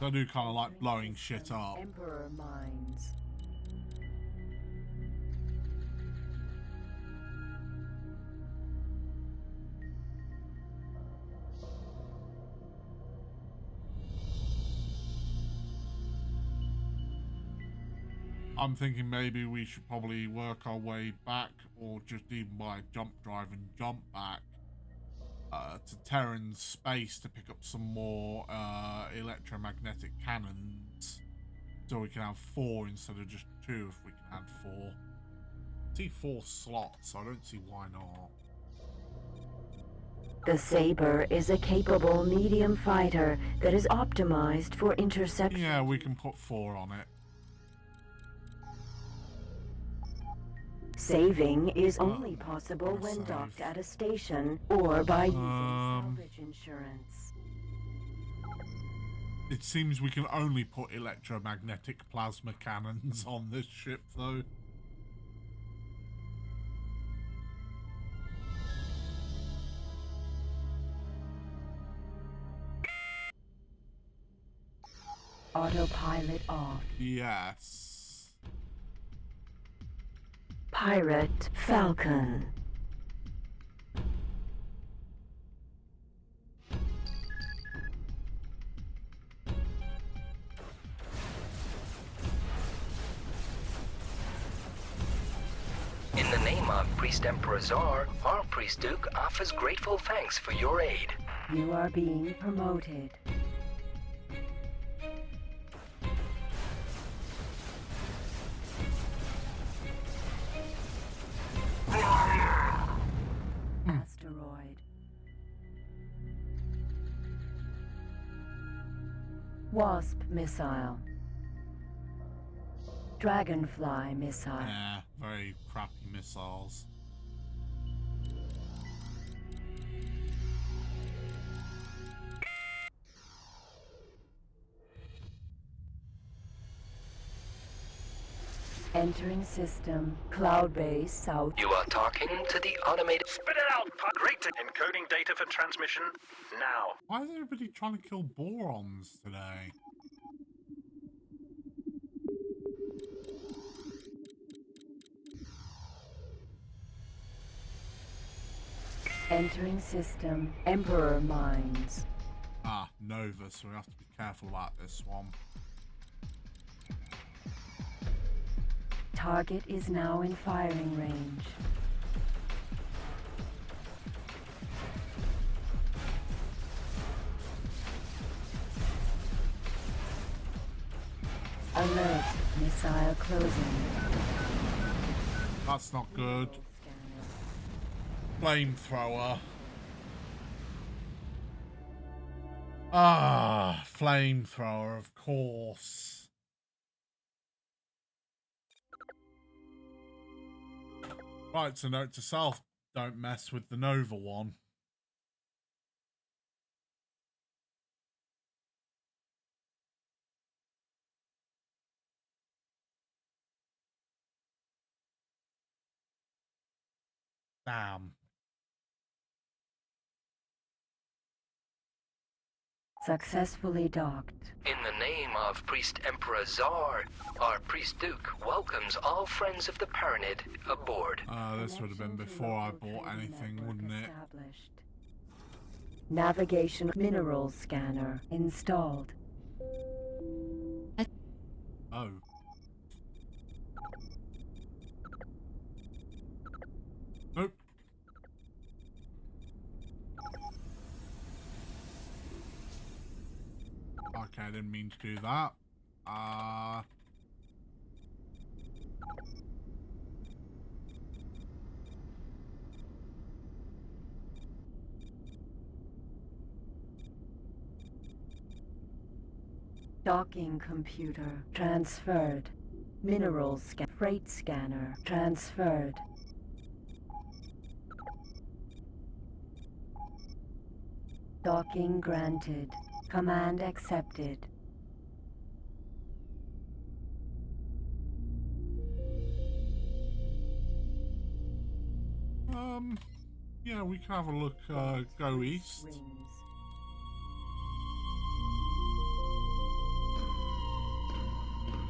I do kind of like blowing shit up. Emperor mines. I'm thinking maybe we should probably work our way back, or just even buy a jump drive and jump back to Terran space to pick up some more electromagnetic cannons, so we can have 4 instead of just 2 if we can add 4. I see 4 slots, so I don't see why not. The Saber is a capable medium fighter that is optimized for interception. Yeah, we can put 4 on it. Saving is only possible when docked at a station or by using salvage insurance. It seems we can only put electromagnetic plasma cannons on this ship, though. Autopilot off. Yes. Pirate Falcon. In the name of Priest Emperor Czar, our Priest Duke offers grateful thanks for your aid. You are being promoted. Asteroid. Wasp missile. Dragonfly missile. Yeah, very crappy missiles. Entering system. Cloud base south. You are talking to the automated... Spit it out, Great! Encoding data for transmission now. Why is everybody trying to kill borons today? Entering system. Emperor mines. Ah, Nova, so we have to be careful about this one. Target is now in firing range. Alert. Missile closing. That's not good. Flamethrower. Ah, flamethrower, of course. Right, so note to self, don't mess with the Nova one. Damn. Successfully docked. In the name of Priest Emperor Czar, our Priest Duke welcomes all friends of the Paranid aboard. This would have been before I bought anything, wouldn't it? Navigation mineral scanner installed. Oh. I didn't mean to do that. Docking computer transferred. Minerals freight scanner transferred. Docking granted. Command accepted. Yeah, we can have a look, go east. Rings.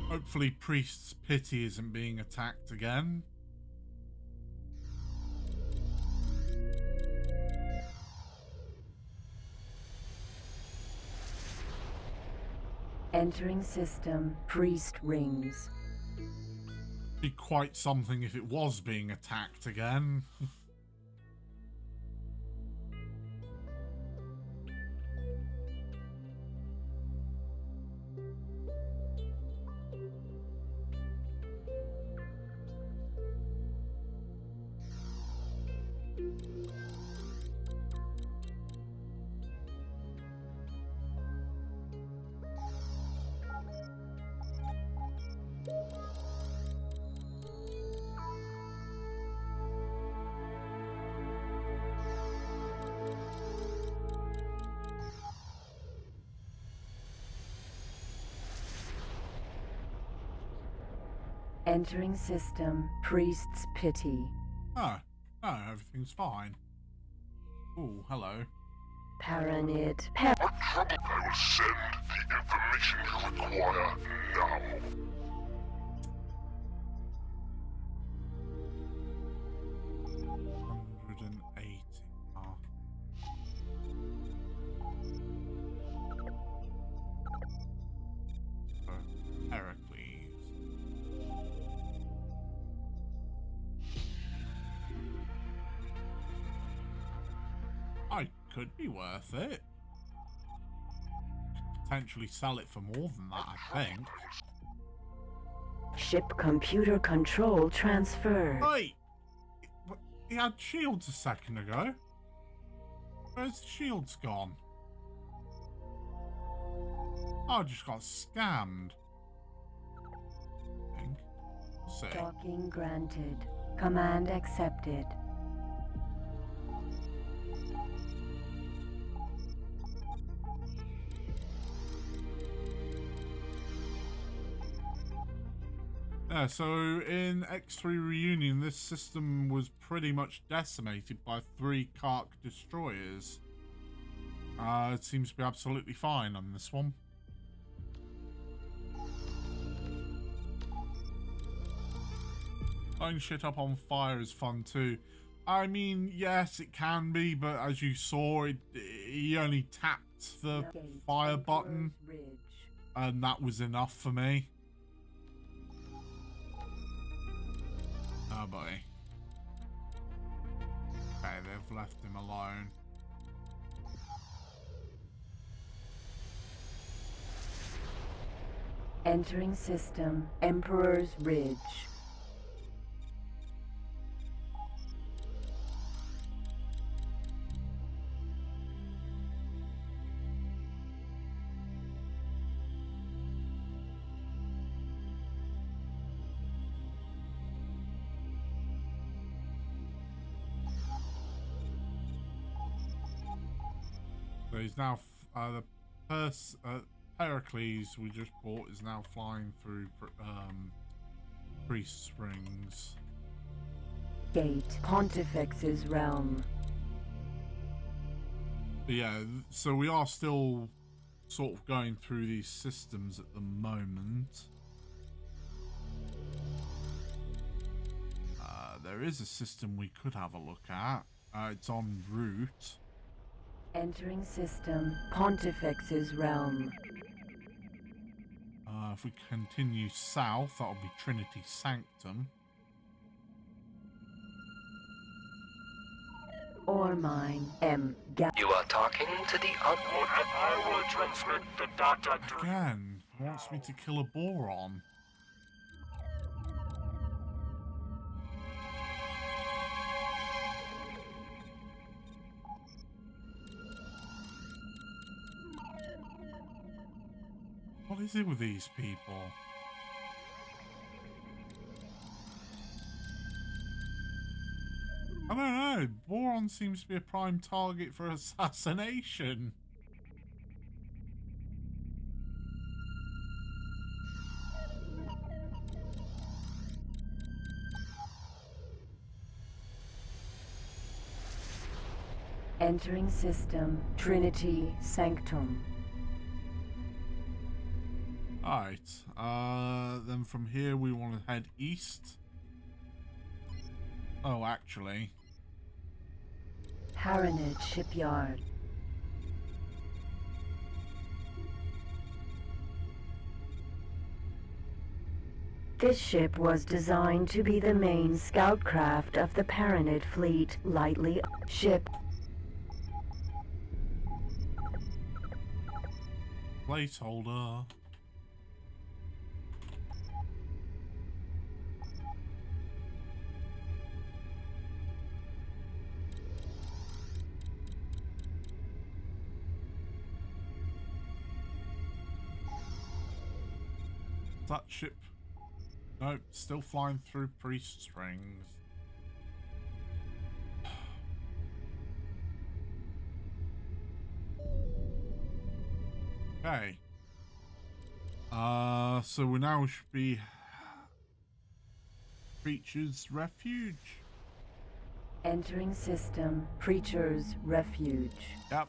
Hopefully Priest's Pity isn't being attacked again. Entering system. Priest rings. Be quite something if it was being attacked again. Entering system. Priest's Pity. Oh, no, everything's fine. Oh, hello. Paranid. What trouble? I will send the information you require now. 180. So, Heracles. Could be worth it. Potentially sell it for more than that, I think. Ship computer control transferred. Wait! He had shields a second ago. Where's the shields gone? Oh, I just got scammed. I think. Let's see. Docking granted. Command accepted. Yeah, so in X3 Reunion, this system was pretty much decimated by 3 kha'ak destroyers. It seems to be absolutely fine on this one. Lighting shit up on fire is fun too. I mean, yes, it can be, but as you saw, he only tapped the fire button, and that was enough for me. Oh boy. Okay, they've left him alone. Entering system. Emperor's Ridge. So he's now, Heracles we just bought is now flying through Priest's Rings. Gate. Pontifex's realm. But yeah, so we are still sort of going through these systems at the moment. There is a system we could have a look at. It's en route. Entering system. Pontifex's realm. If we continue south, that'll be Trinity Sanctum. ore mine. You are talking to the I will transmit the data to... Again, wants me to kill a boron. What is it with these people? I don't know. Boron seems to be a prime target for assassination. Entering system. Trinity Sanctum. Alright. Then from here we want to head east. Oh, actually. Paranid Shipyard. This ship was designed to be the main scout craft of the Paranid fleet. Lightly ship. Placeholder. That ship. Nope, still flying through priest strings. Okay. So we now should be Preacher's Refuge. Entering system. Preacher's Refuge. Yep.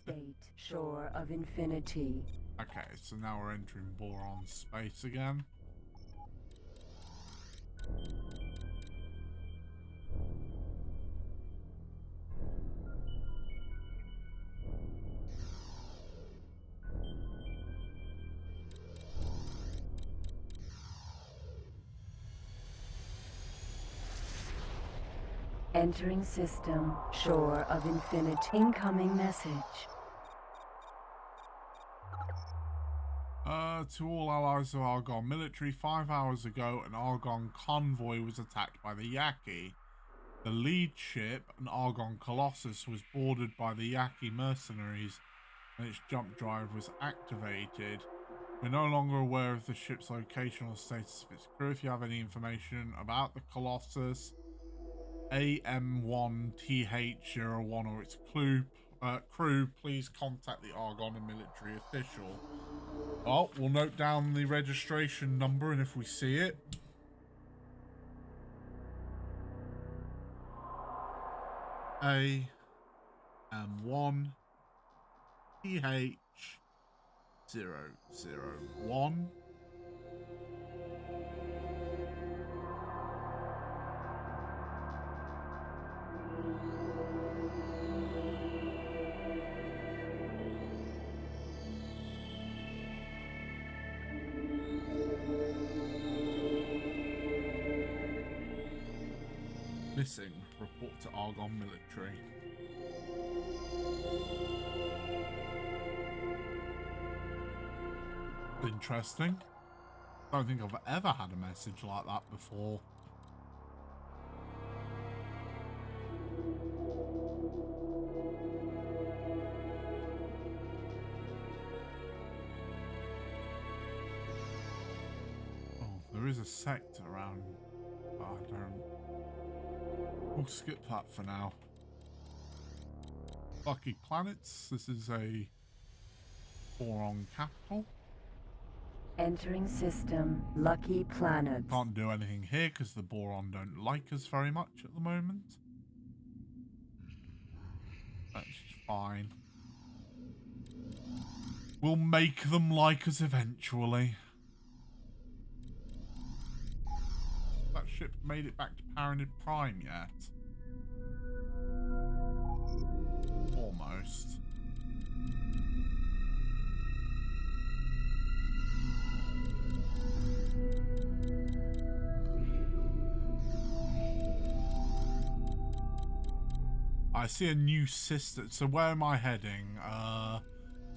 State. Shore of Infinity. Okay, so now we're entering boron space again. Entering system. Shore of Infinity. Incoming message. To all allies of Argon military, 5 hours ago an Argon convoy was attacked by the Yaki. The lead ship, an Argon Colossus, was boarded by the Yaki mercenaries and its jump drive was activated. We're no longer aware of the ship's location or status of its crew. If you have any information about the Colossus, AM1TH01 or its crew, please contact the Argon and military official. Oh, we'll note down the registration number, and if we see it, AM1TH001. Missing. Report to Argon military. Interesting. I don't think I've ever had a message like that before. Oh, there is a sect around. Oh, I don't. We'll skip that for now. Lucky planets. This is a boron capital. Entering system. Lucky planets. Can't do anything here because the boron don't like us very much at the moment. That's fine. We'll make them like us eventually. That ship made it back to Paranid Prime yet? almost. I see a new system. So where am I heading? I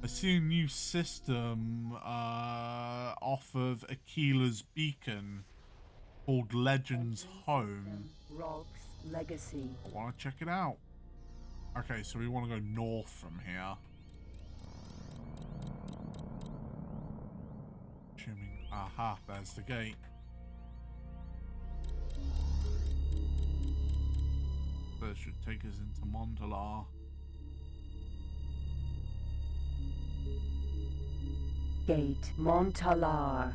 see a new system off of Aquila's beacon called Legends Home. Rolk's Legacy. I want to check it out. Okay, so we want to go north from here. Assuming, aha, there's the gate. That should take us into Montalar. Gate Montalar.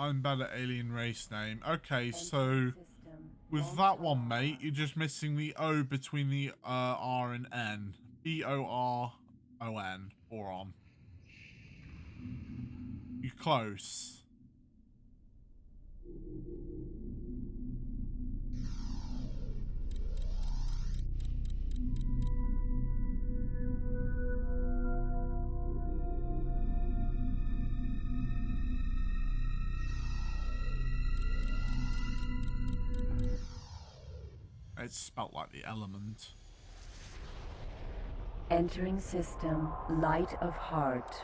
I'm bad at alien race name. Okay, so with that one, mate, you're just missing the O between the R and N. B-O-R-O-N. Boron. You're close. It's spelt like the element. Entering system, Light of Heart.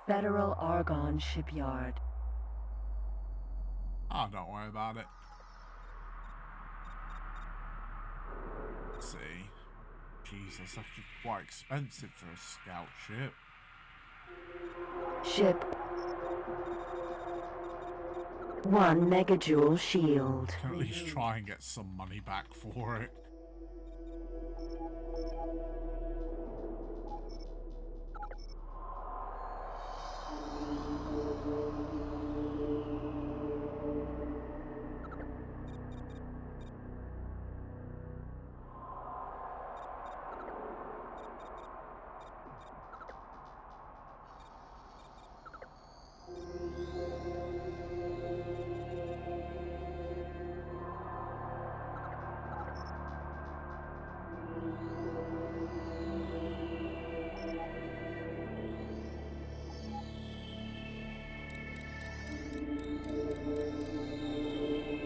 Federal Argon Shipyard. Oh, don't worry about it. Let's see. Jeez, that's actually quite expensive for a scout ship. Ship. 1 megajoule shield. Can at least try and get some money back for it.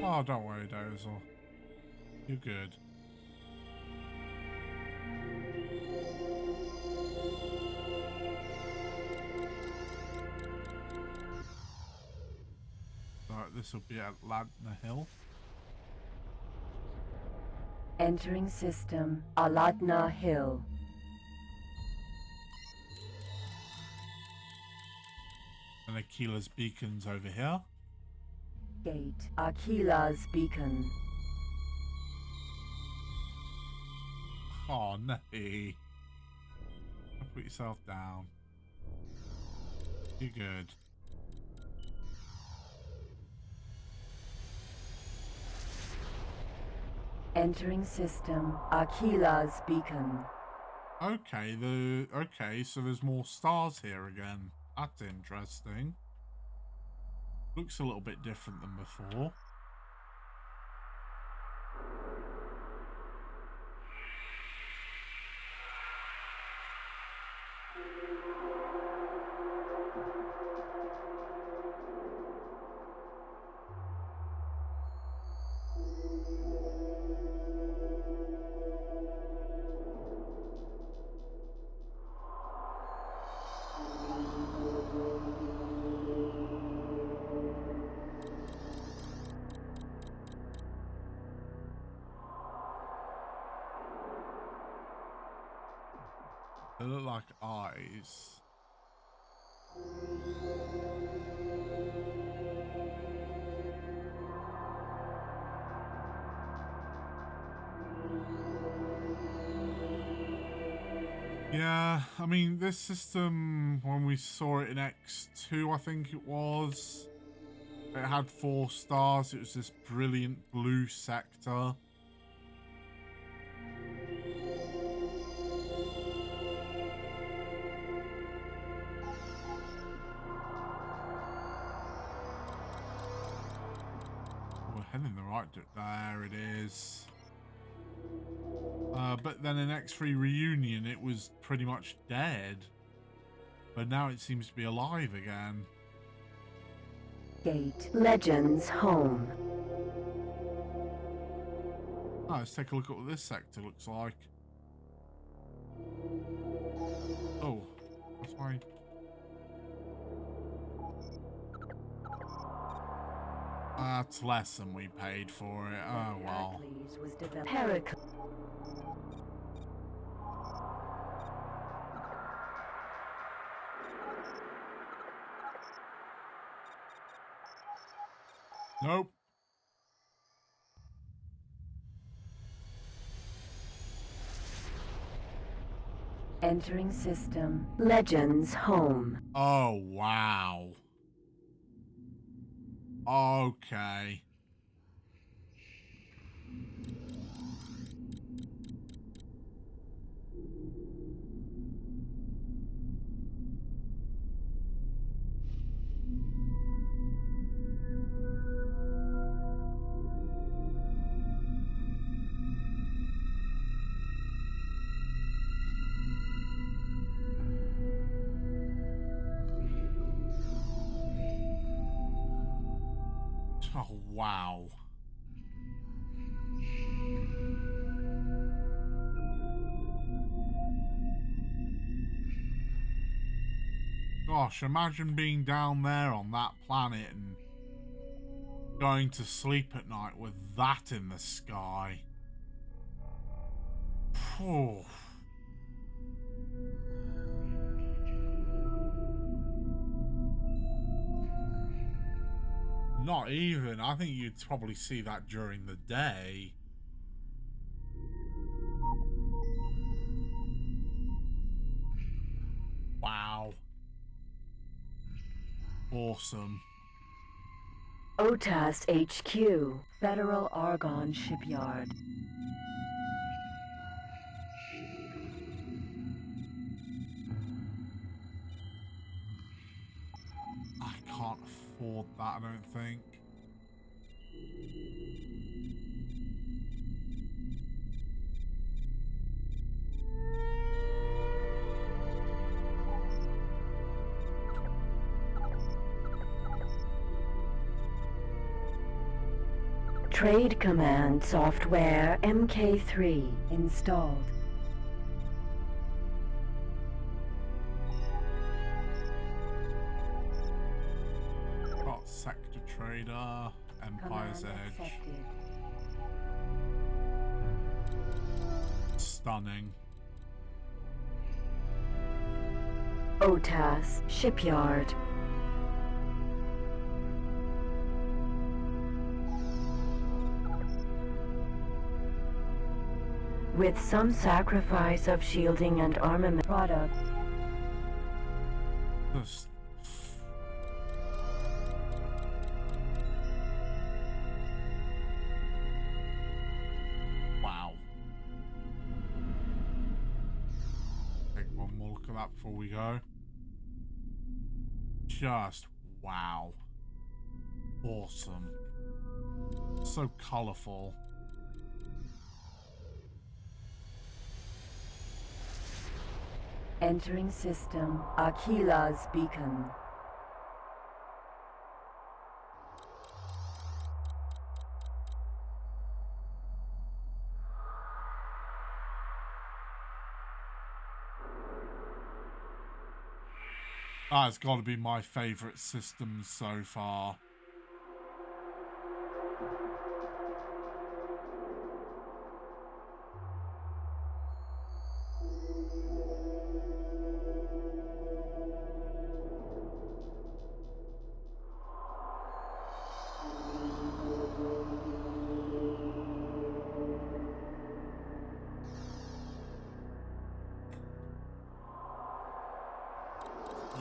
Oh, don't worry, Dozel. You're good. Alright, this will be at Ladna Hill. Entering system, Aladna Hill. And Aquila's beacon's over here. Gate, Aquila's Beacon. Oh, no. Put yourself down. You're good. Entering system, Aquila's Beacon. Okay, so there's more stars here again. That's interesting. Looks a little bit different than before. They look like eyes. Yeah, I mean, this system, when we saw it in X2, I think it was, it had 4 stars. It was this brilliant blue sector. heading the right there it is. But then in X3 Reunion, it was pretty much dead. But now it seems to be alive again. Gate Legends Home. Oh, let's take a look at what this sector looks like. Oh, that's my... That's less than we paid for it. Oh, well. Nope. Entering system. Legends Home. Oh, wow. Okay. Oh, wow. Gosh, imagine being down there on that planet and going to sleep at night with that in the sky. Phew. Not even. I think you'd probably see that during the day. Wow. Awesome. OTAS HQ. Federal Argon Shipyard. I can't afford that, I don't think. Trade Command Software MK3 installed. Got Sector Trader, Empire's Edge. Stunning. OTAS Shipyard. With some sacrifice of shielding and armament product. Just... Wow. Take one more look at that before we go. Just wow. Awesome. So colorful. Entering system. Aquila's beacon. That's got to be my favorite system so far.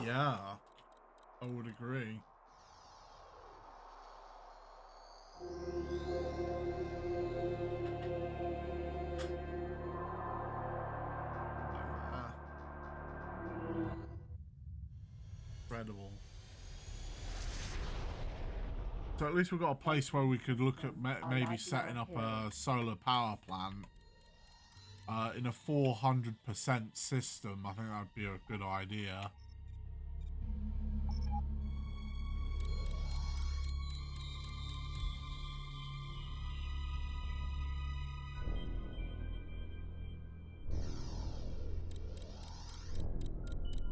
Yeah, I would agree. Incredible. So at least we've got a place where we could look at maybe setting up a solar power plant in a 400% system. I think that'd be a good idea.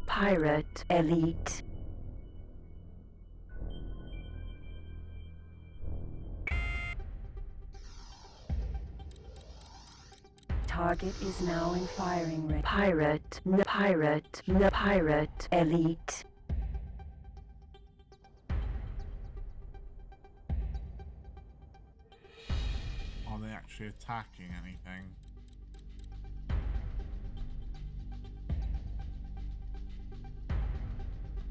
Pirate Elite. Target is now in firing range. Pirate Elite. Are they actually attacking anything?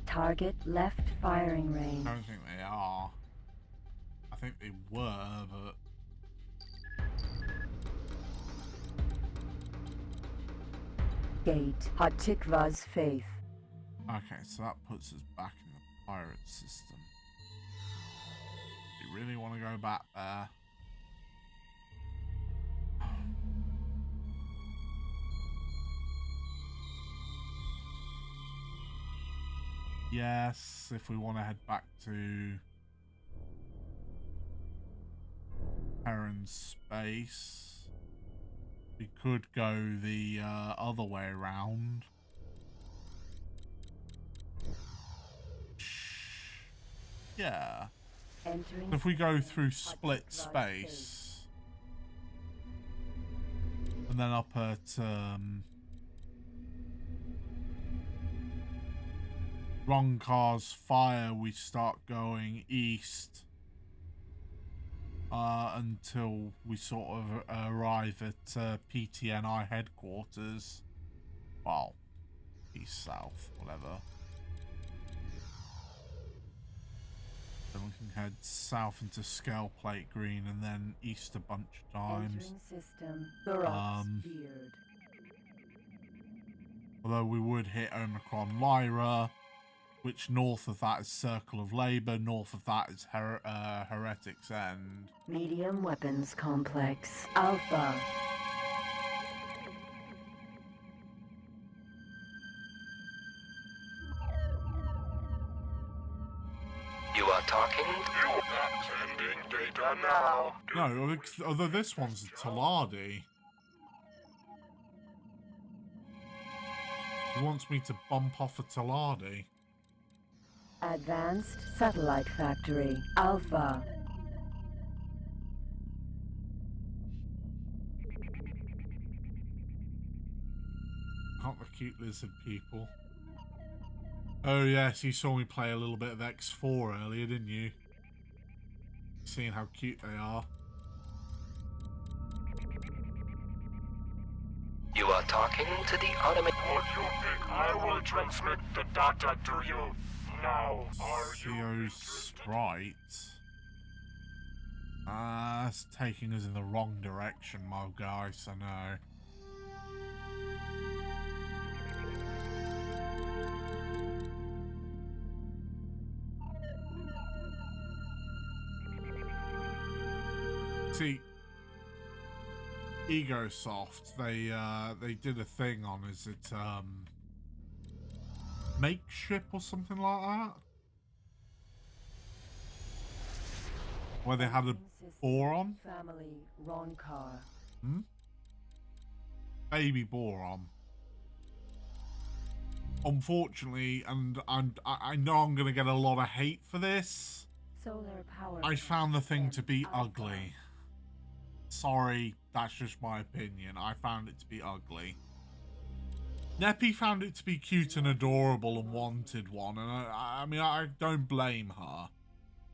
Target left firing range. I don't think they are. I think they were, but... Gate Hatikva's faith. Okay, so that puts us back in the pirate system. We really want to go back there. Yes, if we want to head back to Terran space, we could go the other way around. Yeah. If we go through split space and then up at Ronkar's fire, we start going east until we sort of arrive at PTNI headquarters. Well, east, south, whatever. Then we can head south into Scale Plate Green and then east a bunch of times. Although we would hit Omicron Lyra, which north of that is Circle of Labor, north of that is Heretic's End. Medium weapons complex Alpha. You are talking? You are sending data now. No, although this one's a Taladi. He wants me to bump off a Taladi. Advanced Satellite Factory Alpha. Aren't the cute lizard people? Oh yes, you saw me play a little bit of X4 earlier, didn't you? Seeing how cute they are. You are talking to the automated... What you think? I will transmit the data to you. Now, are you... Sprite. That's taking us in the wrong direction, my guys, I know. See, Egosoft, they did a thing on, is it Makeship or something like that? Where they had a boron? Family Ronkar. Baby boron. Unfortunately, and I know I'm gonna get a lot of hate for this, Solar power. I found the thing to be ugly. Sorry, that's just my opinion. I found it to be ugly. Neppy found it to be cute and adorable and wanted one, and I mean, I don't blame her.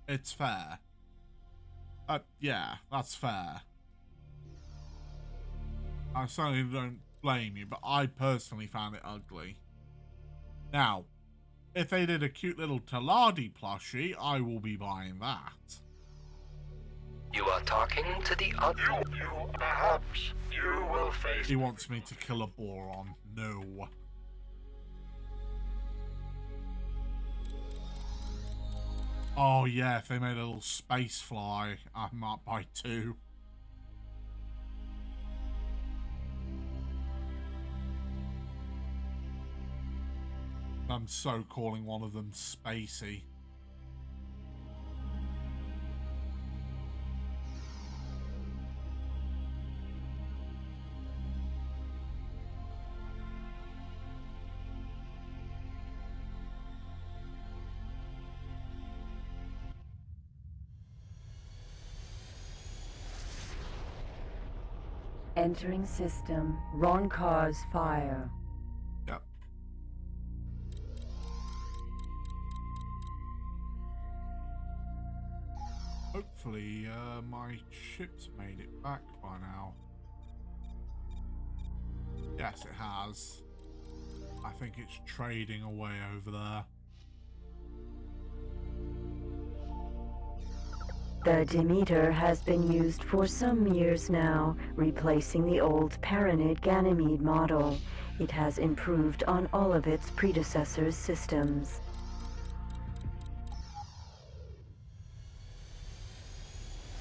It's fair. Yeah, that's fair. I certainly don't blame you, but I personally found it ugly. Now, if they did a cute little Taladi plushie, I will be buying that. You are talking to the... Perhaps you will face... He wants me to kill a boron. No. Oh yeah, if they made a little space fly, I might buy 2. I'm so calling one of them Spacey. Entering system. Roncar's fire. Yep. Hopefully, my ship's made it back by now. Yes, it has. I think it's trading away over there. The Demeter has been used for some years now, replacing the old Paranid Ganymede model. It has improved on all of its predecessors' systems.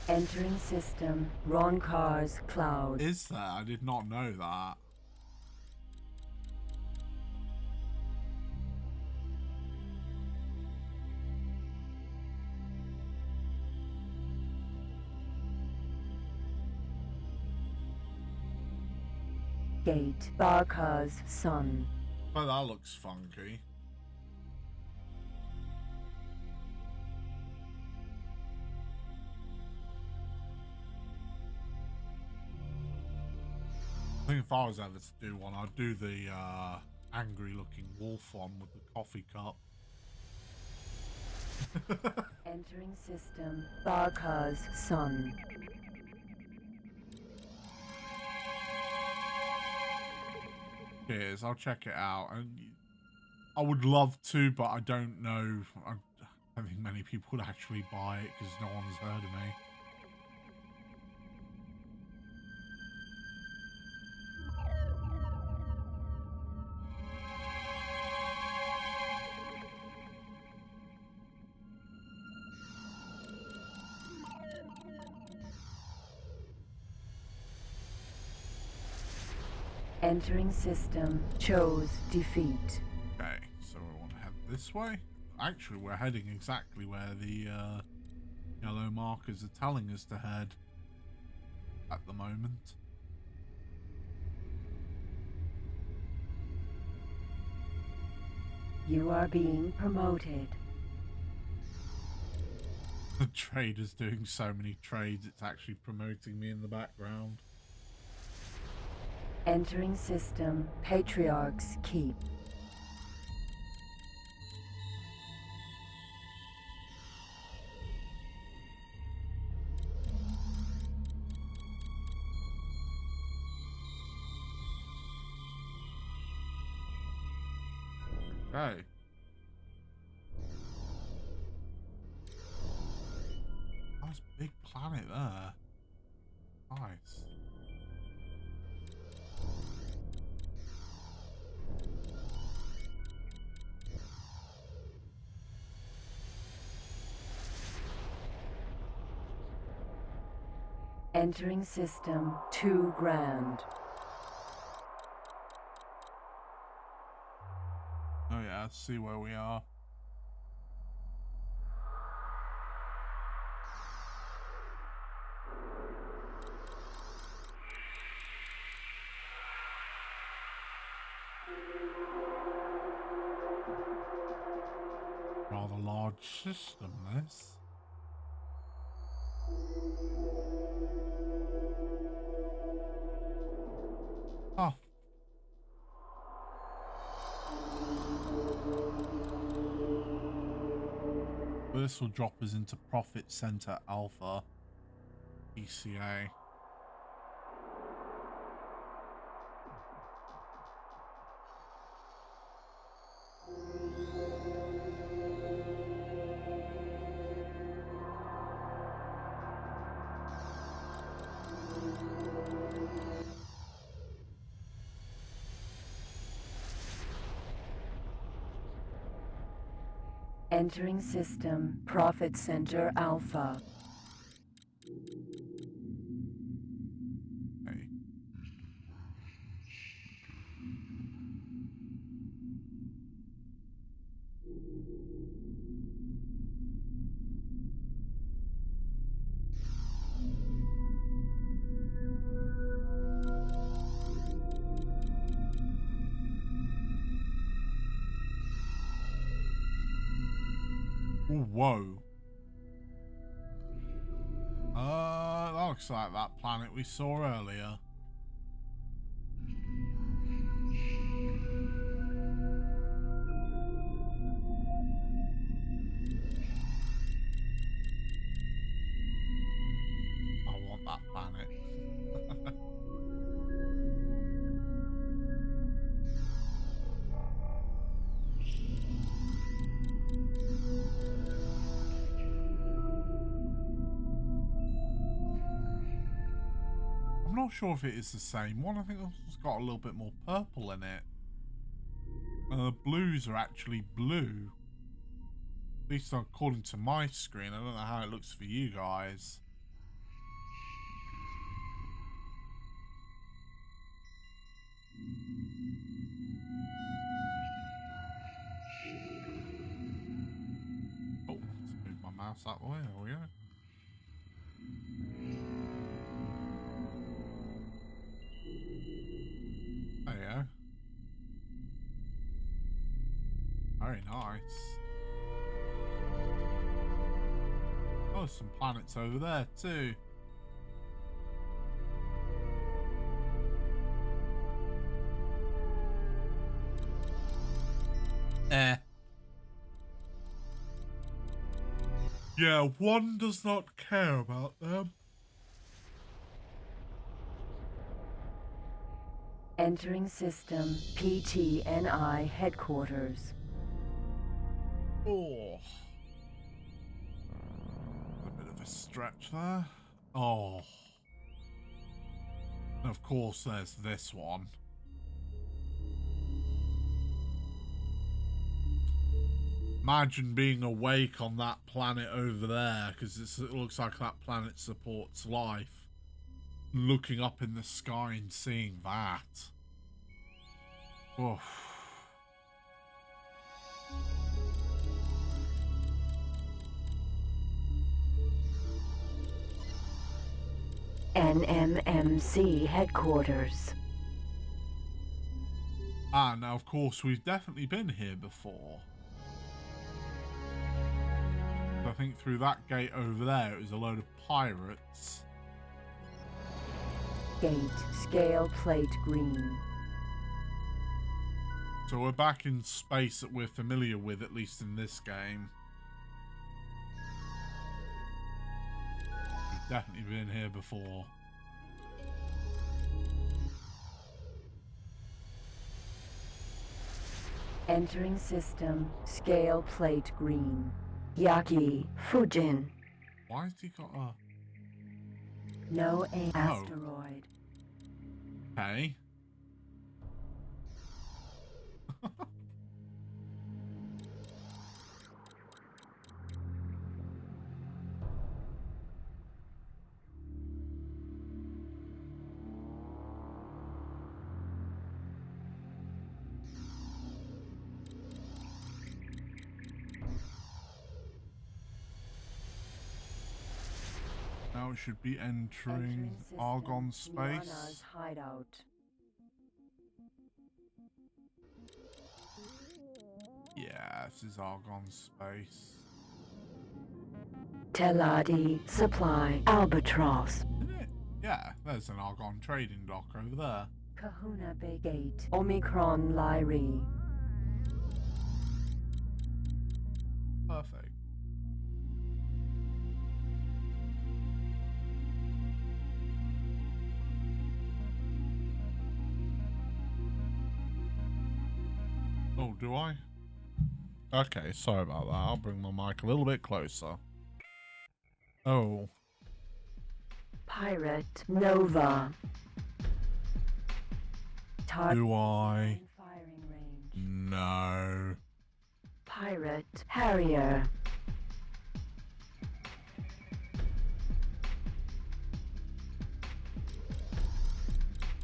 Entering system. Roncar's cloud. Is there? I did not know that. Gate. Barca's sun. Oh, that looks funky. I think if I was ever to do one, I'd do the angry looking wolf one with the coffee cup. Entering system. Barca's sun. Cheers, I'll check it out. And I would love to, but I don't know. I don't think many people would actually buy it because no one's heard of me. Entering system. Chose defeat. Okay, so we want to head this way. Actually, we're heading exactly where the yellow markers are telling us to head at the moment. You are being promoted. The trader's doing so many trades, it's actually promoting me in the background. Entering system. Patriarch's keep. Okay. Nice big planet there. Nice. Entering system. 2 grand. Oh yeah, let's see where we are. Rather large system, this. Oh. This will drop us into Profit Center Alpha, ECA. Entering system. Profit Center Alpha. Okay. Ooh, whoa. That looks like that planet we saw earlier. I want that planet. I'm not sure if it is the same one. I think it's got a little bit more purple in it. The blues are actually blue. At least according to my screen. I don't know how it looks for you guys. Oh, let's move my mouse out the way. There we go. There you go. Very nice. Oh, there's some planets over there too. Yeah, one does not care about them. Entering system. PTNI headquarters. Oh. A bit of a stretch there. Oh. And of course there's this one. Imagine being awake on that planet over there, because it looks like that planet supports life. Looking up in the sky and seeing that. Oh. NMMC headquarters. Ah, now of course we've definitely been here before. I think through that gate over there it was a load of pirates. Gate scale plate green. So we're back in space that we're familiar with, at least in this game. We've definitely been here before. Entering system. Scale plate green. Yaki Fujin. Why has he got a... No asteroid. Okay. Now it should be entering Argon space. Hideout. Yeah, this is Argon space. Teladi Supply Albatross. Isn't it? Yeah, there's an Argon trading dock over there. Kahuna Bay Gate. Omicron Lyri. Perfect. Oh, do I? Okay, sorry about that. I'll bring my mic a little bit closer. Oh. Pirate Nova. Do I? Firing range. No. Pirate Harrier.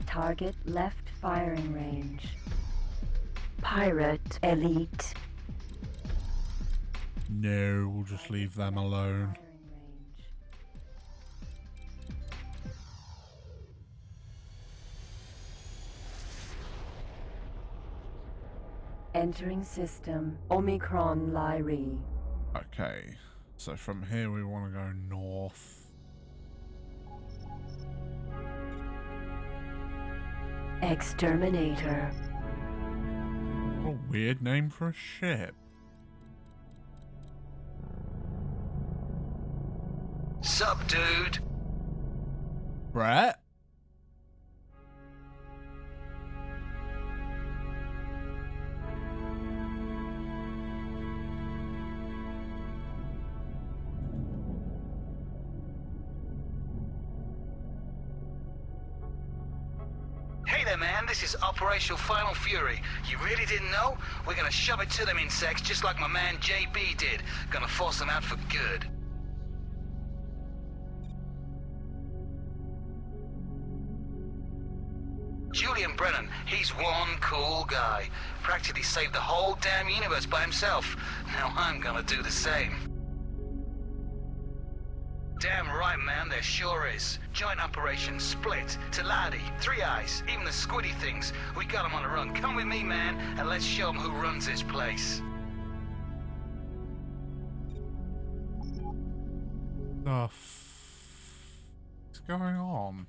Target left firing range. Pirate Elite. No, we'll just leave them alone. Entering system Omicron Lyri. Okay, so from here we want to go north. Exterminator. What a weird name for a ship. Sup, dude? Brett? Hey there, man. This is Operational Final Fury. You really didn't know? We're gonna shove it to them insects just like my man JB did. Gonna force them out for good. Julian Brennan, he's one cool guy. Practically saved the whole damn universe by himself. Now I'm gonna do the same. Damn right, man, there sure is. Joint operation, split, Teladi, Three Eyes, even the squiddy things. We got them on the run. Come with me, man, and let's show them who runs this place. What's going on?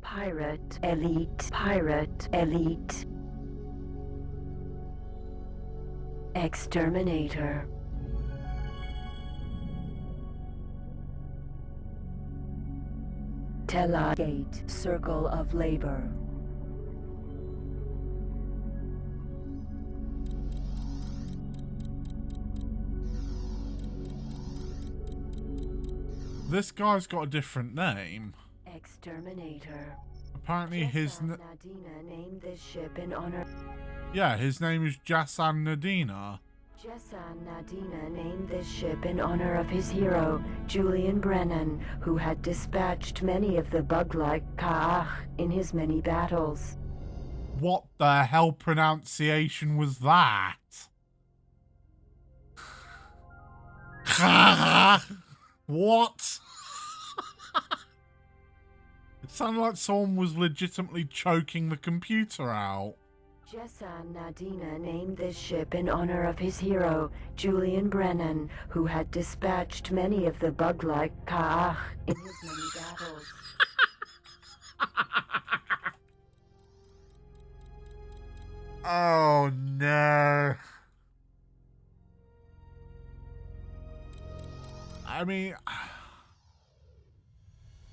Pirate Elite. Pirate Elite. Exterminator. Telagate. Circle of Labor. This guy's got a different name. Exterminator. Apparently his Nadina named this ship in honor. Yeah, his name is Jassan Nadina. Jassan Nadina named this ship in honor of his hero, Julian Brennan, who had dispatched many of the bug-like kha'ak in his many battles. What the hell pronunciation was that? What? It sounded like someone was legitimately choking the computer out. Jassan Nadina named this ship in honor of his hero, Julian Brennan, who had dispatched many of the bug-like kha'ak in his many battles. Oh no. I mean,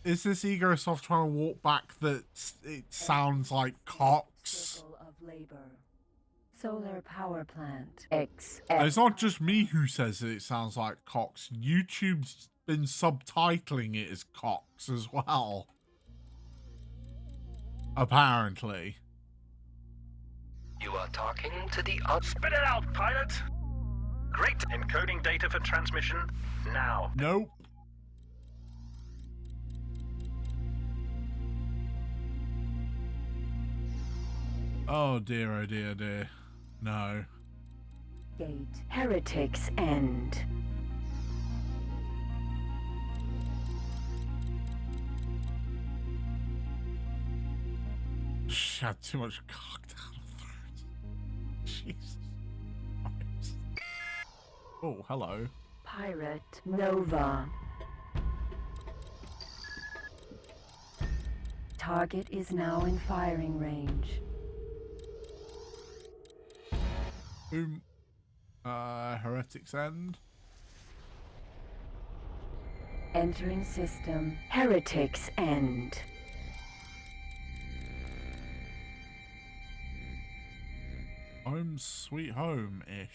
is this Egosoft trying to walk back that it sounds like Cox? Solar power plant. It's not just me who says it sounds like Cox. YouTube's been subtitling it as Cox as well. Apparently. You are talking to the... Spit it out, pilot! Great. Encoding data for transmission now. Nope. Oh dear, oh dear, dear. No. Gate. Heretics End. She had too much cock down her throat. Jesus Christ. Oh, hello. Pirate Nova. Target is now in firing range. Heretics End. Entering system. Heretics End. Home sweet home-ish.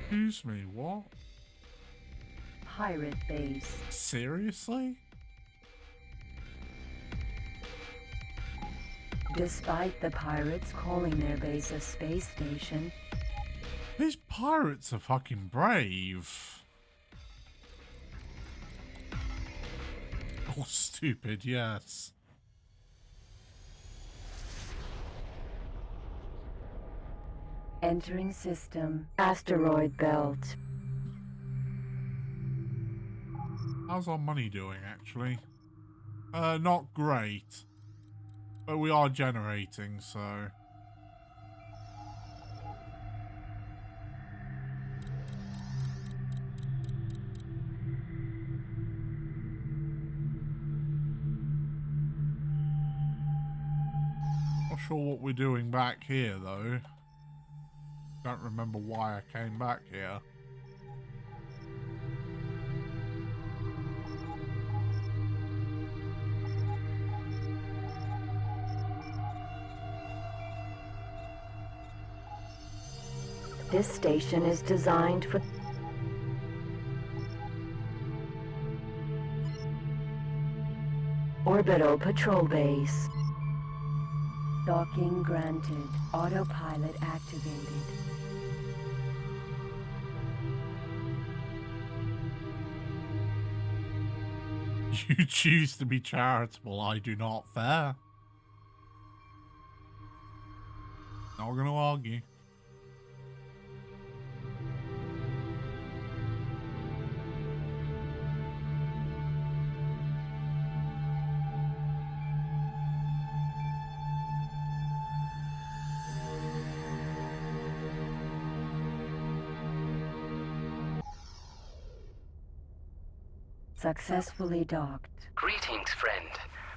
Excuse me, what? Pirate base. Seriously? Despite the pirates calling their base a space station, these pirates are fucking brave. Oh, stupid, yes. entering system, asteroid belt. How's our money doing, actually? Not great. But we are generating, so... Not sure what we're doing back here, though. Don't remember why I came back here. This station is designed for orbital patrol base. Docking granted. Autopilot activated. You choose to be charitable, I do not. Fair. Not gonna argue. Successfully docked. Greetings, friend.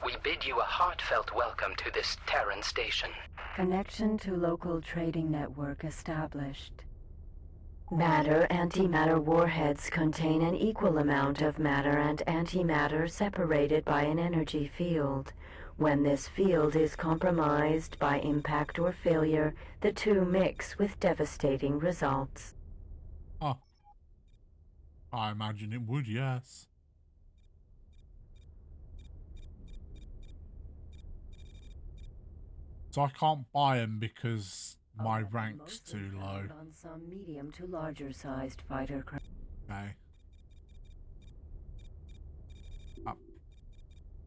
We bid you a heartfelt welcome to this Terran station. Connection to local trading network established. Matter-antimatter warheads contain an equal amount of matter and antimatter separated by an energy field. When this field is compromised by impact or failure, the two mix with devastating results. Oh. I imagine it would, yes. So I can't buy them because my rank's too low. On some medium to larger sized fighter craft. Okay. That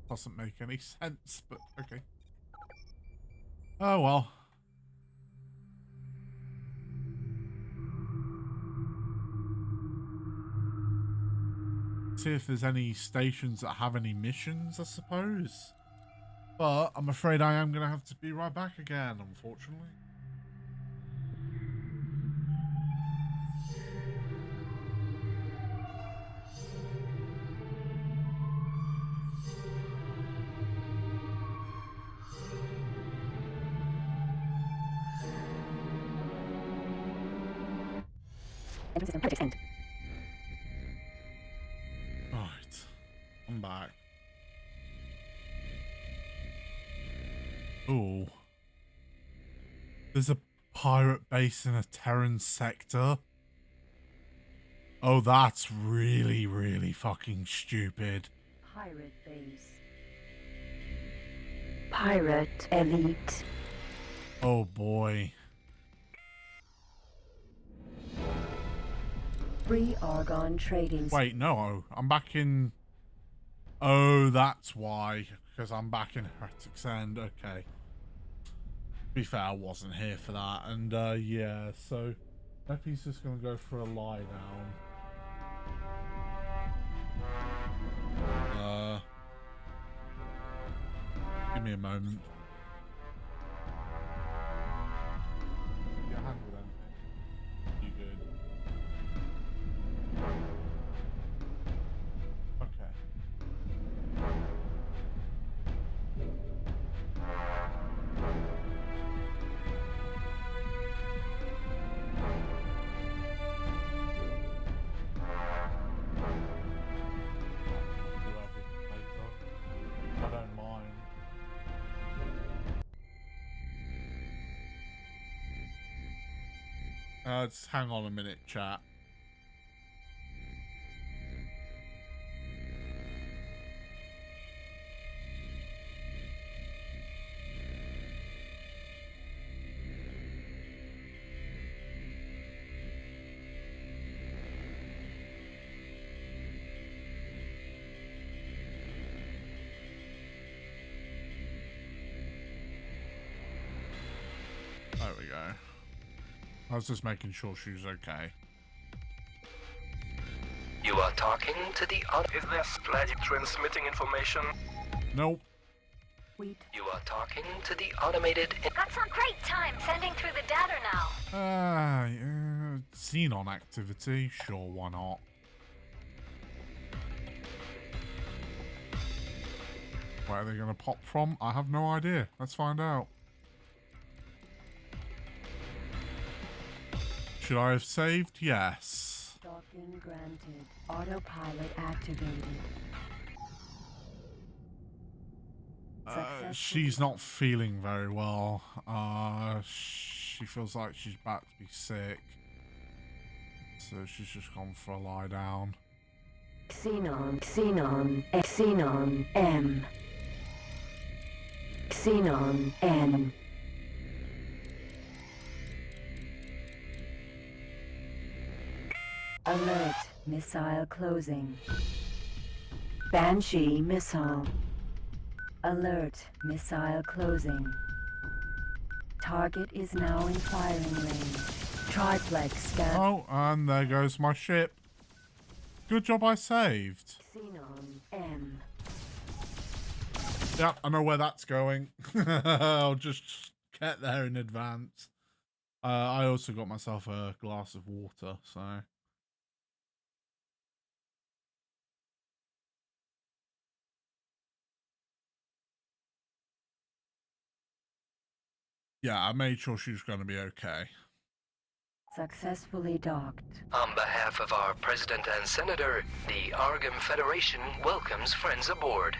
doesn't make any sense, but okay. Oh well. See if there's any stations that have any missions, I suppose. But I'm afraid I am going to have to be right back again, unfortunately. Right, I'm back. Oh, there's a pirate base in a Terran sector. Oh, that's really, really fucking stupid. Pirate base. Pirate elite. Oh boy. Free Argon trading. Wait, no, I'm back in... Oh, that's why. Because I'm back in Heretic's End, okay. To be fair, I wasn't here for that. And, yeah, so... Eppy's just going to go for a lie down. Give me a moment. Get a hand with anything. You good? Okay. I don't mind. Just hang on a minute, chat. I was just making sure she was okay. You are talking to the Is there Splatty transmitting information? Nope. You are talking to the automated. Got some great time sending through the data now. Xenon activity. Sure, why not? Where are they going to pop from? I have no idea. Let's find out. Should I have saved? Yes. Docking granted. Autopilot activated. She's not feeling very well. She feels like she's about to be sick. So she's just gone for a lie down. Xenon M. Xenon N. Alert, missile closing. Banshee missile. Alert, missile closing. Target is now in firing range. Triplex scan. Oh, and there goes my ship. Good job I saved. Xenon M. Yep, I know where that's going. I'll just get there in advance. I also got myself a glass of water, so... Yeah, I made sure she was going to be okay. Successfully docked. On behalf of our President and Senator, the Argon Federation welcomes friends aboard.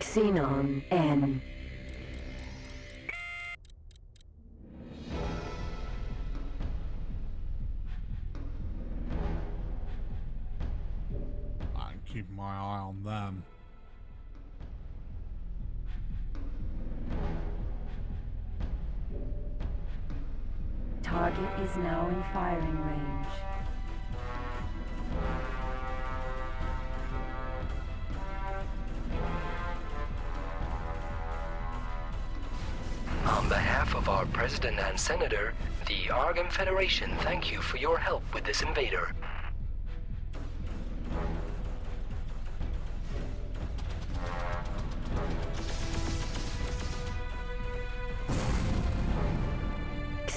Xenon N. I can keep my eye on them. Target is now in firing range. On behalf of our President and Senator, the Argon Federation thank you for your help with this invader.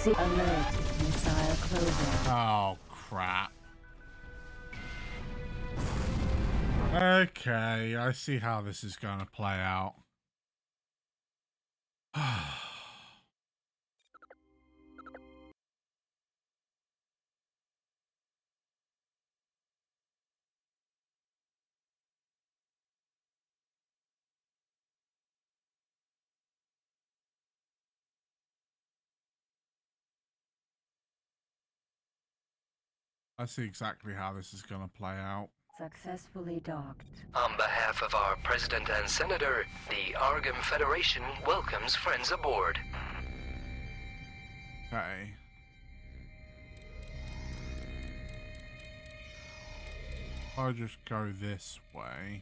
Alert, missile closing. Oh, crap. Okay, I see how this is going to play out. I see exactly how this is going to play out. Successfully docked. On behalf of our President and Senator, the Argon Federation welcomes friends aboard. Okay. I'll just go this way.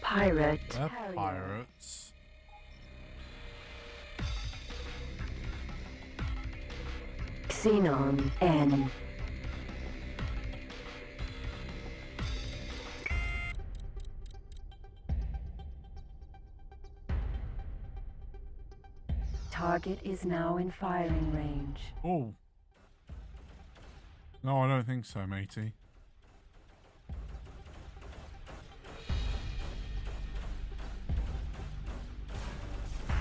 Pirate. They're pirates. Xenon N. Target is now in firing range. Oh. No, I don't think so, matey.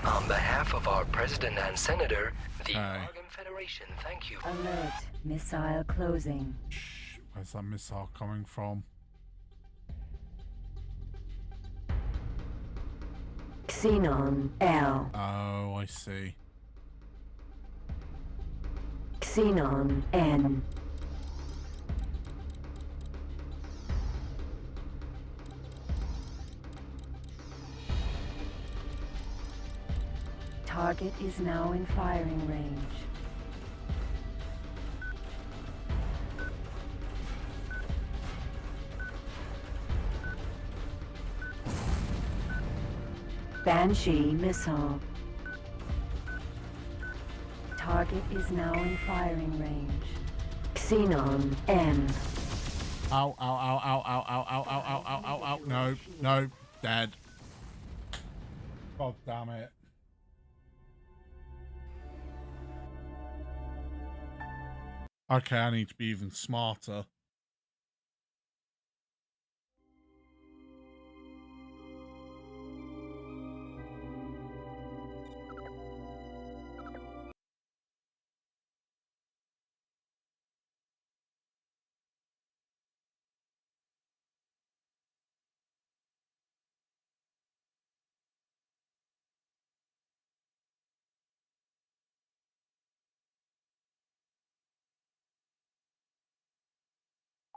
On behalf behalf of our President and Senator, the Argon Federation, thank you. Alert. Missile closing. Shh, where's that missile coming from? Xenon L. Oh, I see. Xenon N. Target is now in firing range. Banshee missile. Target is now in firing range. Xenon M. Ow, ow, ow, ow, ow, ow, ow, ow, ow, ow, ow, ow. No, no, dead. God damn it. Okay, I need to be even smarter.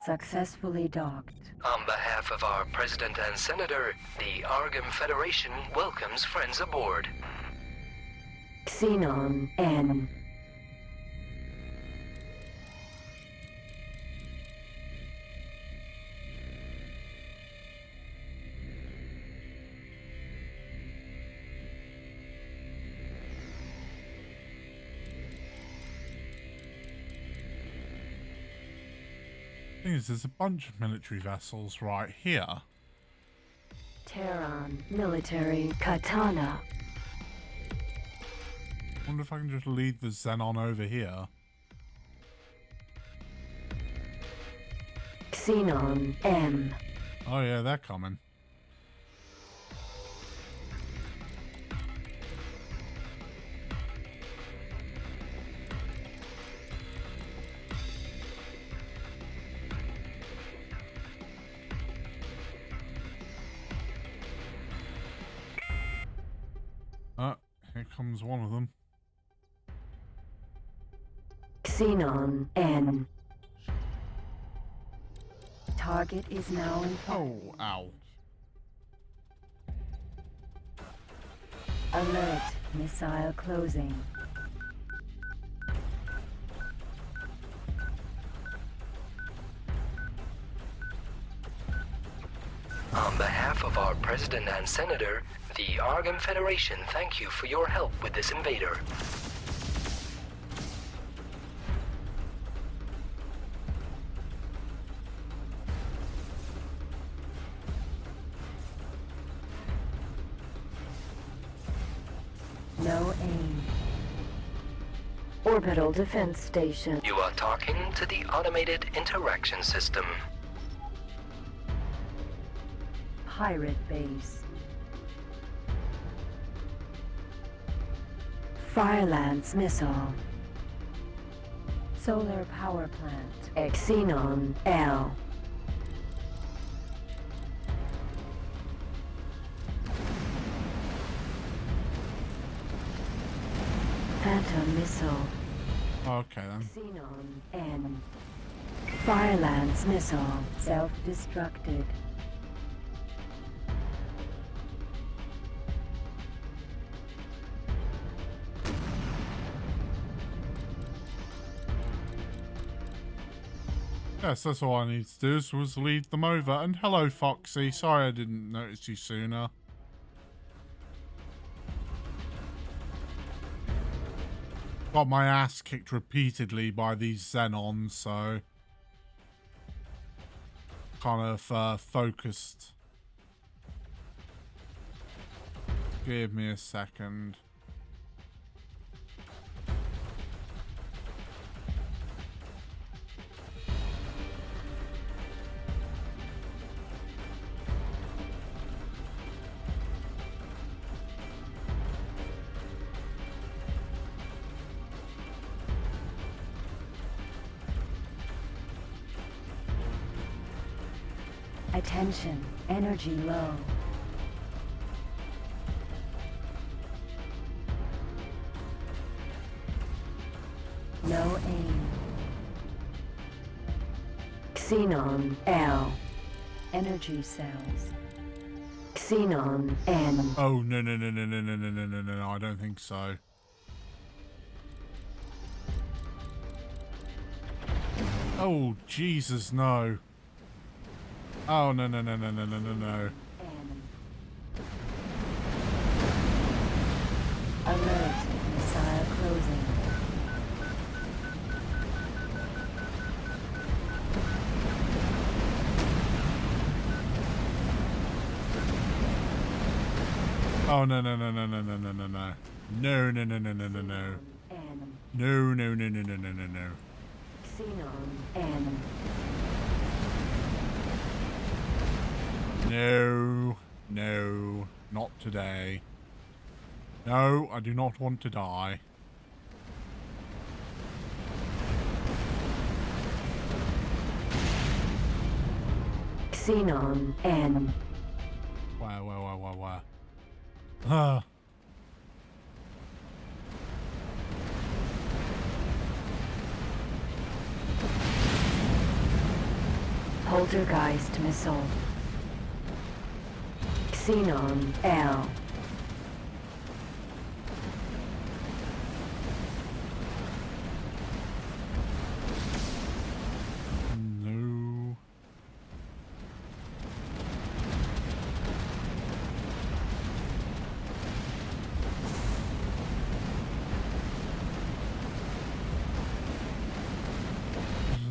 Successfully docked. On behalf of our President and Senator, the Argon Federation welcomes friends aboard. Xenon N. Thing is, there's a bunch of military vessels right here. Terran military katana. I wonder if I can just lead the Xenon over here. Xenon M. Oh yeah, they're coming. Here comes one of them. Xenon N. Target is now in fire. Oh, ow. Alert. Missile closing. On behalf of our President and Senator, the Argon Federation thank you for your help with this invader. No aim. Orbital defense station. You are talking to the Automated Interaction System. Pirate base. Firelance missile. Solar power plant. Xenon L. Phantom missile. Okay then. Xenon N. Firelance missile. Self-destructed. Yes, that's all I need to do was lead them over. And hello, Foxy. Sorry I didn't notice you sooner. Got my ass kicked repeatedly by these Xenons, so kind of focused. Give me a second. Attention, energy low. No aim. Xenon L. Energy cells. Xenon N. Oh, no, no, no, no, no, no, no, no, no, no, I don't think so. Oh, Jesus, no. Oh, no, no, no, no, no, no, no, no. Alert, missile closing. Oh, no, no, no, no, no, no, no, no, no. No, no, no, no, no, no, no. No, no, no, no, no, no, no, no. Xenon N. No, no, not today. No, I do not want to die. Xenon N. Wow. Ah. Poltergeist missile. Xenon L. No.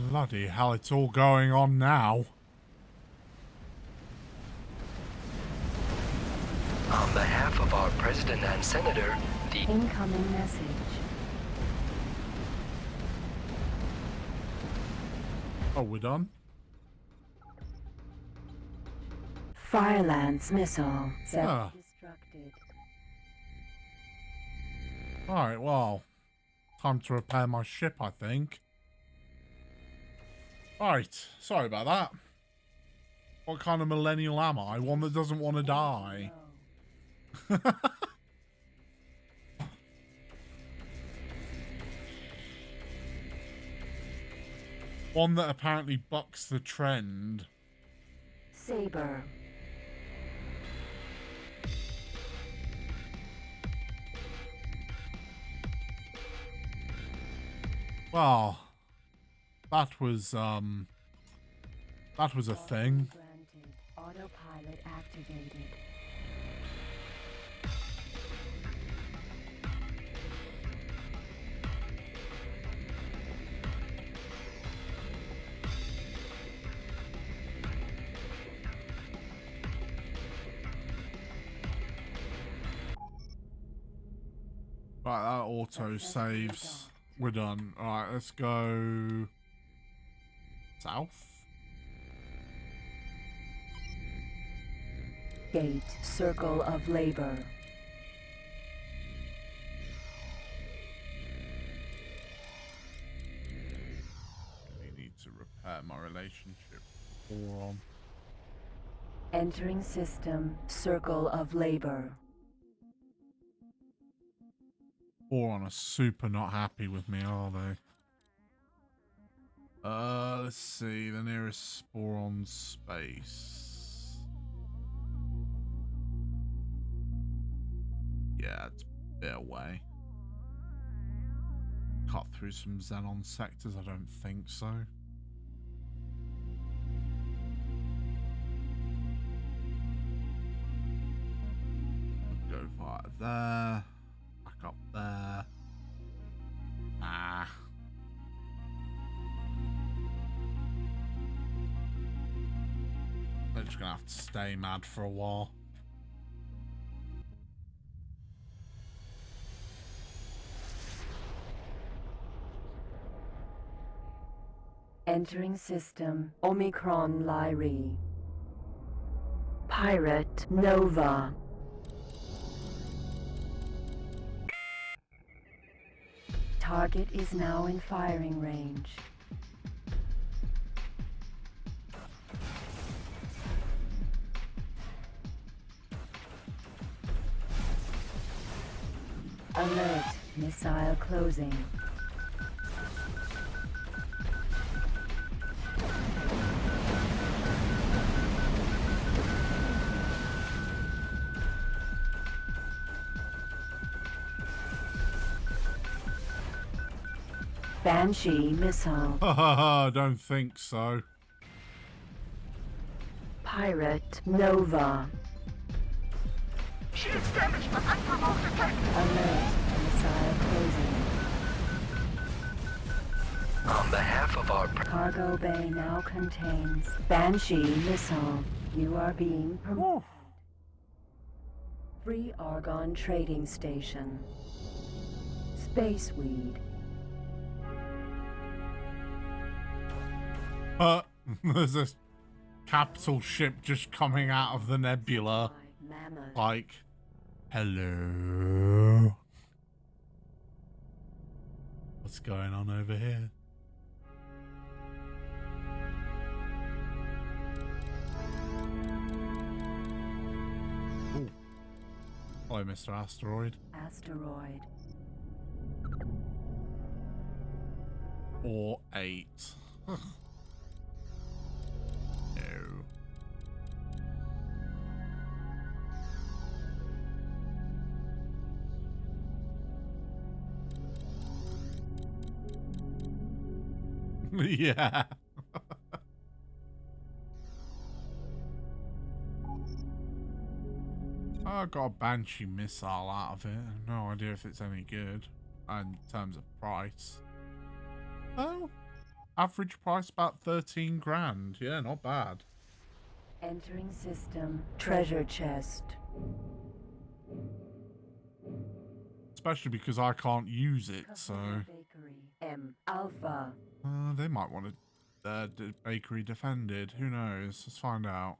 Bloody hell, it's all going on now. On behalf of our president and senator, the incoming message. Oh, we're done? Firelance missile. Self-destructed. Alright, well. Time to repair my ship, I think. Alright, sorry about that. What kind of millennial am I? One that doesn't want to die. One that apparently bucks the trend. Saber. Well, that was a thing. Granted. Autopilot activated. Right, that auto saves. We're done. Alright, let's go south. Gate, circle of labor. I need to repair my relationship. Boron. Entering system, circle of labor. Boron are super not happy with me, are they? Let's see, the nearest Sporon space. Yeah, it's a bit away. Cut through some Xenon sectors, I don't think so. Go via there. Back up there. Ah. I'm just gonna have to stay mad for a while. Entering system, Omicron Lyri. Pirate Nova. Target is now in firing range. Alert. Missile closing. Banshee missile. Don't think so. Pirate Nova. Shields damaged, but unprovoked attack. Alert. Missile closing. On behalf of our Cargo bay now contains Banshee missile. You are being promoted. Free Argon trading station. Spaceweed. There's this capital ship just coming out of the nebula. Mammoth. Like, hello. What's going on over here? Ooh. Hello, Mr. Asteroid. Asteroid. Or 8. No. Yeah. I got a Banshee missile out of it. No idea if it's any good in terms of price. Oh, average price about 13 grand. Yeah, not bad. Entering system. Treasure chest. Especially because I can't use it, so... Bakery. M. Alpha. They might want a bakery defended. Who knows? Let's find out.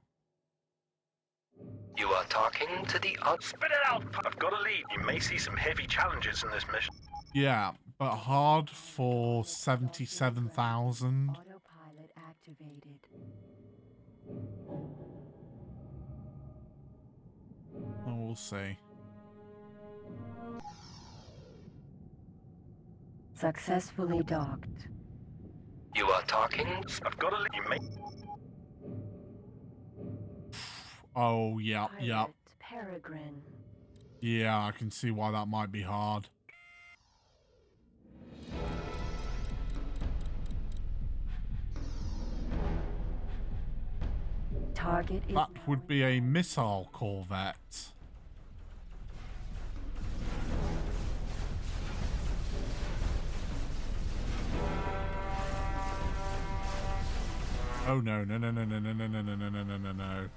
You are talking to the Spit it out! I've got a lead. You may see some heavy challenges in this mission. Yeah, but hard for 77,000. Autopilot activated. Oh, we'll see. Successfully docked. You are talking. I've got a lead. You may. Oh, yep, yep. Peregrine. Yeah, I can see why that might be hard. Target is That would be a missile corvette. Oh no, no, no, no, no, no, no, no, no, no, no, no, no, no.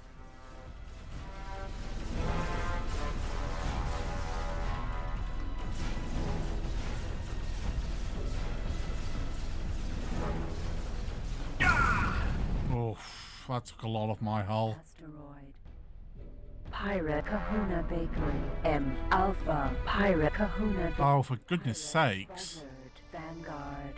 Oh, that took a lot of my hull. Asteroid. Pirate Kahuna Bakery. M. Alpha. Pirate Kahuna Bakery. Oh, for goodness sakes. Desert. Vanguard.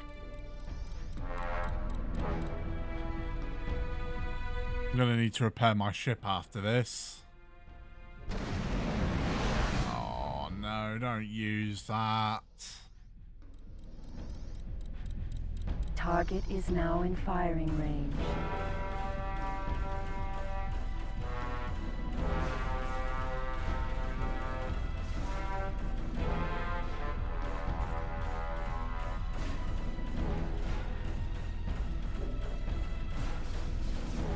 I'm gonna need to repair my ship after this. Oh no, don't use that. Target is now in firing range.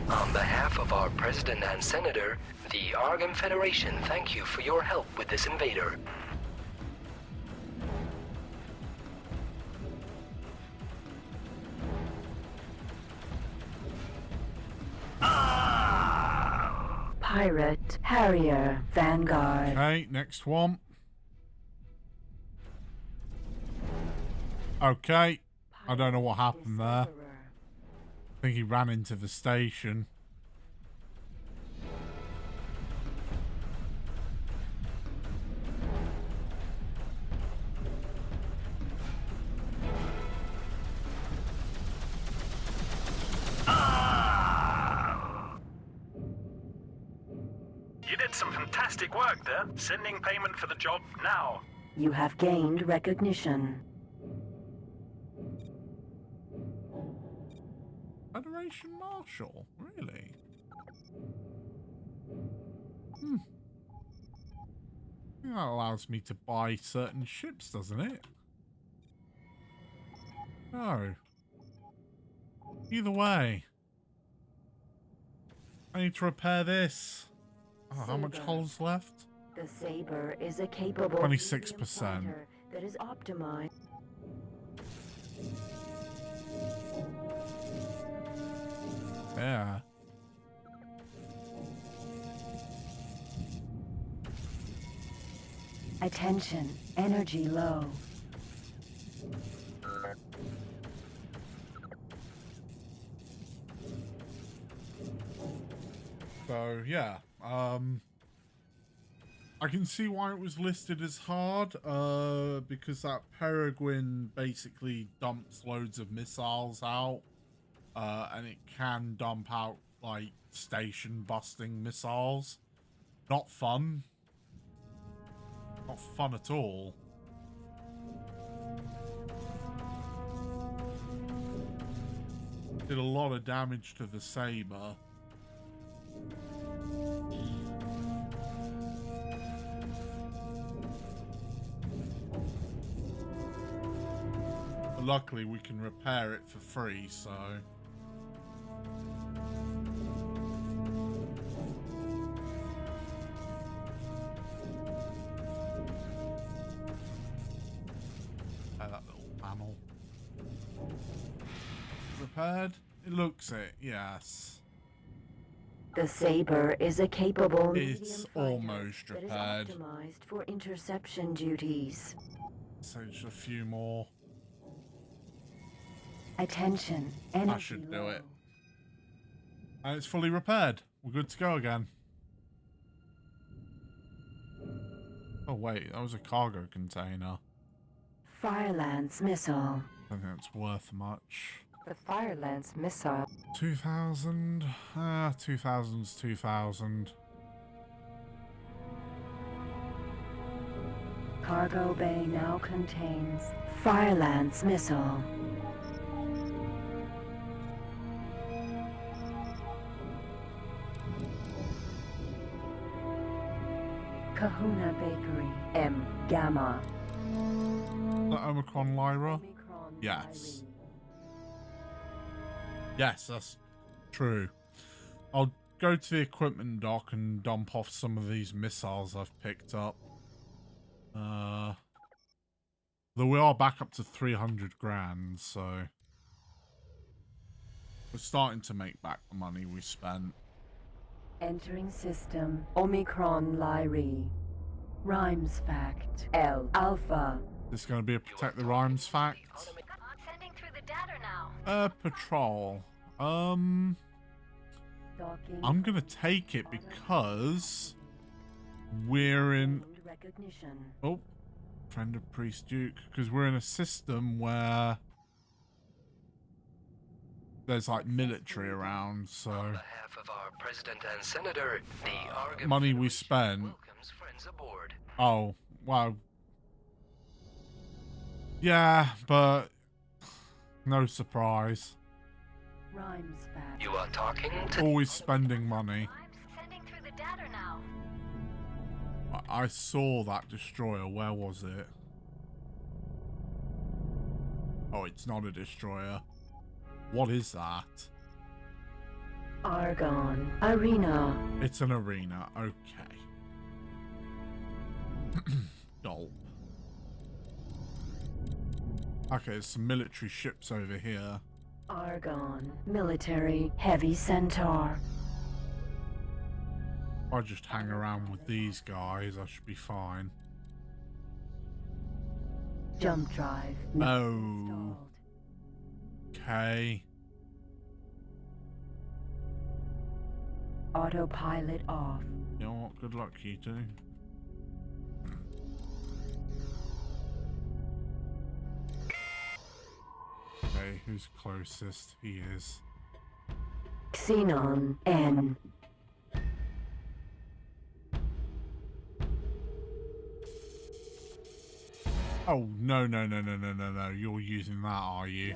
On behalf of our President and Senator, the Argon Federation thank you for your help with this invader. Pirate Harrier Vanguard. Okay, next one. Okay, I don't know what happened there. I think he ran into the station. You did some fantastic work there. Sending payment for the job now. You have gained recognition. Federation Marshal? Really? That allows me to buy certain ships, doesn't it? No. Either way. I need to repair this. Oh, how much hull's left? The Saber is a capable 26%. that is optimized. Yeah. Attention, energy low. So yeah, I can see why it was listed as hard, because that Peregrine basically dumps loads of missiles out, and it can dump out like station busting missiles. Not fun. Not fun at all. Did a lot of damage to the Saber. But luckily we can repair it for free, so... that little panel. Repaired? It looks it, yes. The Saber is a capable It's almost repaired. that is optimized for interception duties. So just a few more. Attention, energy That should do low. it. And it's fully repaired. We're good to go again. Oh wait, that was a cargo container. Fire-Lance missile. I don't think that's worth much. The Fire-Lance missile. 2,000. 2,000's 2,000. Cargo bay now contains Fire-Lance missile. Kahuna Bakery. M. Gamma. The Omicron Lyra? Omicron Yes. Lyra. Yes, that's true. I'll go to the equipment dock and dump off some of these missiles I've picked up. Though we are back up to 300 grand, so... we're starting to make back the money we spent. Entering system. Omicron Lyra. Rhymes fact. L. Alpha. This is going to be a Protect the Rhymes fact. I'm sending through the data now. Patrol. Docking. I'm going to take it because we're in... recognition. Oh, friend of Priest Duke. Because we're in a system where there's like military around, so... On behalf of our president and senator, the Argon money we Federation spent... welcomes friends aboard. Oh, wow. Yeah, but no surprise. Rhymes fact. You are talking to... Always spending money. I'm sending through the data now. I saw that destroyer. Where was it? Oh, it's not a destroyer. What is that? Argon. Arena. It's an arena. Okay. Gulp. Okay, there's some military ships over here. Argon. Military. Heavy Centaur. If I just hang around with these guys, I should be fine. Jump drive. Oh. Installed. Okay. Autopilot off. You know what? Good luck, you two. Okay, who's closest? He is. Xenon. N. Oh, no, no, no, no, no, no, no. You're using that, are you?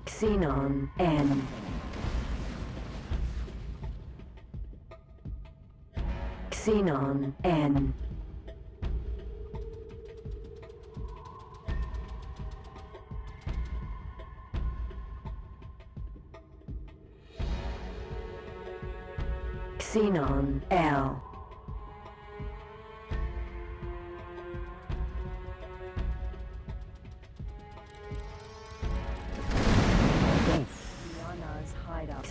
Xenon N. Xenon N. Xenon L.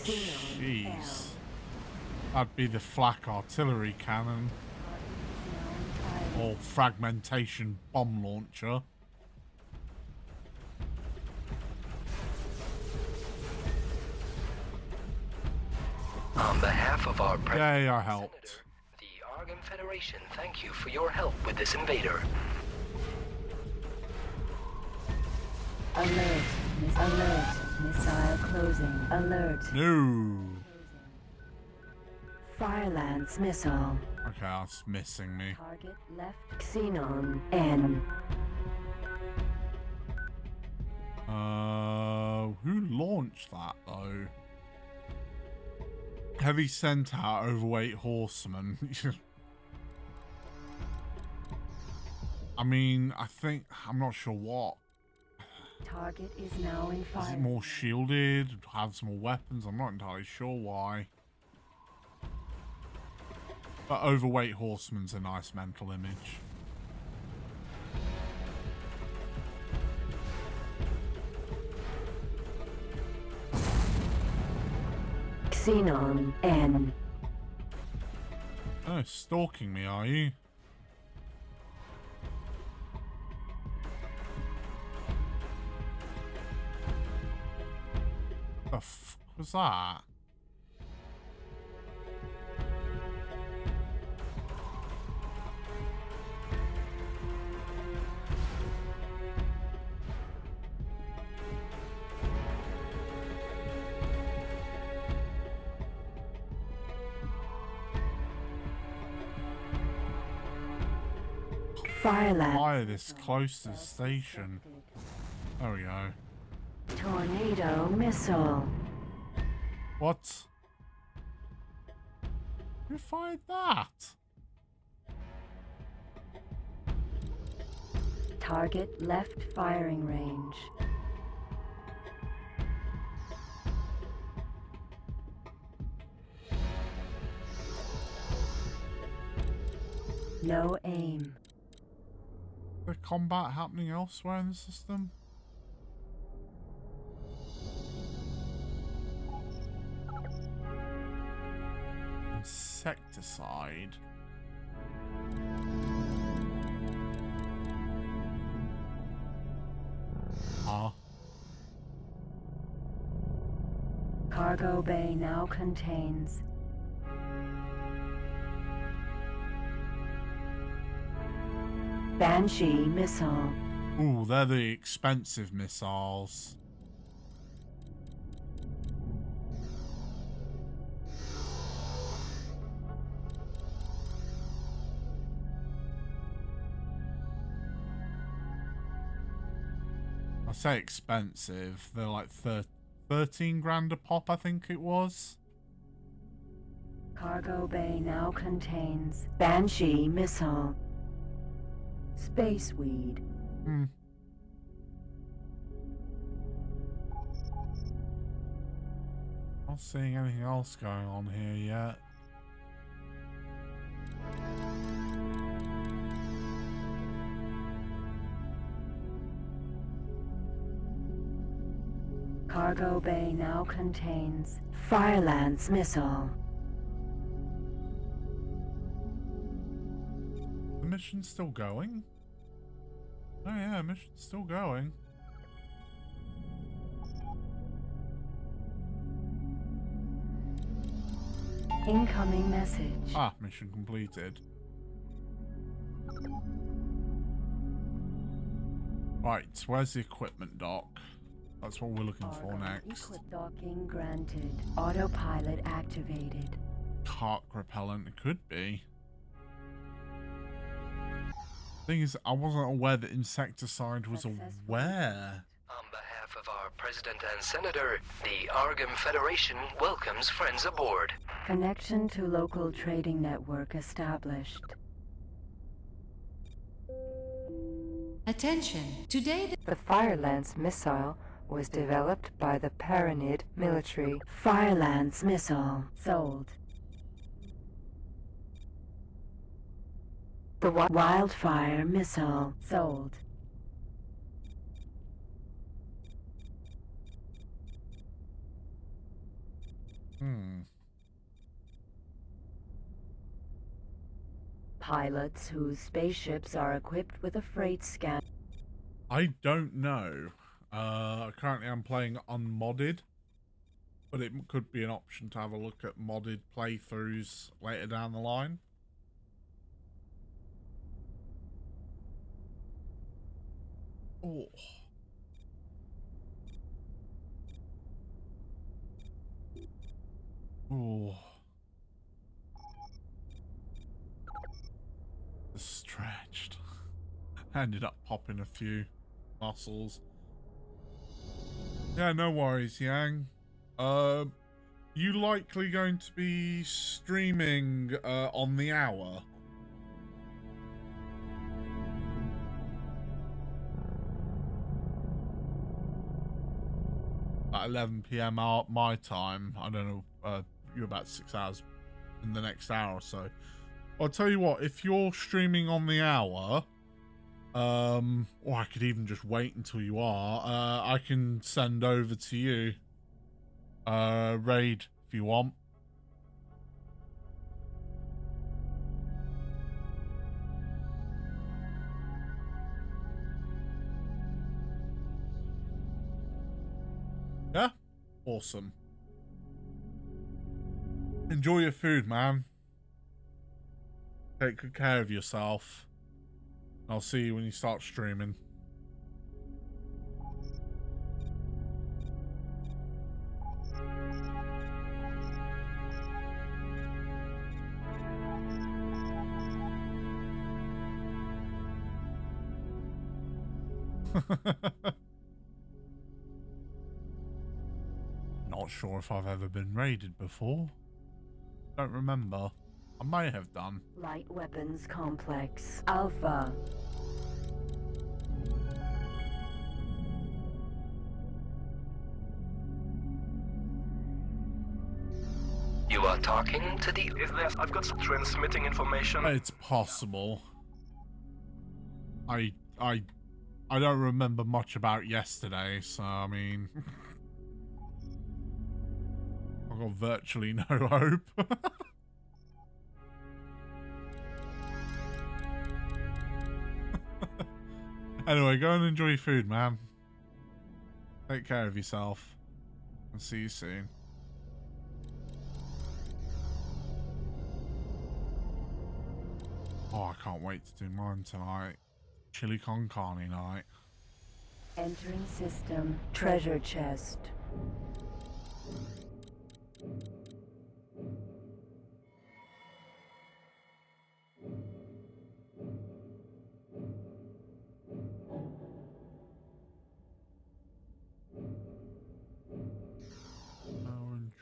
Jeez. That'd be the flak artillery cannon. Or fragmentation bomb launcher. On behalf of our Yay, I helped. Senator, the Argon Federation, thank you for your help with this invader. Alert. Alert. Missile closing. Alert. No. Firelance missile. Okay, that's missing me. Target left. Xenon N. Who launched that though? Heavy Centaur, overweight horseman. I mean, I'm not sure what. Target is now in fire. Is it more shielded? Has more weapons? I'm not entirely sure why. But overweight horseman's a nice mental image. Xenon N. Oh, stalking me, are you? The f was that? Fire this close to the station. There we go. Tornado missile. What? Who fired that? Target left firing range. No aim. The combat happening elsewhere in the system? Insecticide. Cargo bay now contains Banshee missile. Ooh, they're the expensive missiles. I say expensive, they're like 13 grand a pop, I think it was. Cargo bay now contains Banshee missile. Space weed. Not seeing anything else going on here yet. Cargo bay now contains Firelance missile. The mission's still going? Oh yeah, the mission's still going. Incoming message. Ah, mission completed. Right, where's the equipment dock? That's what we're looking for next. Equip docking granted. Autopilot activated. Kha'ak repellent, it could be. Thing is, I wasn't aware that insecticide was aware. On behalf of our president and senator, the Argon Federation welcomes friends aboard. Connection to local trading network established. Attention. Today The Fire-Lance missile was developed by the Paranid military. Fire-Lance missile sold. The Wildfire missile sold. Pilots whose spaceships are equipped with a freight scan. I don't know. Currently I'm playing unmodded, but it could be an option to have a look at modded playthroughs later down the line. Oh. Oh. Stretched. Ended up popping a few muscles. Yeah, no worries, Yang. You likely going to be streaming on the hour? At 11 PM my time. I don't know, you're about 6 hours in the next hour or so. I'll tell you what, if you're streaming on the hour, or I could even just wait until you are, I can send over to you raid if you want. Yeah? Awesome. Enjoy your food, man. Take good care of yourself. I'll see you when you start streaming. Not sure if I've ever been raided before. Don't remember. I may have done. Light weapons complex Alpha. You are talking to the... I've got some transmitting information. It's possible. I don't remember much about yesterday, so I mean... I've got virtually no hope. Anyway, go and enjoy your food, man. Take care of yourself. I'll see you soon. Oh, I can't wait to do mine tonight. Chili con carne night. Entering system. Treasure chest.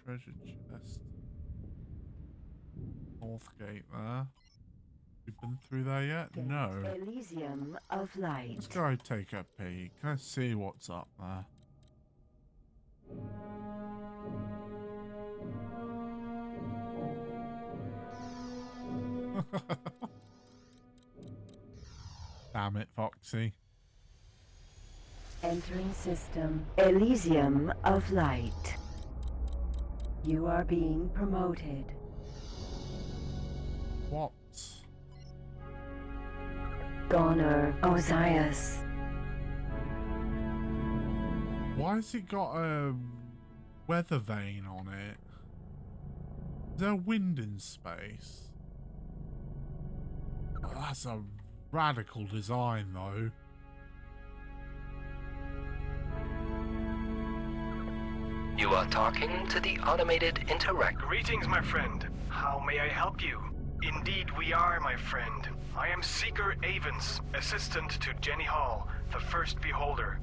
Treasure chest. North gate there. We've been through there yet? No. Elysium of light. Let's go take a peek. Let's see what's up there. Damn it, Foxy. Entering system. Elysium of light. You are being promoted. What? Goner Osiris. Why has it got a weather vane on it? Is there wind in space? Oh, that's a radical design, though. You are talking to the automated interact. Greetings, my friend. How may I help you? Indeed we are, my friend. I am Seeker Avens, assistant to Jenny Hall, the first beholder.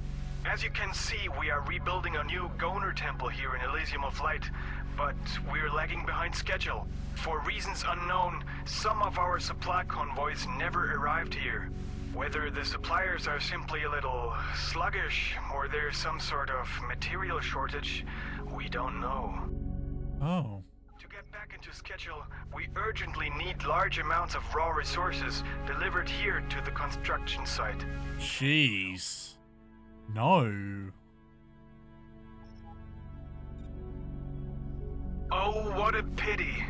As you can see, we are rebuilding a new Goner temple here in Elysium of Light, but we're lagging behind schedule. For reasons unknown, some of our supply convoys never arrived here. Whether the suppliers are simply a little sluggish, or there's some sort of material shortage, we don't know. Oh. To get back into schedule, we urgently need large amounts of raw resources delivered here to the construction site. Jeez. No. Oh, what a pity.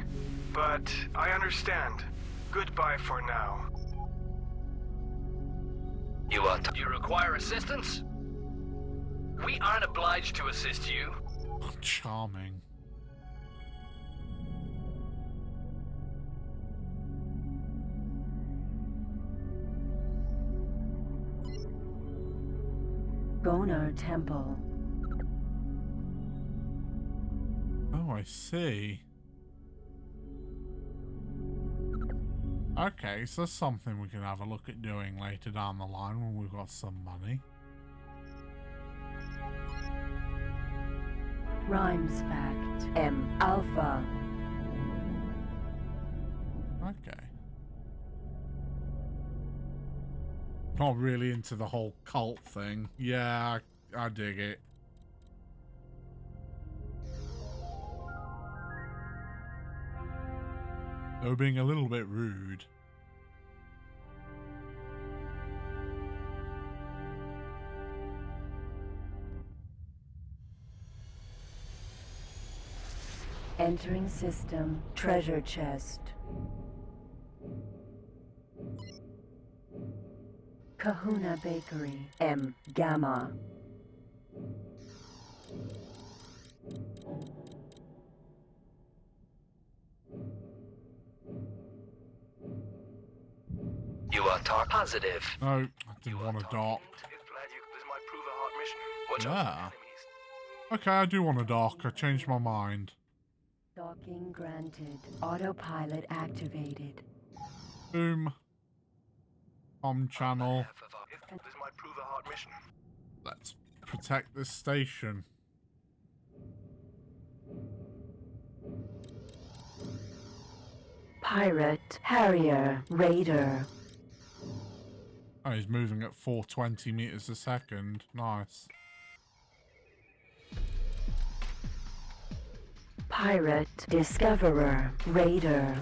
But I understand. Goodbye for now. You require assistance? We aren't obliged to assist you. Charming. Goner Temple. Oh, I see. Okay, so that's something we can have a look at doing later down the line when we've got some money. Rhymes fact. M Alpha. Okay. Not really into the whole cult thing. Yeah, I dig it. They were being a little bit rude. Entering system. Treasure chest. Kahuna Bakery. M Gamma. You are talk positive. No, I didn't want to dock. Yeah. Okay, I do want to dock. I changed my mind. Docking granted. Autopilot activated. Boom. Channel. Let's protect this station. Pirate, Harrier, Raider. Oh, he's moving at 420 meters a second. Nice. Pirate, Discoverer, Raider.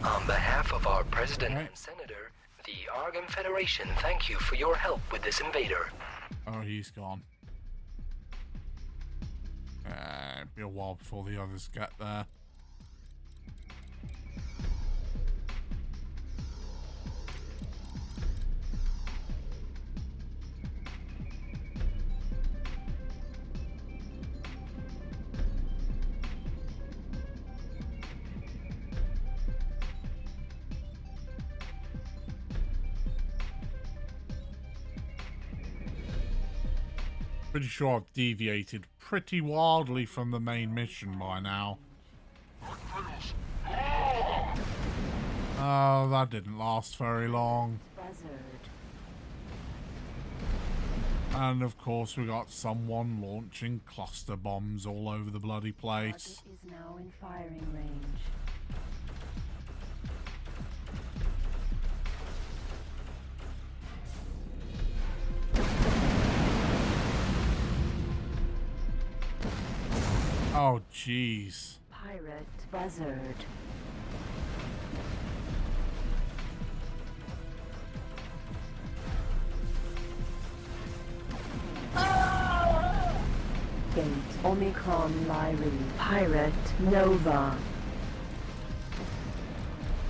On behalf of our President and Senator, the Argon Federation thank you for your help with this invader. Oh, he's gone. It'll be a while before the others get there. Pretty sure I've deviated pretty wildly from the main mission by now. Oh, that didn't last very long. And of course we got someone launching cluster bombs all over the bloody place. Target is now in firing range. Oh, jeez. Pirate Buzzard. Gate Omicron Lyri. Pirate Nova.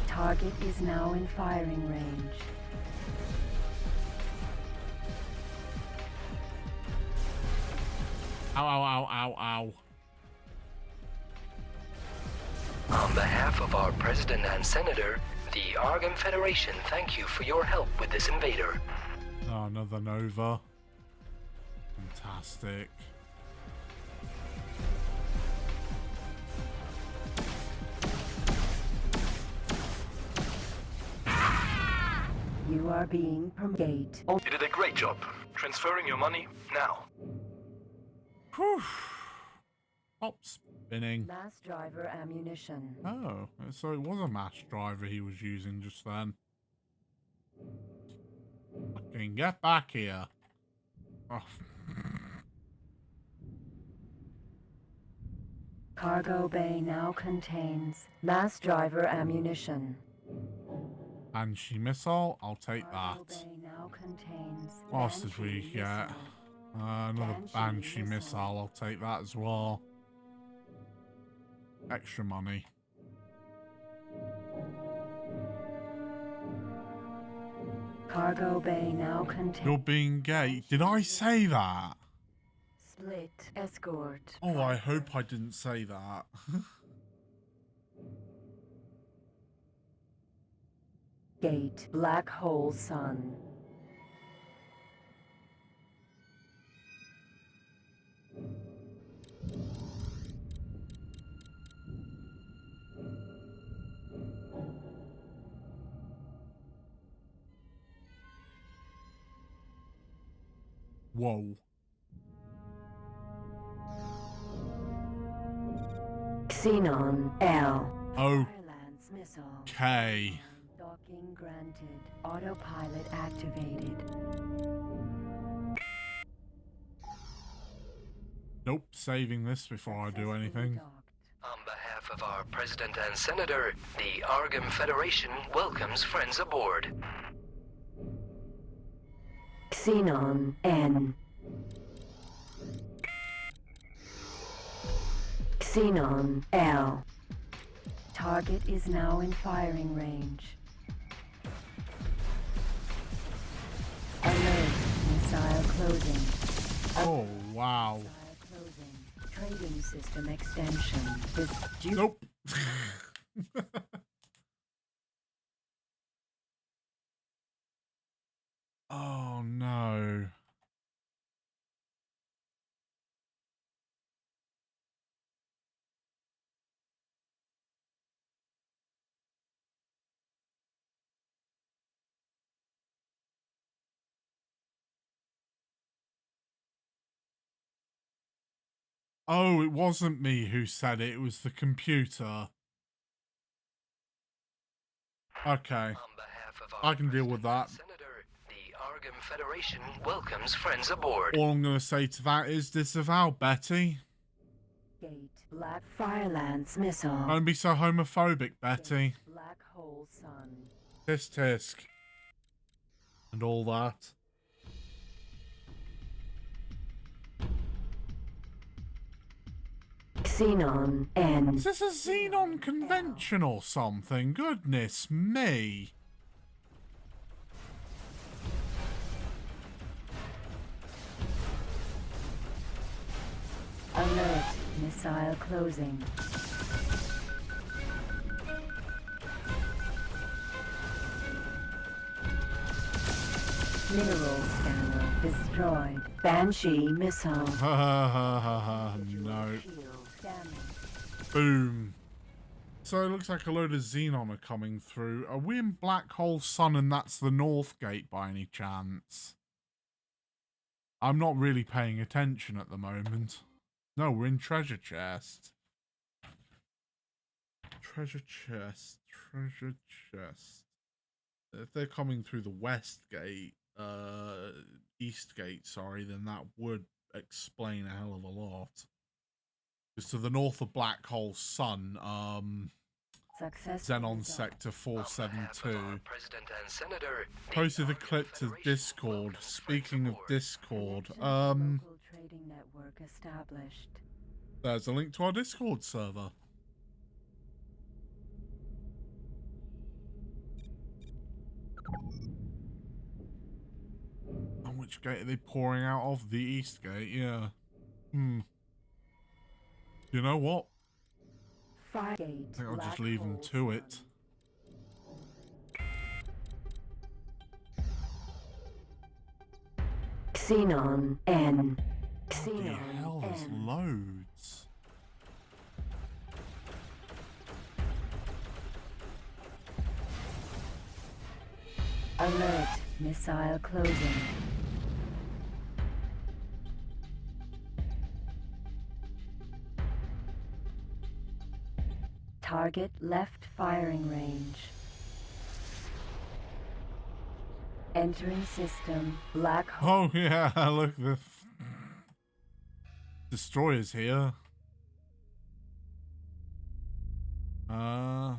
Target is now in firing range. Ow, ow, ow, ow, ow. On behalf of our President and Senator, the Argon Federation thank you for your help with this invader. Oh, another Nova. Fantastic. You are being gate. You did a great job. Transferring your money now. Whew. Stop spinning. Mass driver ammunition. Oh, so it was a mass driver he was using just then. Fucking get back here. Oh. Cargo bay now contains mass driver ammunition. Banshee missile, I'll take that. Bay now contains What else did we get? Another Banshee missile, I'll take that as well. Extra money. Cargo bay now contains. You're being gay. Did I say that? Split escort. Oh, I hope I didn't say that. Gate black hole sun. Whoa. Xenon L. Okay. Docking granted. Autopilot activated. Nope, saving this before I do anything. On behalf of our President and Senator, the Argon Federation welcomes friends aboard. Xenon N. Xenon L. Target is now in firing range. Alert. Missile closing. Oh, wow. Missile closing. Trading system extension. This Nope. Oh, no. Oh, it wasn't me who said it. It was the computer. Okay. I can deal with that. Senator, the Argon Federation welcomes friends aboard. All I'm going to say to that is disavow, Betty. Gate. Black Firelance missile. Don't be so homophobic, Betty. Black hole sun. Tisk tisk. And all that. Xenon N. Is this a Xenon convention or something? Goodness me. Alert. Missile closing. Mineral scanner destroyed. Banshee missile. No. Boom. So it looks like a load of Xenon are coming through. Are we in Black Hole Sun and that's the North Gate by any chance? I'm not really paying attention at the moment. No, we're in Treasure Chest. Treasure Chest. Treasure Chest. If they're coming through the West Gate, East Gate, sorry, then that would explain a hell of a lot. Because to the north of Black Hole Sun, Xenon Sector 472 posted a clip to Discord. Speaking of Discord, Trading network established. there's a link to our Discord server. And which gate are they pouring out of? The East Gate, yeah. You know what? I think I'll just leave them to it. Xenon N. What the hell? There's loads. Alert. Missile closing. Target left firing range. Entering system. Black hole. Oh yeah, look, the destroyer's here.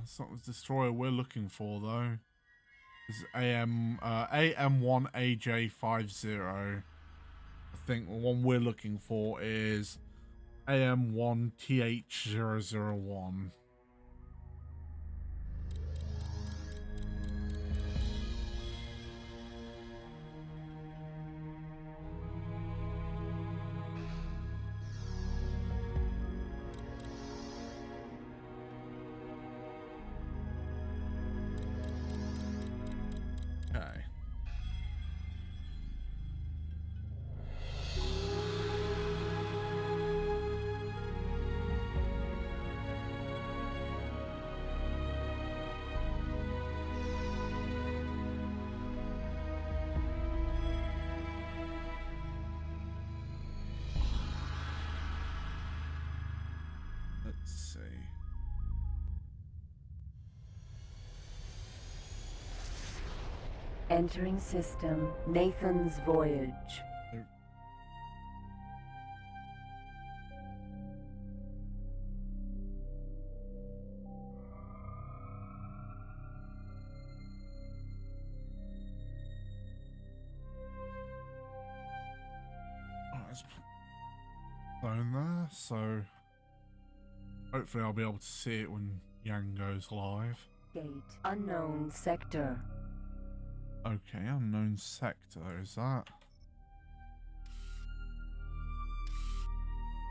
It's not the destroyer we're looking for though. This is AM1AJ50. I think the one we're looking for is AM1TH001. Okay. Let's see. Entering system. Nathan's voyage. Phone there, so hopefully I'll be able to see it when Yang goes live. Gate. Unknown sector. Okay, unknown sector, is that?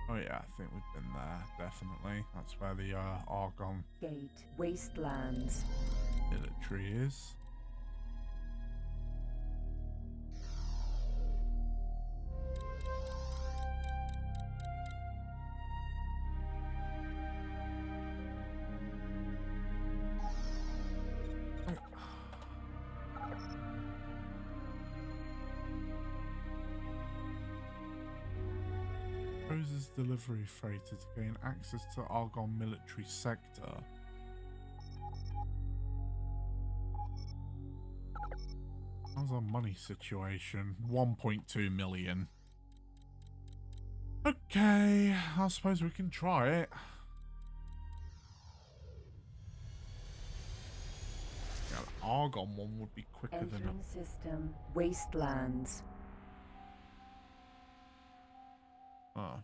Oh yeah, I think we've been there, definitely. That's where the Argon Gate. Wastelands. military is. Proposes delivery freighter to gain access to Argon military sector. How's our money situation? 1.2 million. Okay, I suppose we can try it. Yeah, the Argon one would be quicker than Entering system. Wastelands. Oh.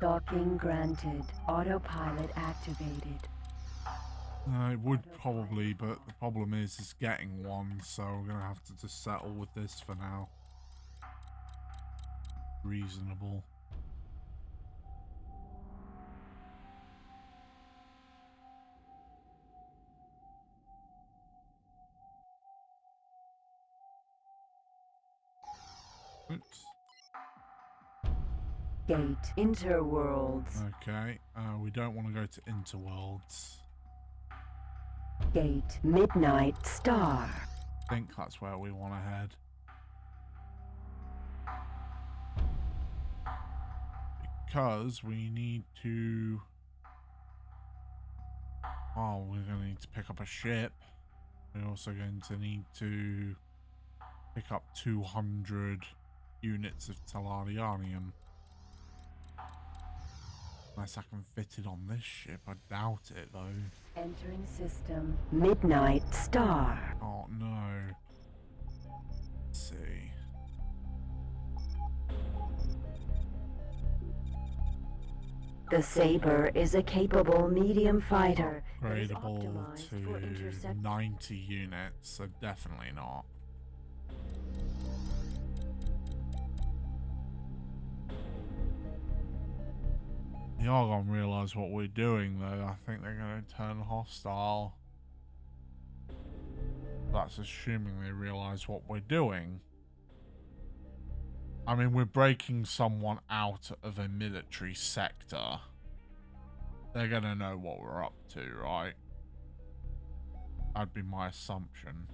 Docking granted. Autopilot activated. It would probably, but the problem is getting one, so we're gonna have to just settle with this for now. Reasonable. Oops. Gate. Interworlds. Okay, we don't want to go to Interworlds. Gate. Midnight Star. I think that's where we want to head. Because we need to... Oh, we're going to need to pick up a ship. We're also going to need to pick up 200 units of Talarianium. Unless I can fit it on this ship. I doubt it, though. Entering system. Midnight Star. Oh, no. Let's see. The Saber is a capable medium fighter. Upgradable to 90 units, so definitely not. The Argon realise what we're doing, though. I think they're going to turn hostile. That's assuming they realise what we're doing. I mean, we're breaking someone out of a military sector. They're gonna know what we're up to, right? That'd be my assumption.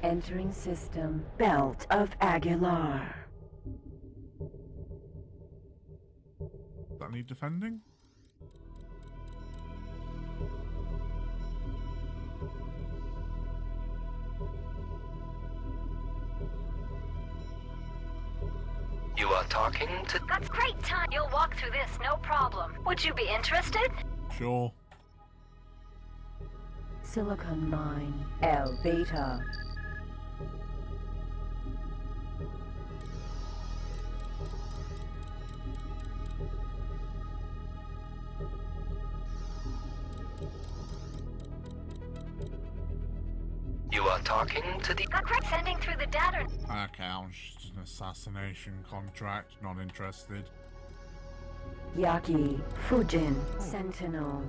Entering system. Belt of Aguilar. Does that need defending? You are talking to... That's great time. You'll walk through this, no problem. Would you be interested? Sure. Silicon mine. L Beta. You are talking to the... Great. Sending through the data. Okay, I was just an assassination contract. Not interested. Yaki. Fujin. Sentinel.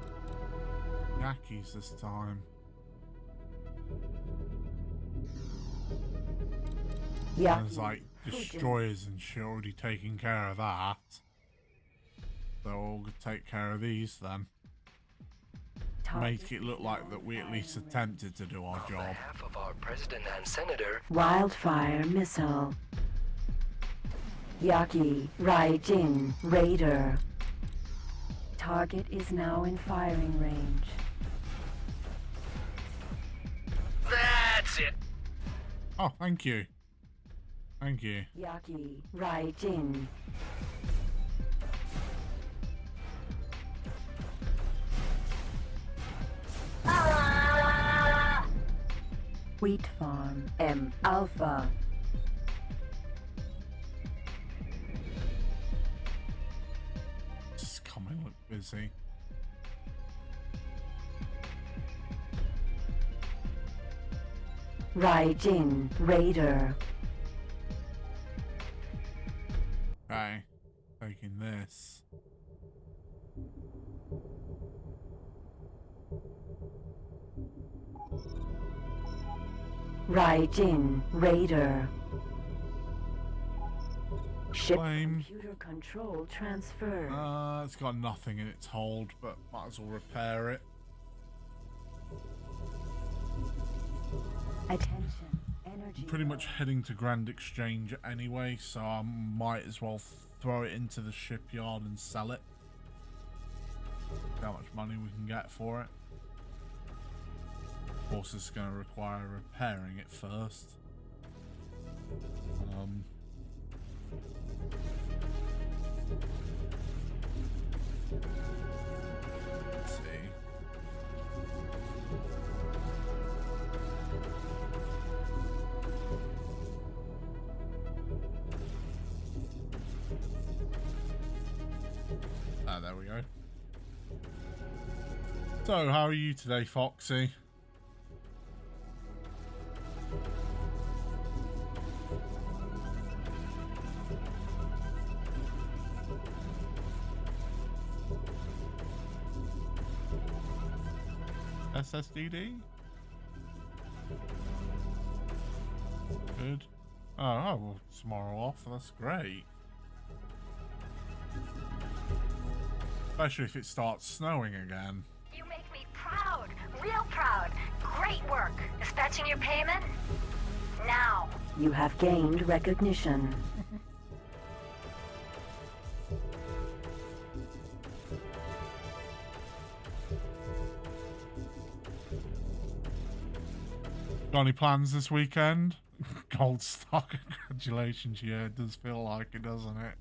Yakis this time. There's like destroyers and shit already taking care of that. So we'll take care of these then. Make it look like that we at least attempted to do our job. On behalf of our president and senator... Wildfire missile. Yaki. Raijin. Raider. Target is now in firing range. That's it. Oh, thank you. Thank you. Yaki. Raijin. Wheat farm. M Alpha. Just coming look busy. Raijin. Raider. Okay. Taking this. Raijin. Raider. Ship Flame. computer control transfer. It's got nothing in its hold, but might as well repair it. Attention. Energy. I'm pretty much heading to Grand Exchange anyway, so I might as well throw it into the shipyard and sell it. See how much money we can get for it. Of course, it's going to require repairing it first. Let's see. Ah, there we go. So, how are you today, Foxy? SSDD? Good. Oh, well, tomorrow off. That's great. Especially if it starts snowing again. You make me proud. Real proud. Great work. Dispatching your payment? Now. You have gained recognition. Got any plans this weekend? Gold star, congratulations. Yeah, it does feel like it, doesn't it?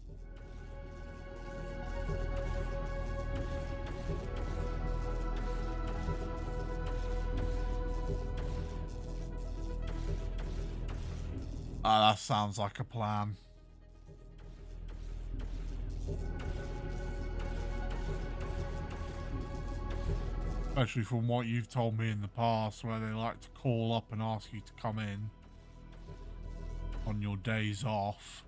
Ah, that sounds like a plan. Especially from what you've told me in the past, where they like to call up and ask you to come in on your days off.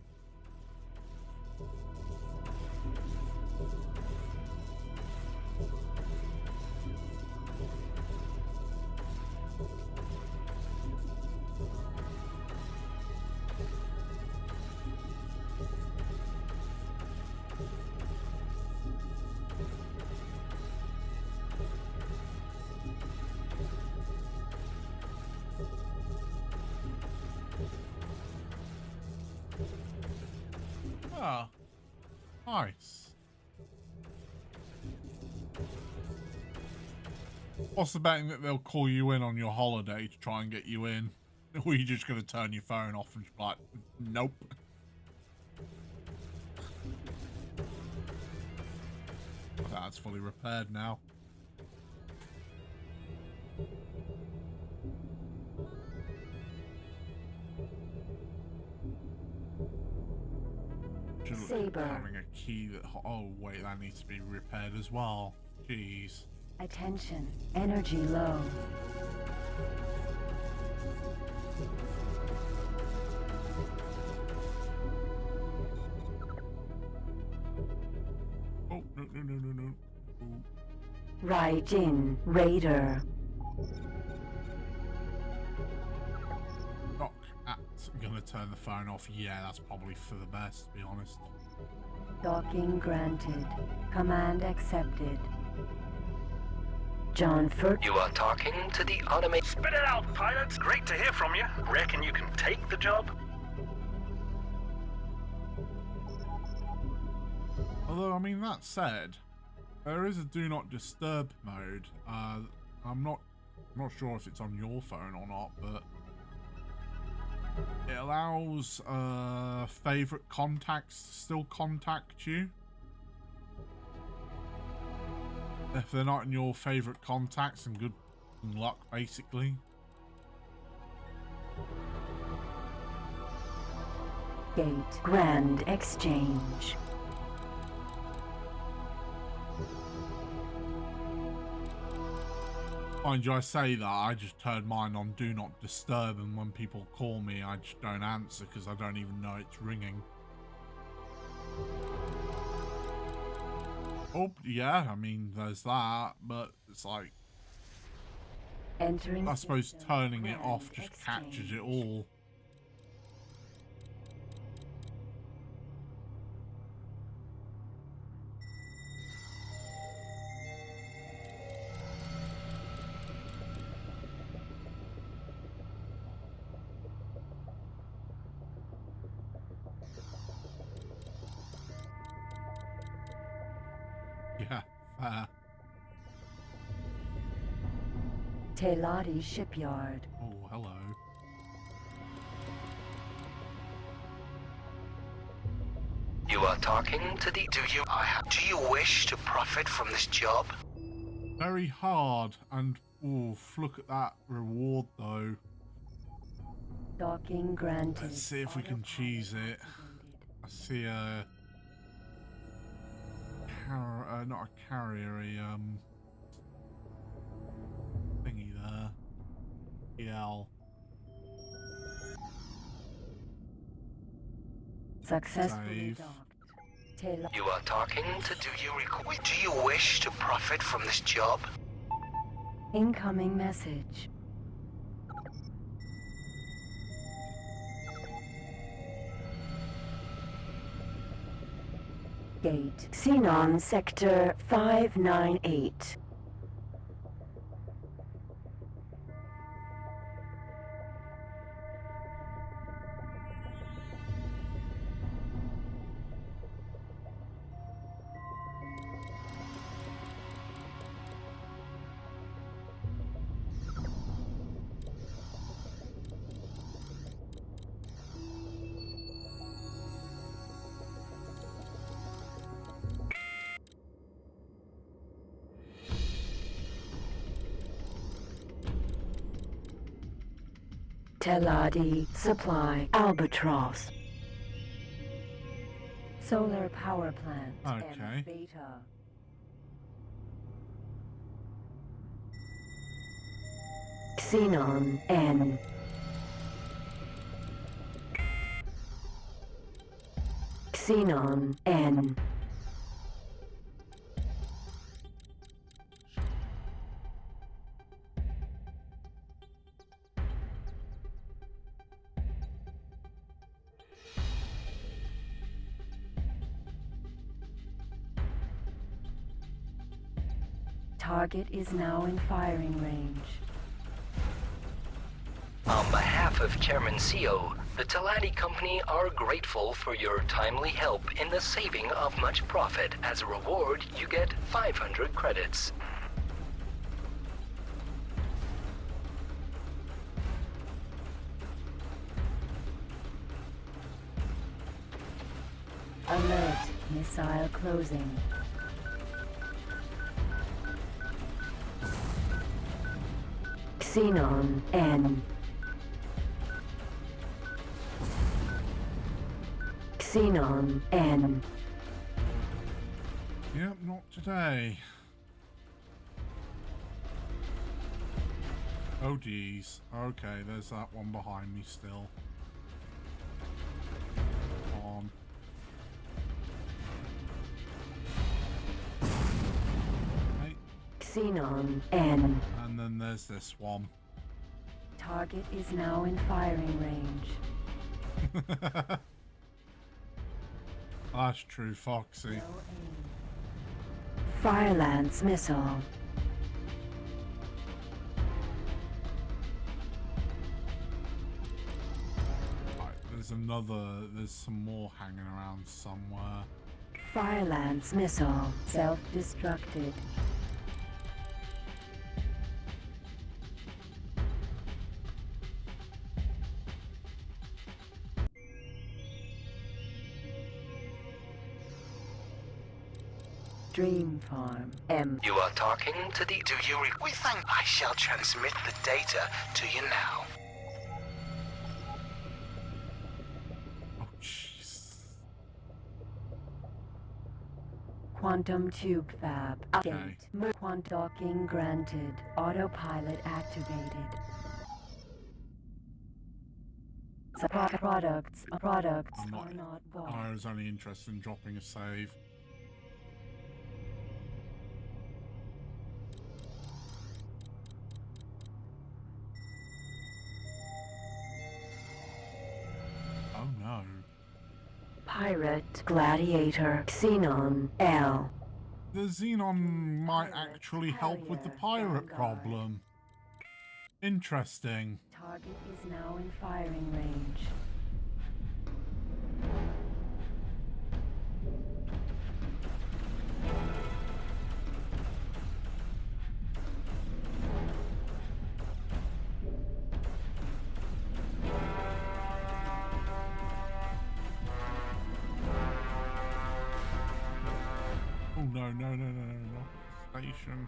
What's the betting that they'll call you in on your holiday to try and get you in? Or are you just going to turn your phone off and just be like, nope? That's fully repaired now. Saber. Having a key that... Oh, wait, that needs to be repaired as well. Jeez. Attention. Energy low. Oh, no. Oh. Right in. Raider. Doc at's gonna turn the phone off. Yeah, that's probably for the best, to be honest. Docking granted. Command accepted. John Furt. You are talking to the automated... Spit it out, pilots! Great to hear from you. Reckon you can take the job? Although, I mean, that said, there is a do not disturb mode. I'm not sure if it's on your phone or not, but it allows favorite contacts to still contact you. If they're not in your favorite contacts, and good luck, basically. Gate. Grand exchange. Mind you, I say that, I just turned mine on do not disturb, and when people call me, I just don't answer because I don't even know it's ringing. Oh, yeah, I mean, there's that, but it's like... Entering I suppose system. turning it Grand off just exchange. captures it all. Yeah, fair. Teladi shipyard. Oh, hello. You are talking to the... Do you wish to profit from this job? Very hard, and oof, look at that reward though. Docking granted. Let's see if we can cheese it. I see a not a carrier, a thingy there. EL. Successfully Save. docked. You are talking to... Do you wish to profit from this job? Incoming message. Gate. Xenon Sector 598. Teladi Supply Albatross. Solar power plant. Okay. And Beta. Xenon N. Xenon N. Target is now in firing range. On behalf of Chairman CO, the Teladi Company are grateful for your timely help in the saving of much profit. As a reward, you get 500 credits. Alert, missile closing. Xenon N. Xenon N. Yep, not today. Oh geez. Okay, there's that one behind me still. On. Hey. Xenon N. And then there's this one. Target is now in firing range. That's true, Foxy. Fire-lance missile. There's some more hanging around somewhere. Fire-lance missile. Self-destructed. Dream Farm. M. You are talking to the... Do you we think I shall transmit the data to you now? Oh, jeez. Quantum tube fab. Okay. Quantum docking granted. Autopilot activated. Products I'm not, are not bought. I was only interested in dropping a save. Oh no. Pirate, Gladiator, Xenon, L. The Xenon might actually help with the pirate problem. Interesting. Target is now in firing range. Oh no, not the station.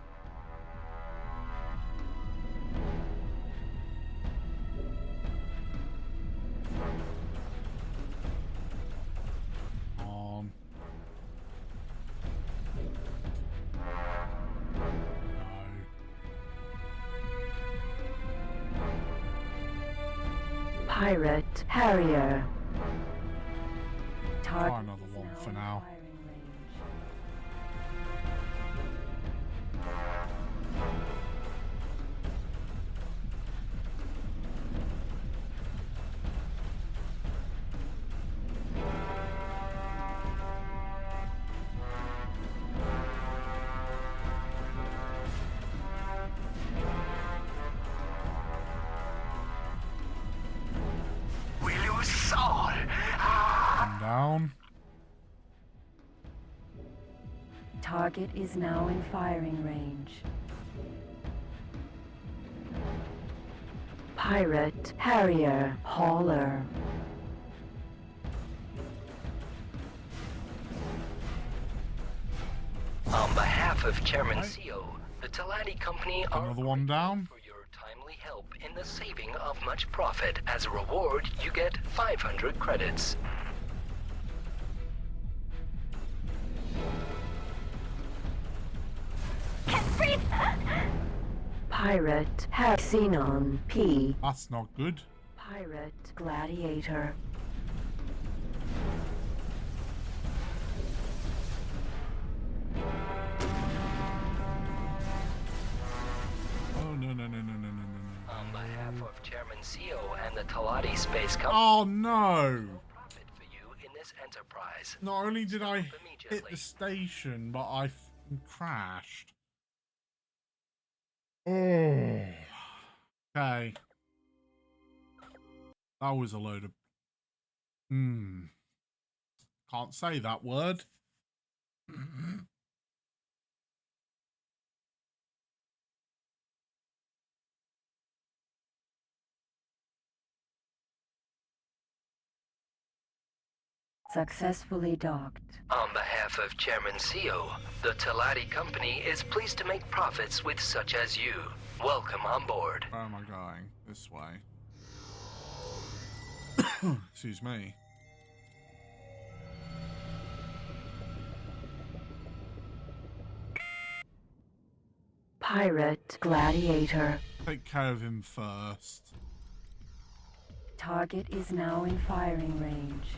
On. Pirate, Harrier. Try another one for now. Down. Target is now in firing range. Pirate, Harrier, Hauler. On behalf of Chairman CO, the Teladi Company are Another one down. for your timely help in the saving of much profit. As a reward, you get 500 credits. Pirate, Xenon, P. That's not good. Pirate, Gladiator. Oh no. On behalf of Chairman CO and the Teladi Space Company, Oh no! profit for you in this enterprise. Not only did I hit Immediately. the station, but I crashed. Oh. Okay. That was a load of... Can't say that word. Successfully docked. On behalf of Chairman CEO, the Teladi Company is pleased to make profits with such as you. Welcome on board. Where am I going? This way. Excuse me. Pirate Gladiator. Take care of him first. Target is now in firing range.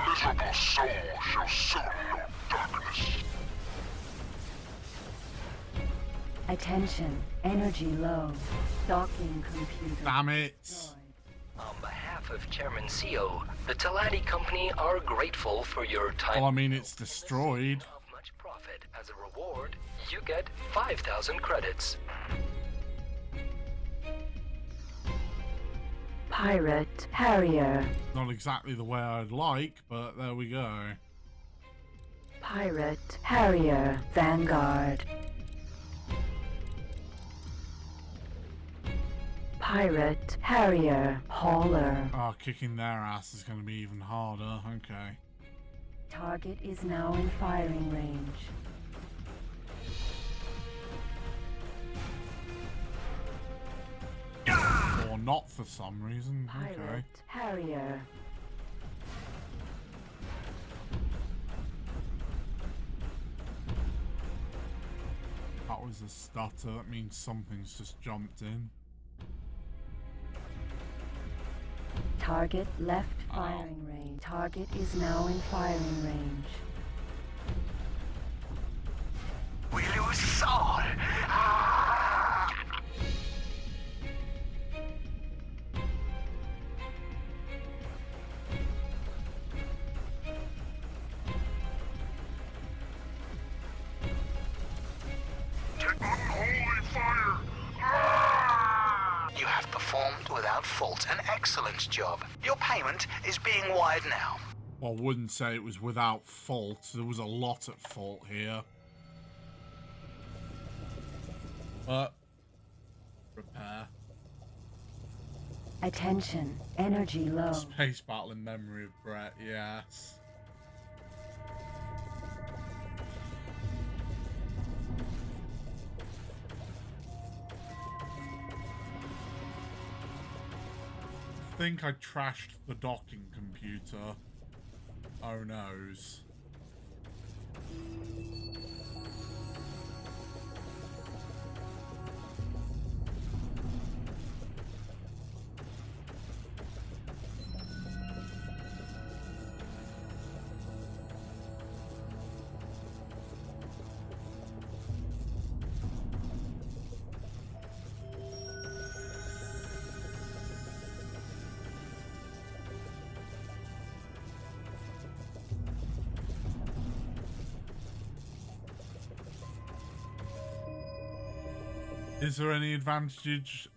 Miserable soul shall soon know darkness. Attention, energy low. Docking computer. Damn it. destroyed. On behalf of Chairman CEO, the Teladi Company are grateful for your time. Well, I mean, it's destroyed. Of much profit. As a reward, you get 5,000 credits. Pirate Harrier. Not exactly the way I'd like, but there we go. Pirate Harrier Vanguard. Pirate Harrier Hauler. Oh, kicking their ass is going to be even harder. Okay. Target is now in firing range. Or not for some reason. Okay. Pirate Harrier. That was a stutter. That means something's just jumped in. Target left firing range. Target is now in firing range. We lose Saul. Unholy fire! You have performed without fault. An excellent job. Your payment is being wired now. Well, I wouldn't say it was without fault. There was a lot at fault here. But repair. Attention, energy low. Space battle in memory of Brett, yes. I think I trashed the docking computer. Oh noes. Is there any advantages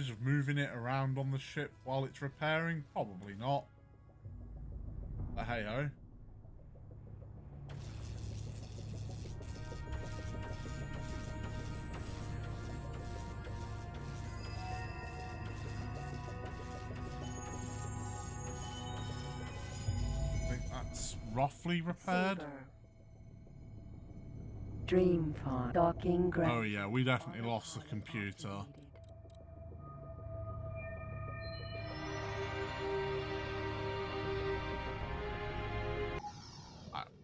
of moving it around on the ship while it's repairing? Probably not. But hey ho. I think that's roughly repaired. Saber. Dream farm. Docking ground. Oh yeah, we definitely lost the computer.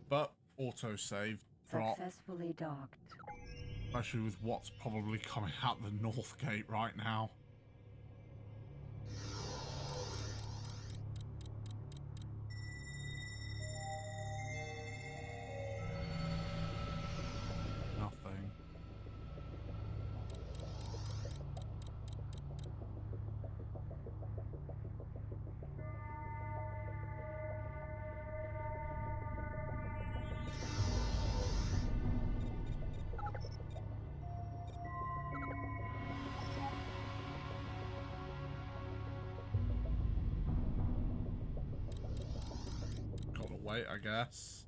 But autosave drop, Successfully docked. especially with what's probably coming out the north gate right now. Nothing. wait, I guess.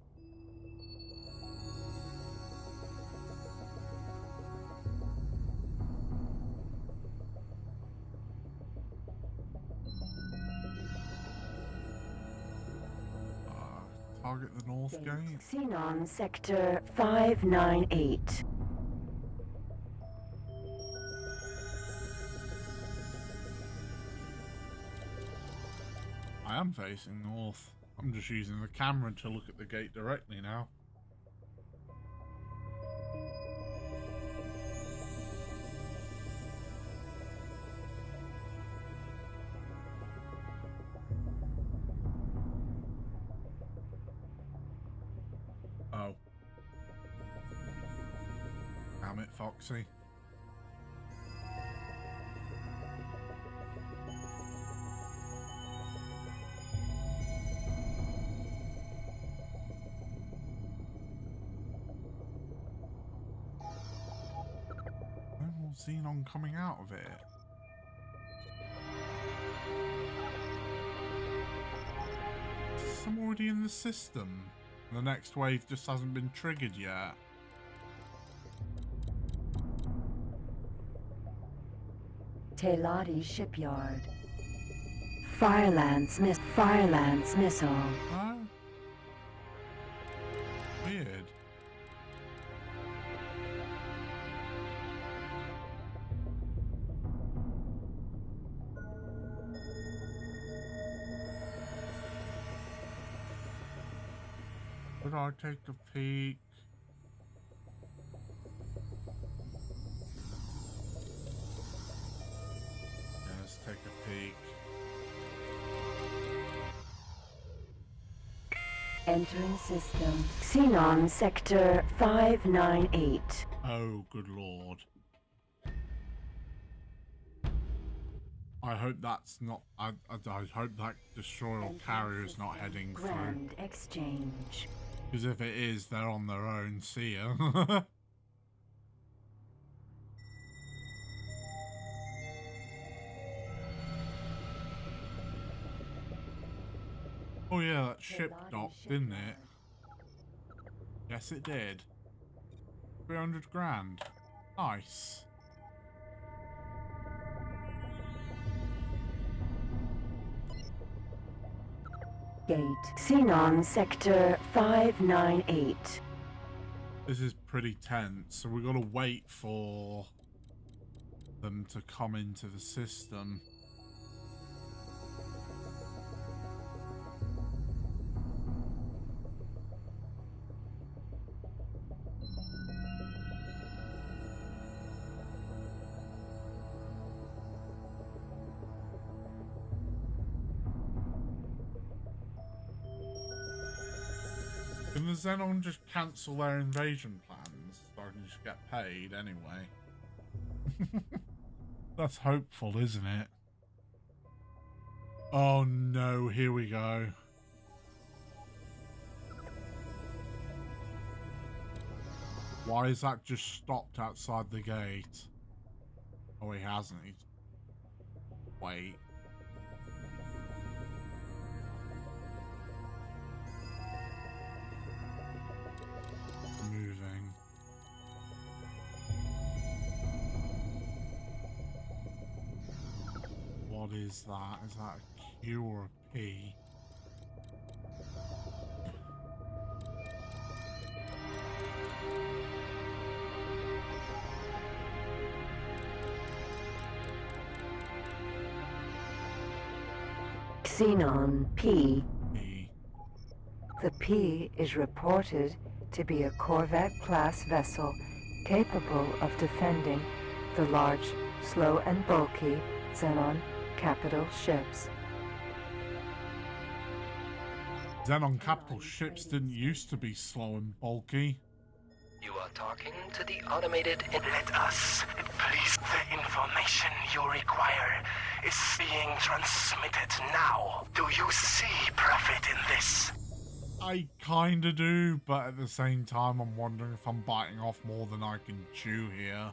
Target the north gate. Xenon Sector 598. I am facing north. I'm just using the camera to look at the gate directly now. Oh. Damn it, Foxy. No more xenon coming out of it. I'm already in the system. The next wave just hasn't been triggered yet. Teladi Shipyard. Firelance missile. Oh. Weird. Should I take a peek? Yeah, let's take a peek. Entering system. Xenon Sector 598. Oh, good lord. I hope that's not... I hope that destroyer or carrier is not heading through. Grand exchange. Because if it is, they're on their own. See ya. Oh yeah, that ship docked, didn't it? Yes, it did. 300 grand. Nice. Gate. Xenon Sector 598. This is pretty tense, so we've got to wait for them to come into the system. Can the Xenon just cancel their invasion plans so I can just get paid anyway? That's hopeful, isn't it? Oh no, here we go. Why is that just stopped outside the gate? Oh, he hasn't. He's... Wait. Moving. What is that? Is that a Q or a P? Xenon P. P. The P is reported to be a corvette-class vessel capable of defending the large, slow and bulky Xenon capital ships. Xenon capital ships didn't used to be slow and bulky. You are talking to the automated... Let us, please. The information you require is being transmitted now. Do you see profit in this? I kinda do, but at the same time I'm wondering if I'm biting off more than I can chew here.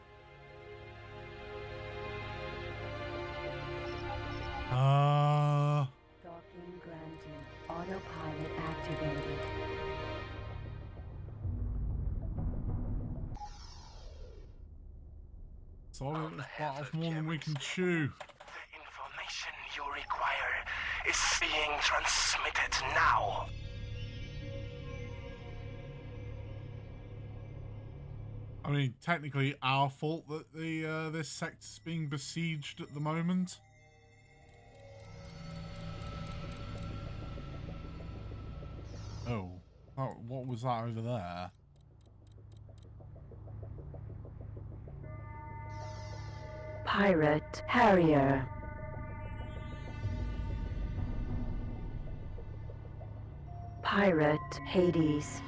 Docking granted. Autopilot activated. Solid is part of more than we can chew. The information you require is being transmitted now. I mean, technically our fault that the this sector's being besieged at the moment. Oh, what was that over there? Pirate Harrier. Pirate Hades.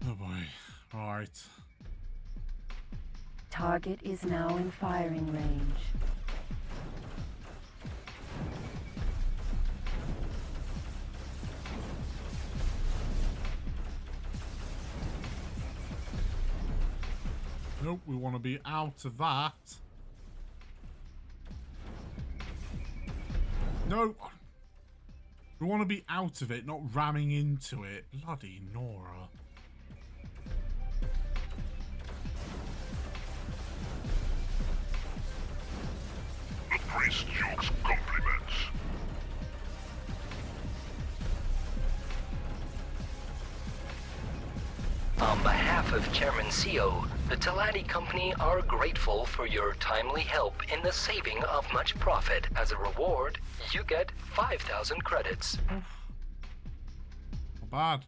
Oh boy, right. Target is now in firing range. Nope, we want to be out of that. No! We want to be out of it, not ramming into it. Bloody Nora. The priest Duke's compliments. On behalf of Chairman CO, the Talati Company are grateful for your timely help in the saving of much profit. As a reward, you get 5,000 credits. Not bad.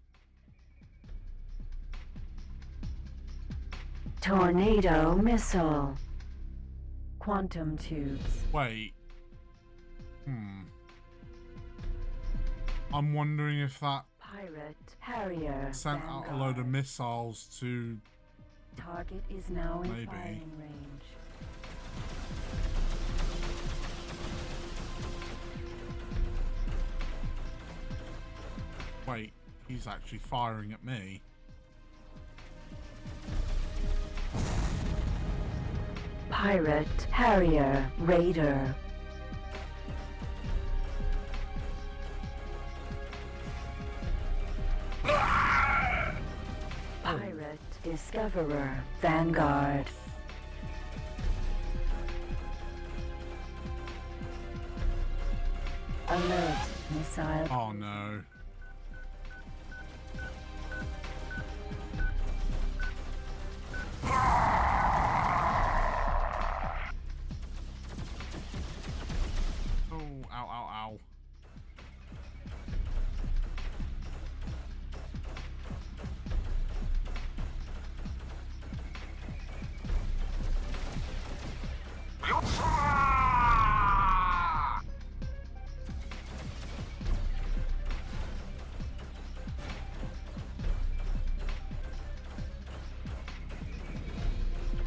Tornado missile. Quantum tubes. Wait. I'm wondering if that Pirate Harrier. sent out a load of missiles to... Target is now in Maybe. firing range. Wait, he's actually firing at me. Pirate Harrier Raider. Pirate Discoverer Vanguard. Alert missile. Oh no. Oh, ow, ow, ow.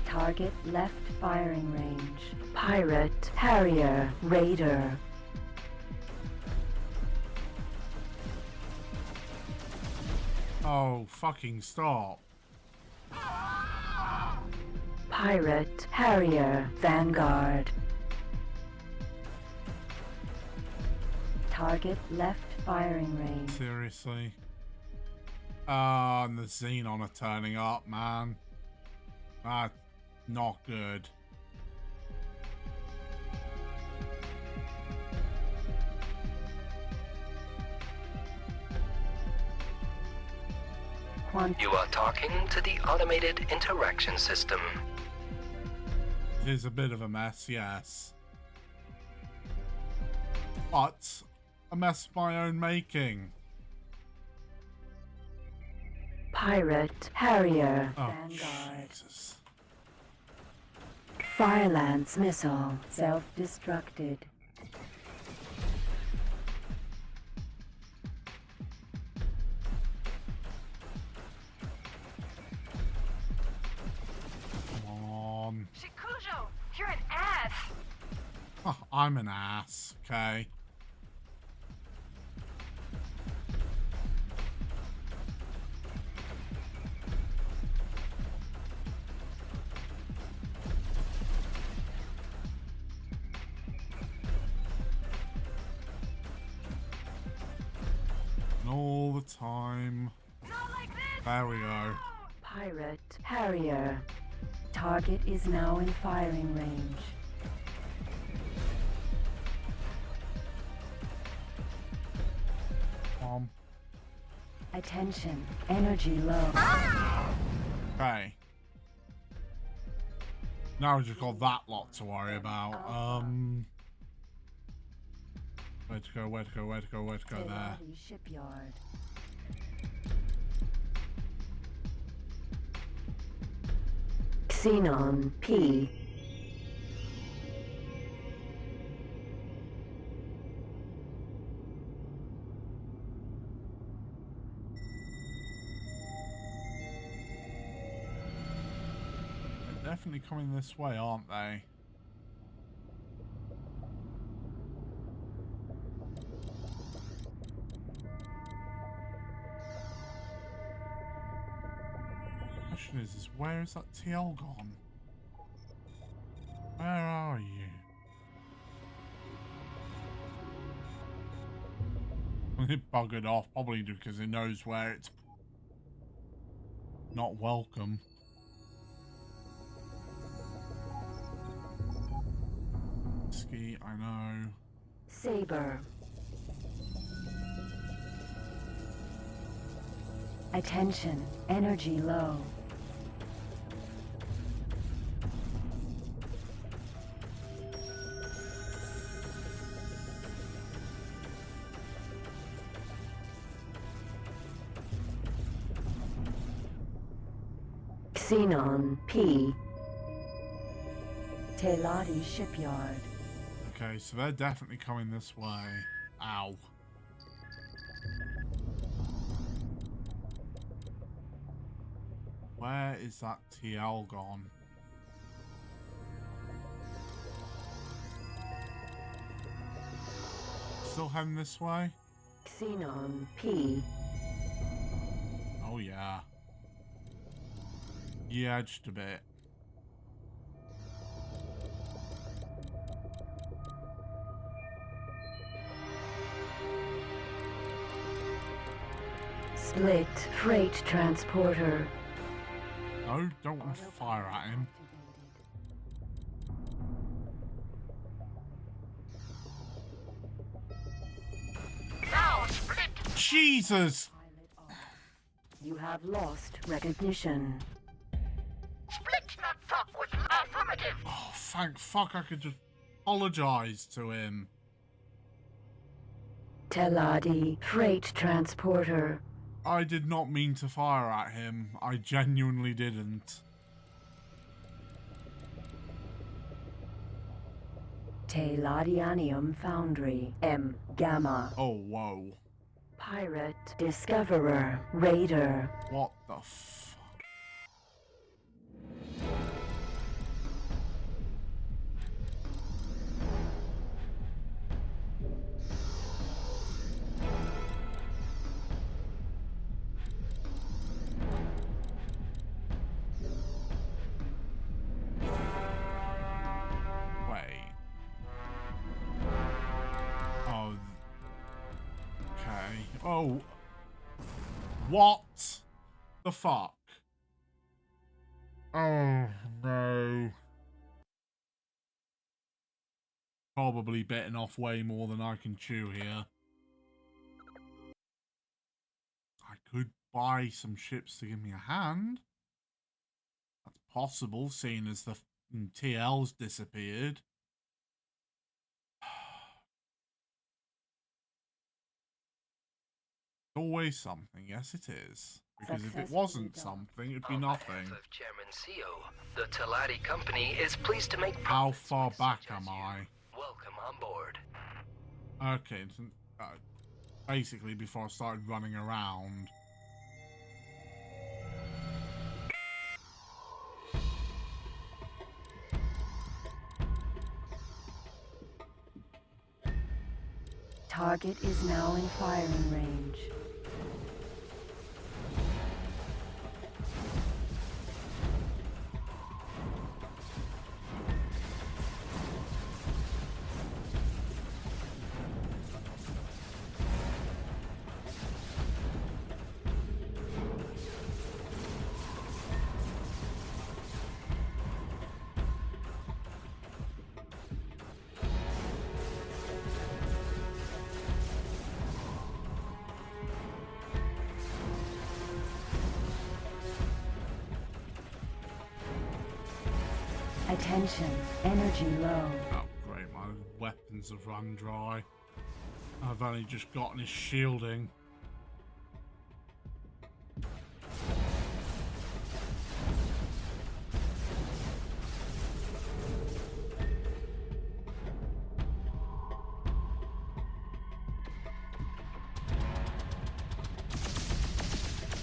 Target left firing range. Pirate Harrier Raider. Oh, fucking stop. Pirate Harrier Vanguard. Target left firing range. Seriously? Ah, and the Xenon are turning up, man. That's not good. You are talking to the automated interaction system. It is a bit of a mess, yes. But a mess of my own making. Pirate Harrier Oh, Vanguard. Jesus. Firelance missile self-destructed. Come on. Shikujo, you're an ass. Oh, I'm an ass, okay? all the time. There we go. Pirate Harrier. Target is now in firing range. Attention, energy low. Okay. Now we've just got that lot to worry about. Where to go, where to go, where to go, where to go there. Shipyard. Xenon P. They're definitely coming this way, aren't they? Question is where is that TL gone? Where are you? It buggered off, probably because it knows where it's not welcome. Ski, I know. Saber. Attention, energy low. Xenon P. Teladi Shipyard. Okay, so they're definitely coming this way. Ow. Where is that TL gone? Still heading this way? Xenon P. Oh yeah. Yeah, just a bit. Split freight transporter. No, don't want to fire at him. Now, Split! Jesus! You have lost recognition. Split that fuck with my affirmative! Oh, thank fuck I could just apologize to him. Teladi freight transporter. I did not mean to fire at him. I genuinely didn't. Teladianium Foundry. M. Gamma. Oh, whoa. Pirate Discoverer. Raider. What the fuck? Oh. What the fuck? Oh, no. Probably bitten off way more than I can chew here. I could buy some ships to give me a hand. That's possible, seeing as the TL's disappeared. Always something, yes it is. Because if it wasn't something, it'd be nothing. Of Chairman CEO, the Teladi company is pleased to make How far back am I? Welcome on board. Okay, basically before I started running around. Target is now in firing range. Attention, energy low. Oh, great, my weapons have run dry. I've only just gotten his shielding.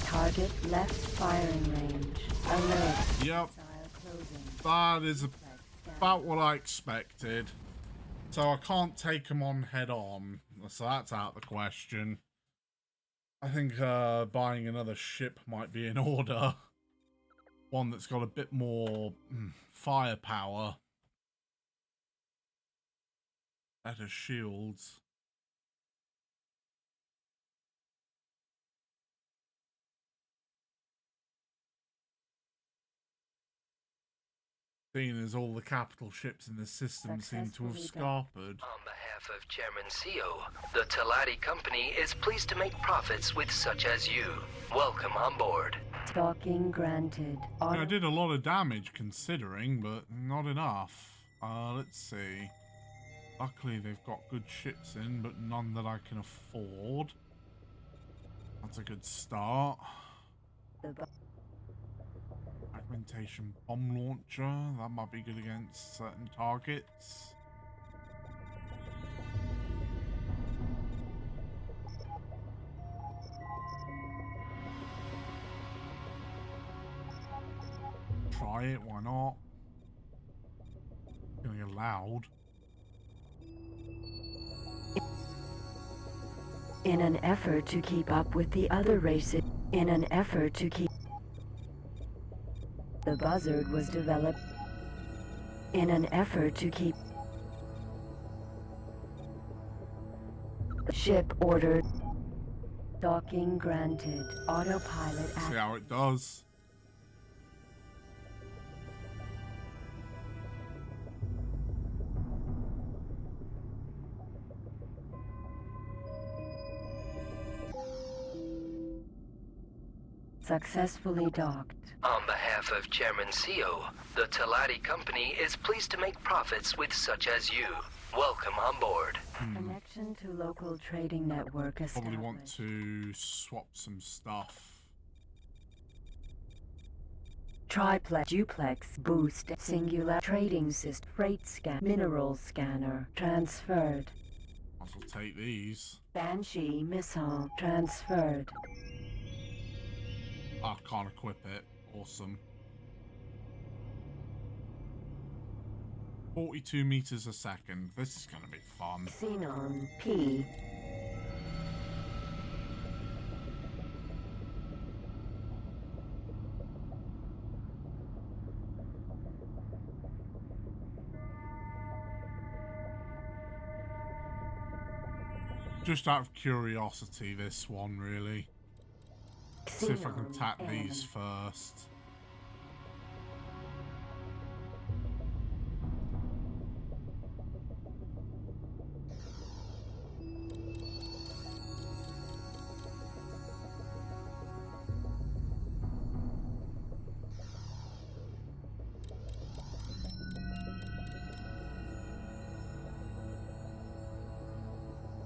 Target left firing range. Alert. Yep. That is about what I expected. So I can't take him on head on. So that's out of the question. I think buying another ship might be in order. One that's got a bit more firepower. Better shields. Seeing as all the capital ships in the system seem to have scarpered. On behalf of Chairman CEO, the Talati Company is pleased to make profits with such as you. Welcome on board. Docking granted. I did a lot of damage considering, but not enough. Let's see. Luckily they've got good ships in, but none that I can afford. That's a good start. Fragmentation bomb launcher, that might be good against certain targets. Try it, why not? It's gonna get loud. In an effort to keep up with the other races, the buzzard was developed in an effort to keep ship ordered. Docking granted. Autopilot See how it does. Successfully docked. On behalf of Chairman CEO, the Talati Company is pleased to make profits with such as you. Welcome on board. Connection to local trading network established. Probably want to swap some stuff. Triplex, duplex, boost, singular trading system, freight scan, mineral scanner, transferred. Might as well take these. Banshee missile, transferred. I can't equip it. Awesome. 42 meters a second. This is gonna be fun. Xenon P. Just out of curiosity, this one really. See if I can tap these first.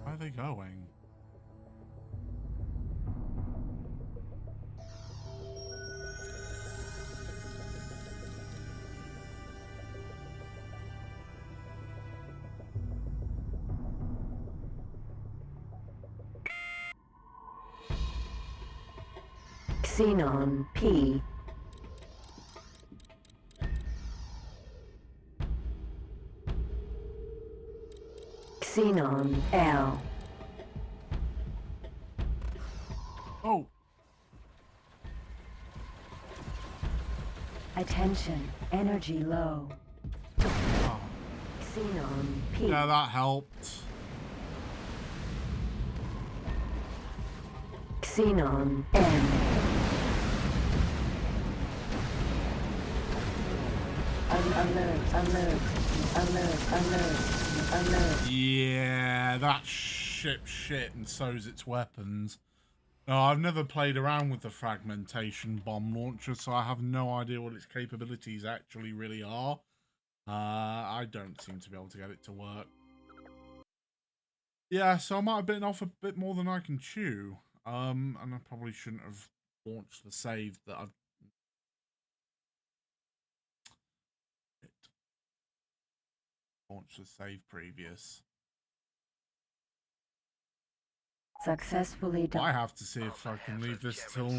Where are they going? Xenon P. Xenon L. Oh. Attention, energy low. Oh. Xenon P. Yeah, that helped. Xenon M. Alert. Yeah, that ship's shit, and so's its weapons. No, I've never played around with the fragmentation bomb launcher, so I have no idea what its capabilities actually really are. I don't seem to be able to get it to work. Yeah, so I might have bitten off a bit more than I can chew. And I probably shouldn't have launched the save that I've... Launched the save previous. Successfully done. I have to see if I can leave this till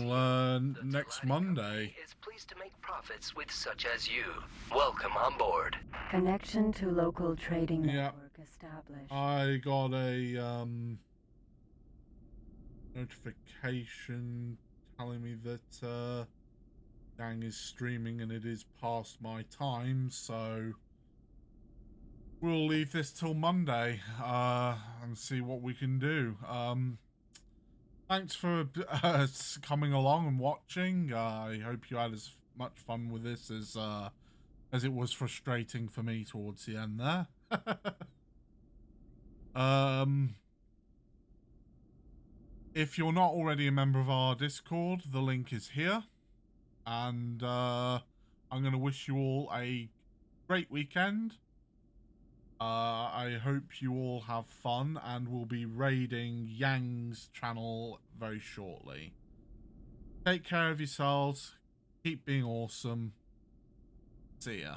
next Monday. Is pleased to make profits with such as you. Welcome on board. Connection to local trading network established. I got a notification telling me that Yang is streaming and it is past my time, so we'll leave this till Monday and see what we can do. Thanks for coming along and watching. I hope you had as much fun with this as it was frustrating for me towards the end there. If you're not already a member of our Discord, the link is here. And I'm going to wish you all a great weekend. I hope you all have fun, and we'll be raiding Yang's channel very shortly. Take care of yourselves. Keep being awesome. See ya.